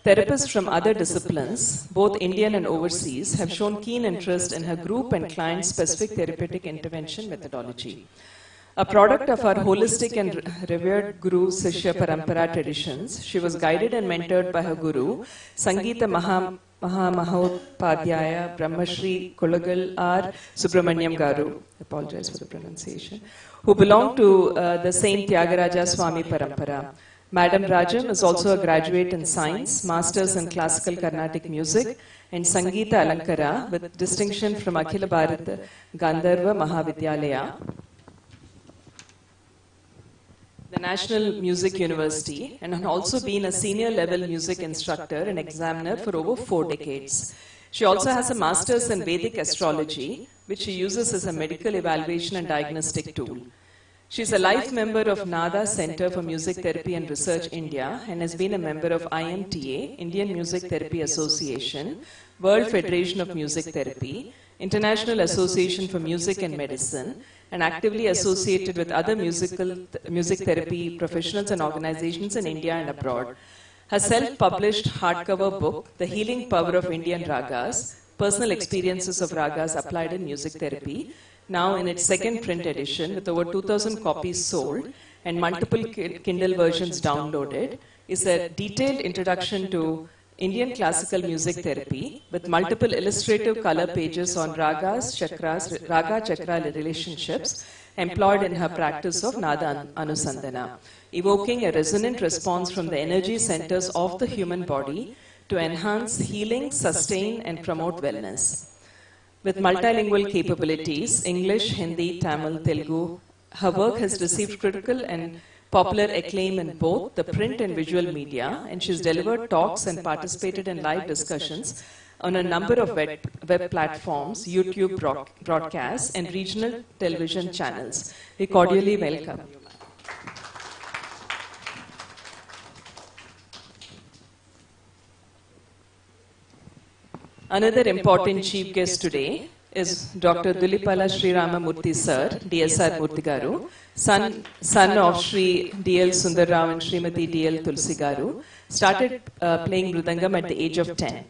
Therapists from other disciplines, both Indian and overseas, have shown keen interest in her group and client-specific therapeutic intervention methodology. A product of our holistic and revered Guru Sishya Parampara traditions, she was guided and mentored by her Guru, Sangeeta Mahamahotpadhyaya Brahmashri Kulagal R. Subramanyam Garu, apologize for the pronunciation, who belonged to the Saint Tyagaraja Swami Parampara. Madam Rajam is also a graduate in science, masters in classical Carnatic music, and Sangeeta Alankara with distinction from Akhila Bharat Gandharva Mahavidyalaya, the National Music University, and has also been a senior level music instructor and examiner for over 4 decades. She also has a master's in Vedic astrology, which she uses as a medical evaluation and diagnostic tool. She is a life member of Nada Center for Music Therapy and Research India and has been a member of IMTA, Indian Music Therapy Association, World Federation of Music Therapy, International Association for Music and Medicine, and actively associated with other music therapy professionals and organizations in India and abroad. Her self-published hardcover book, The Healing Power of Indian Ragas, Personal Experiences of Ragas Applied in Music Therapy, now in its second print edition with over 2,000 copies sold and multiple Kindle versions downloaded, is a detailed introduction to Indian classical music therapy with multiple illustrative color pages on ragas, chakras, raga-chakra relationships employed in her practice of Nada Anusandhana, evoking a resonant response from the energy centers of the human body to enhance healing, sustain, and promote wellness. With multilingual capabilities, English, Hindi, Tamil, Telugu, her work has received critical and popular acclaim in both the print and visual media, and she's delivered talks and participated in live discussions on a number of web platforms, YouTube broadcasts, and regional television channels. We cordially welcome you. Another important chief guest today is Dr. Dulipala Srirama Murthy Sir, DSR Murthy Garu, son of Sri D.L. Sundar Rao and Srimati D.L. Tulsi Garu, started playing Mridangam at the age of 10.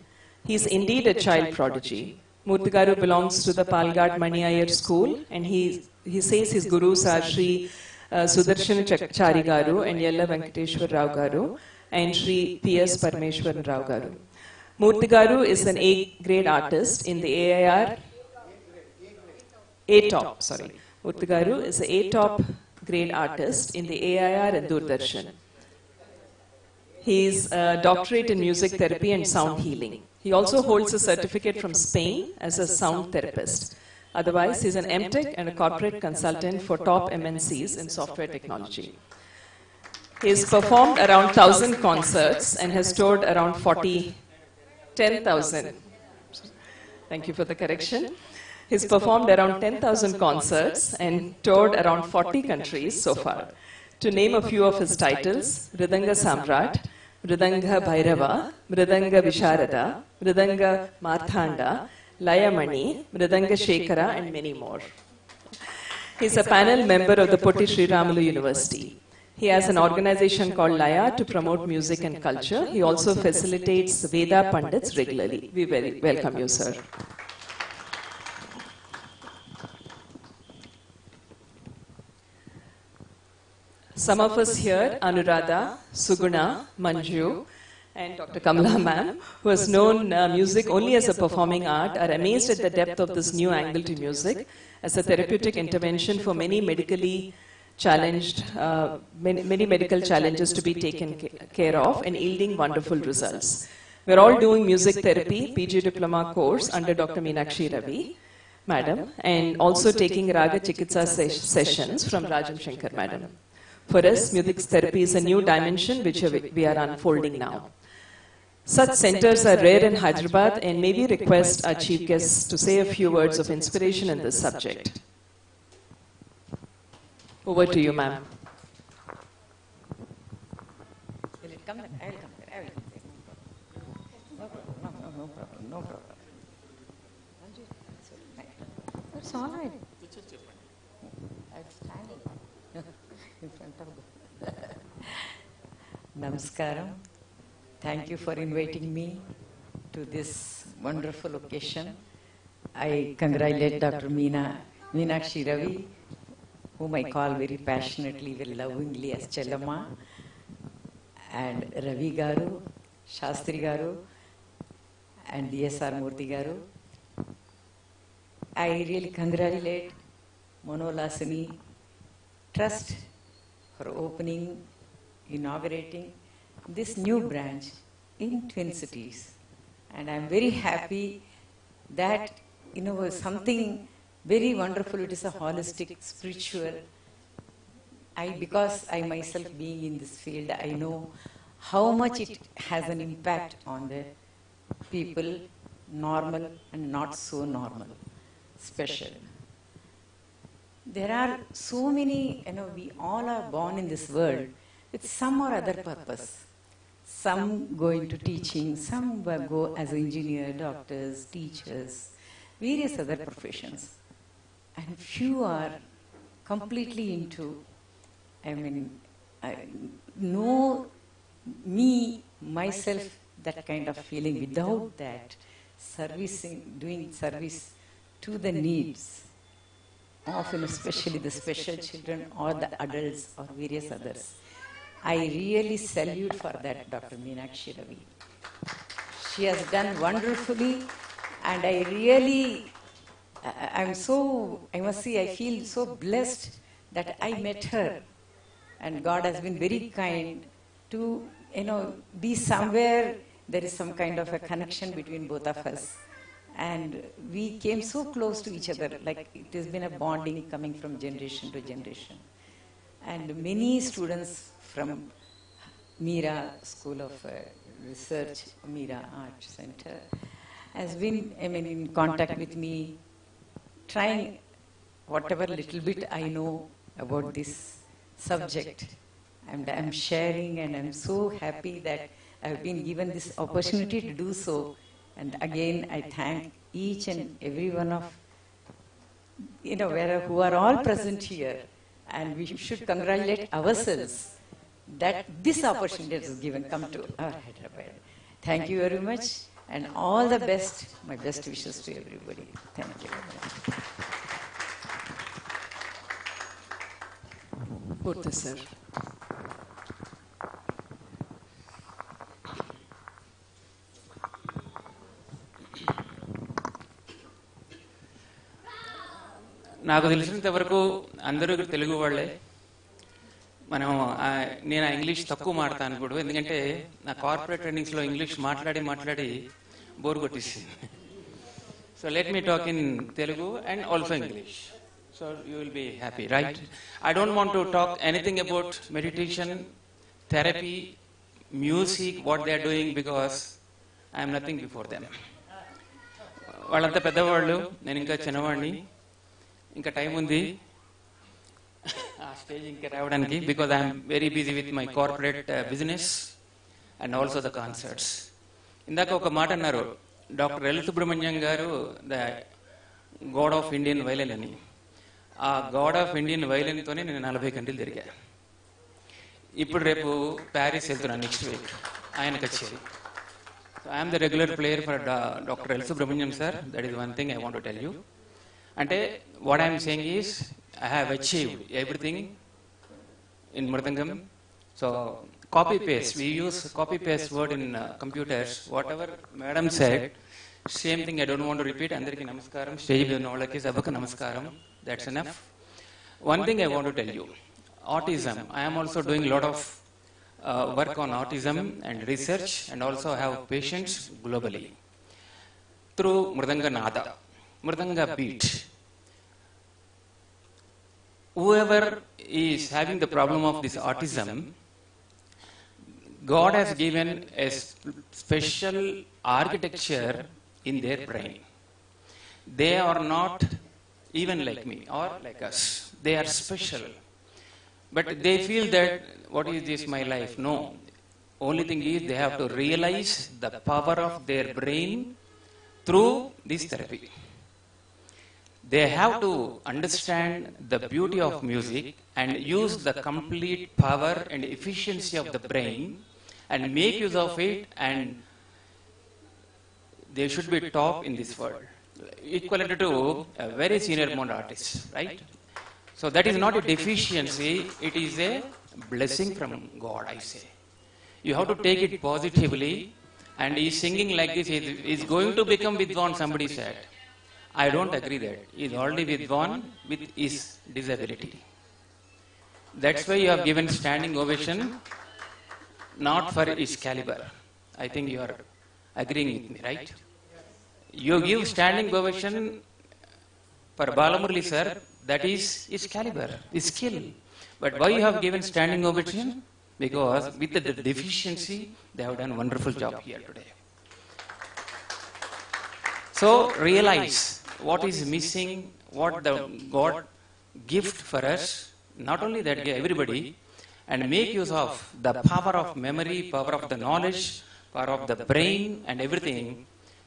He is indeed a child prodigy. Murthy Garu belongs to the Palghat Mani Iyer school, and he says his gurus are Sri Sudarshan Chari Garu and Yella Venkateshwar Rao Garu and Sri P.S. Parameshwaran Rao Garu. Murthy Garu is an A-grade artist in the AIR, A-top, sorry. Murthy Garu is an A-top grade artist in the AIR and Doordarshan. He is a doctorate in music therapy and sound healing. He also holds a certificate from Spain as a sound therapist. Otherwise, he is an MTech and a corporate consultant for top MNCs in software technology. He has performed around 1,000 concerts and has toured around 10,000. Thank you for the correction. He's performed around 10,000 concerts and toured around 40 countries so far. To name a few of his titles, Mridanga Samrat, Mridanga Bhairava, Mridanga Visharada, Mridanga Marthanda, Layamani, Mridanga Shekhara, and many more. He's a panel member of the Potti Sriramulu University. He has an organization called Laya to promote music and culture. He also facilitates Veda Pandits regularly. We very welcome you, sir. Some of us here, Anuradha, Suguna, Manju, and Dr. Kamala ma'am, who has known music only as a performing art, are amazed at the depth of this new angle to music as a therapeutic intervention for many medically challenged, many medical challenges to be taken care of and yielding wonderful results. We're all doing music therapy, PG diploma course under Dr. Meenakshi Ravi, madam, and also taking Raga Chikitsa sessions from Rajam Shankar, madam. For us, music therapy is a new dimension which we are unfolding now. Such centers are rare in Hyderabad, and may we request our chief guests to say a few words of inspiration in this subject. Over to you, ma'am. Will it come? I will come there. I will come there. No problem. No problem. It's all right. I'm standing in front of the Namaskaram. Thank you for inviting me to this wonderful occasion. I congratulate Dr. Meenakshi Ravi, whom I call very passionately, very lovingly as Chellamma, and Ravi Garu, Shastri Garu, and D.S.R. Murthy Garu. I really congratulate Monolasani Trust for opening, inaugurating this new branch in Twin Cities. And I'm very happy that, something very wonderful. It is a holistic, spiritual. Because I myself being in this field, I know how much it has an impact on the people, normal and not so normal, special. There are so many, we all are born in this world with some or other purpose. Some go into teaching, some go as engineers, doctors, teachers, various other professions. And few are completely into, know me, myself, that kind of feeling. Without that, doing service to the needs of, especially the special children or the adults or various others. I really salute for that Dr. Meenakshi Ravi. She has done wonderfully, and I really, I must say, I feel so blessed that I met her, and God has been very kind to, be somewhere, there is some kind of a connection between both of us. And we came so close to each other, like it has been a bonding coming from generation to generation. And many students from Meera School of Research, Meera Art Center, has been in contact with me, trying whatever little bit I know about this subject. And I'm sharing, and I'm so happy that I've been given this opportunity to do so. And again, I thank each and every one of, who are all present here. And we should congratulate ourselves that this opportunity is given, come to our Hyderabad. Thank you very much, and all the best, my best wishes to everybody. Thank you. Murthy sir. నాకు తెలిసినంత వరకు అందరూ తెలుగు వాళ్ళే. నేను English తక్కువ మాట్లాడతాను ఇప్పుడు, ఎందుకంటే నా కార్పొరేట్ ట్రైనింగ్స్లో ఇంగ్లీష్ మాట్లాడి బోర్ కొట్టేసింది. So let me talk in Telugu and also English. So you will be happy, right? I don't want to talk anything about meditation, therapy, music, what they are doing, because I'm nothing before them. వాళ్ళంతా పెద్దవాళ్ళు, నేను ఇంకా చిన్నవాడిని. ఇంకా time ఉంది ఆ stage ఇంకా రావడానికి, because I'm very busy with my corporate business and also the concerts. ఇందాక ఒక మాట అన్నారు, డాక్టర్ ఎల్ సుబ్రహ్మణ్యం గారు the God of Indian violin అని. ఆ గాడ్ ఆఫ్ ఇండియన్ వైలిన్తోనే నేను 40 కంట్రీలు తిరిగా. ఇప్పుడు రేపు ప్యారిస్ వెళ్తున్నాను నెక్స్ట్ వీక్, ఆయన కచేరీ. So I'm the regular player for doctor L Subrahmanyam sir. That is one thing I want to tell you. అంటే what I'm saying is, I have achieved everything in Mridangam. So copy paste, we use copy paste word in computers. Whatever madam said, same thing I don't want to repeat. Andariki namaskaram, stage మీద ఉన్నోళ్ళకి సభకు నమస్కారం. That's enough. One thing I want to tell you, autism. I am also doing a lot of work on autism and research, and also have patients globally through Mridanga Nada, Mridanga beat. Whoever is having the problem of this autism, God has given a special architecture in their brain. They are not even like me or like us. They are special. But they feel that, what is this, my life? No. Only thing is they have to realize the power of their brain through this therapy. They have to understand the beauty of music and use the complete power and efficiency of the brain and make use of it, and they should be top in this world, equivalent to a very senior Mond artist, right? So that is not a deficiency, it is a blessing from God, I say. You have to take it positively, and he is singing like this, he is going to become Vidwan, somebody said. I don't agree that. He is already Vidwan with his disability. That's why you have given standing ovation, not for his caliber. I think you are agreeing with me, right? You give standing ovation for Balamurli sir, that is his caliber, his skill. But why you have given standing ovation? Because with the deficiency, they have done a wonderful job here today. So realize what is missing, what the God gift for us, not only that, everybody, and make use of the power of memory, power of the knowledge, power of the brain and everything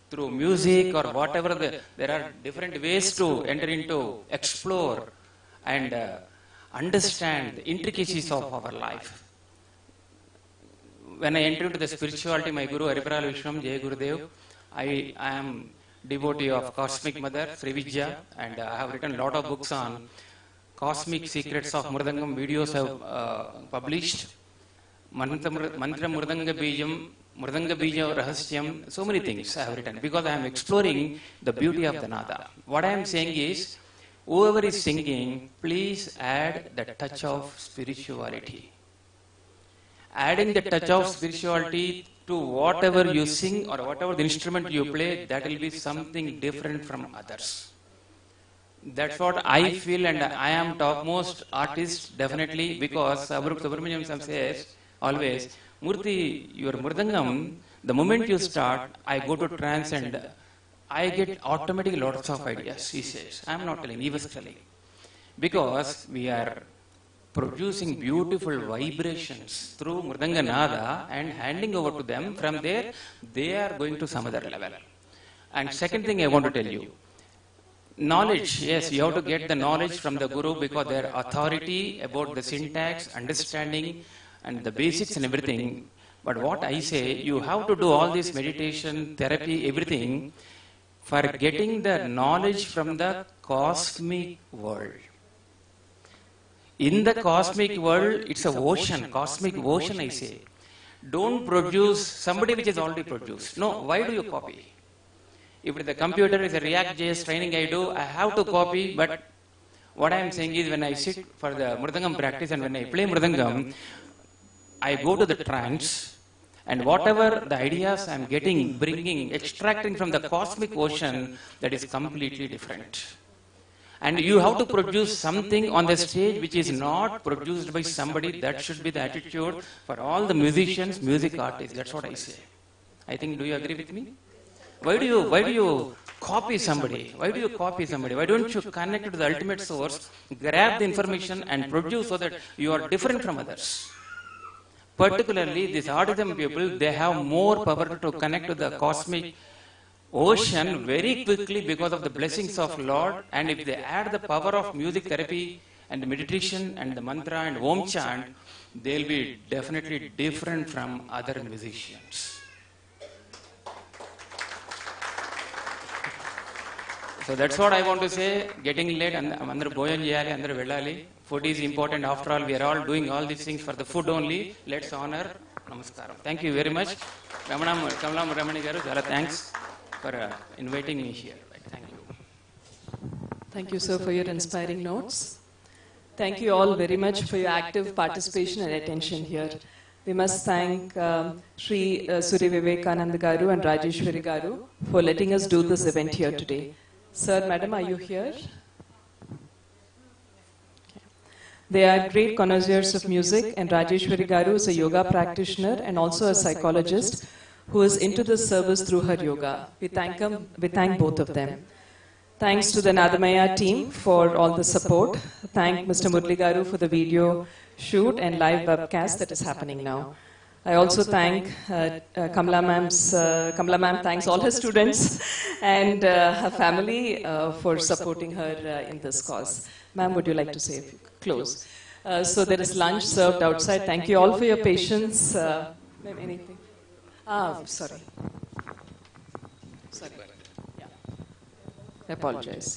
through music or whatever. There are different ways to enter into, explore and understand the intricacies of our life. When I enter into the spirituality, my Guru Hariparal Vishwam, Jai Gurudev, I am devotee of Cosmic Mother, Sri Vidya, and I have written a lot of books on cosmic secrets of Mridangam. Videos have published. Mantra Mridanga Bijam, Mridanga Bija Rahasyam, so many things I have written, because I am exploring the beauty of the Nada. What I am saying is, whoever is singing, please add the touch of spirituality. Adding the touch of spirituality to whatever you sing or whatever the instrument you play, that will be something different from others. That's what I feel, and I am topmost artist, definitely, because Subramaniam says always, Murthy, your Mridangam, the moment you start, I go to trance and I get automatically lots of ideas, he says. I am not telling, he was telling. Because we are producing beautiful vibrations through Mridanga Nada and handing over to them. From there, they are going to some other level. And second thing I want to tell you, knowledge, yes, you have to get the knowledge from the Guru, because their authority about the syntax, understanding and the basics and everything. But what I say, you have to do all this meditation, therapy, everything for getting the knowledge from the cosmic world. In the cosmic world, it's a ocean, cosmic ocean, I say. Don't produce somebody which is already produced. No, why do you copy? If the computer is a React.js training I do, I have to copy, but what I am saying is, when I sit for the Mridangam practice and when I play Mridangam, I go to the trance, and whatever the ideas I am getting, bringing, extracting from the cosmic ocean, that is completely different. And you have to produce something on the stage which is not produced by somebody. That should be the attitude for all the musicians, music artists. That's what I say. I think, do you agree with me? Why do you copy somebody? Why do you copy somebody? Why don't you connect to the ultimate source, grab the information and produce so that you are different from others? Particularly these autism people, they have more power to connect to the cosmic ocean very quickly because of the blessings of Lord. And if they add the power of music therapy and meditation and the mantra and Om chant, they'll be definitely different from other musicians. So So that's what I want to say. Getting late, andaru bhojan cheyali, andaru vellali. Food is important. After all, we are all doing all these things for the food only. Let's honor. Namaskaram. Thank you very much. Kamala Ramani garu, chala thanks for inviting me here. Thank you. Thank you, sir, for your inspiring notes. Thank you all very much for your active participation and attention here. We must thank Sri Surya Vivekananda Garu and Rajeshwari Garu for letting us do this event here today. Sir, madam, are you here? They are great connoisseurs of music, and Rajeshwari Garu is a yoga practitioner and also a psychologist who is into this service through her yoga. We thank both of them. Thanks to the Nadamaya team for all the support. Thank Mr. Murli Garu for the video shoot and live webcast that is happening now. I also thank Kamala ma'am thanks all her students and her family for supporting her in this cause. Ma'am, would you like to say a few close? So there is lunch served outside. Thank you all for your patience. Ma'am, anything? Sorry. I apologize.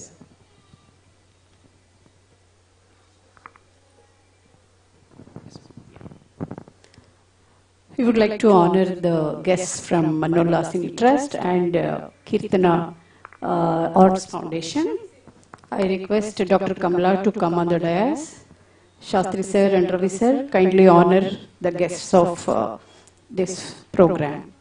We would like to honor the guests from Mannolasini Trust and Kirtana Arts Foundation. I request Dr. Kamala to come on the dais. Shastri sir and Ravi sir kindly honor the guests of this program.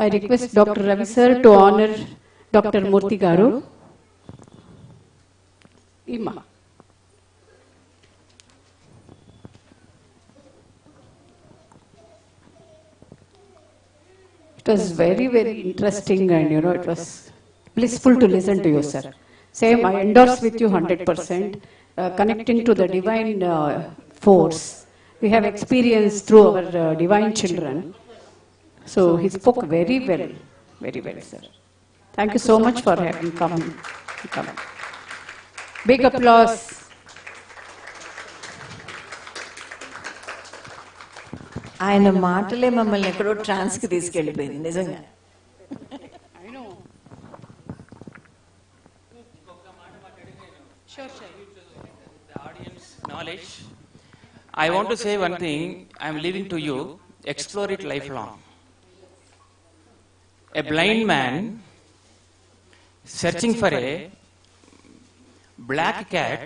I request Dr. Ravi sir to honor Dr. Murthy Garu. Ima. It was very, very interesting, and it was blissful to listen to you, sir. Same, I endorse with you 100%. Connecting to the divine force, we have experienced through our divine children. So he spoke very well, sir. Thank you so much for having come. Big applause. ఆయన మాటలే మమ్మల్ని ఎక్కడో ట్రాన్స్కి తీసుకెళ్ళిపోయింది నిజంగా. Knowledge. I want to say one thing. I am leaving to you. Explore it lifelong. A blind man searching for a black cat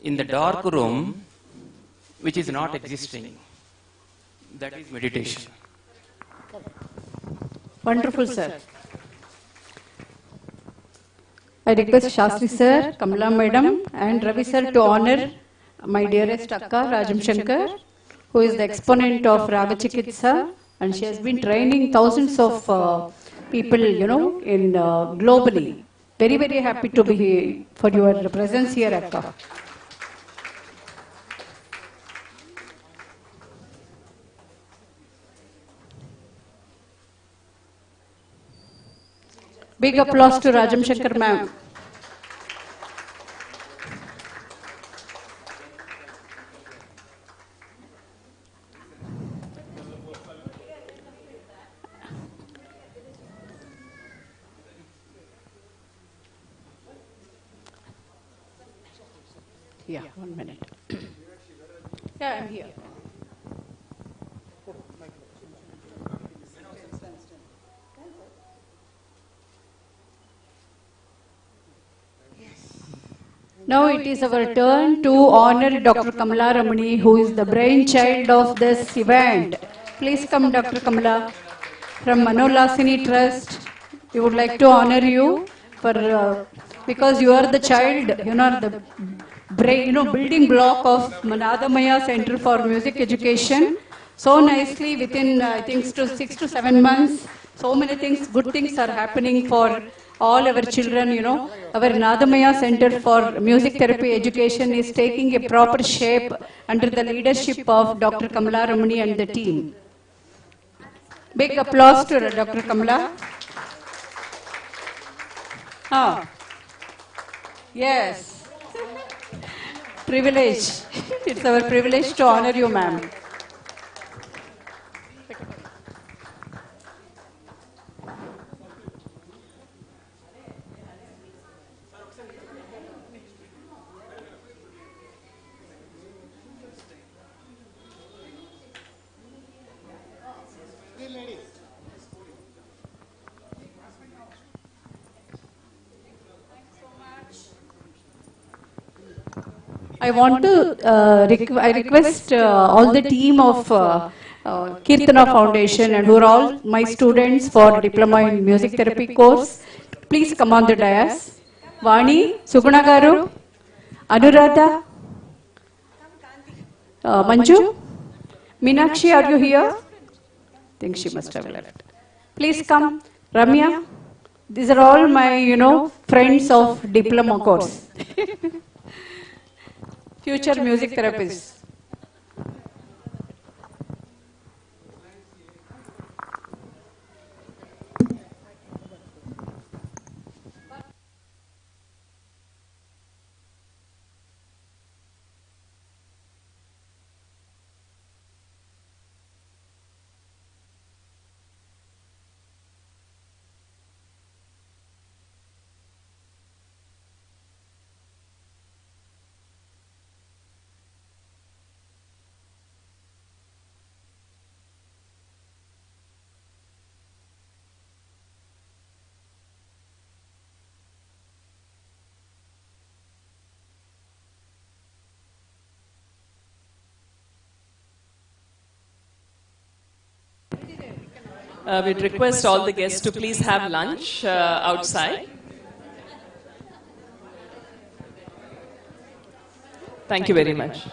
in the dark room which is not existing. That is meditation. Wonderful, sir. I request Shastri sir, Kamala madam and Ravi sir to honor my dearest Akka Rajam Shankar, who is the exponent of Raga Chikitsa, and she has been training thousands of people, in globally. Very, very happy to be here for your presence here, Akka. Big applause to Rajam Shankar ma'am. Yeah, 1 minute. Yeah, I'm here. Now it is our turn to honor Dr. Kamala Ramani, who is the brainchild of this event. Please come, Dr. Kamala. From Mannolasini Trust, we would like to honor you for because you are the child, the brain, building block of Nadamaya Center for Music Education. So nicely, within I think 6 to 7 months, so many things, good things are happening for all our children. Our Nadamaya Center for Music Therapy Education is taking a proper shape under the leadership of Dr. Kamala Ramani and the team. Big applause to Dr. Kamala. Yes. Privilege. It's our privilege to honor you, ma'am. I want to I request all the team of Kirtana Foundation and who are all my students for Diploma in Music Therapy course. Please come on the dais. Vani, Suguna Garu, Anuradha, Manju, Meenakshi, are you here? I think she must have left. Please come. Ramya, these are all my, friends of Diploma course. Future music therapists. We'd request all the guests to please have lunch outside. Thank you very much.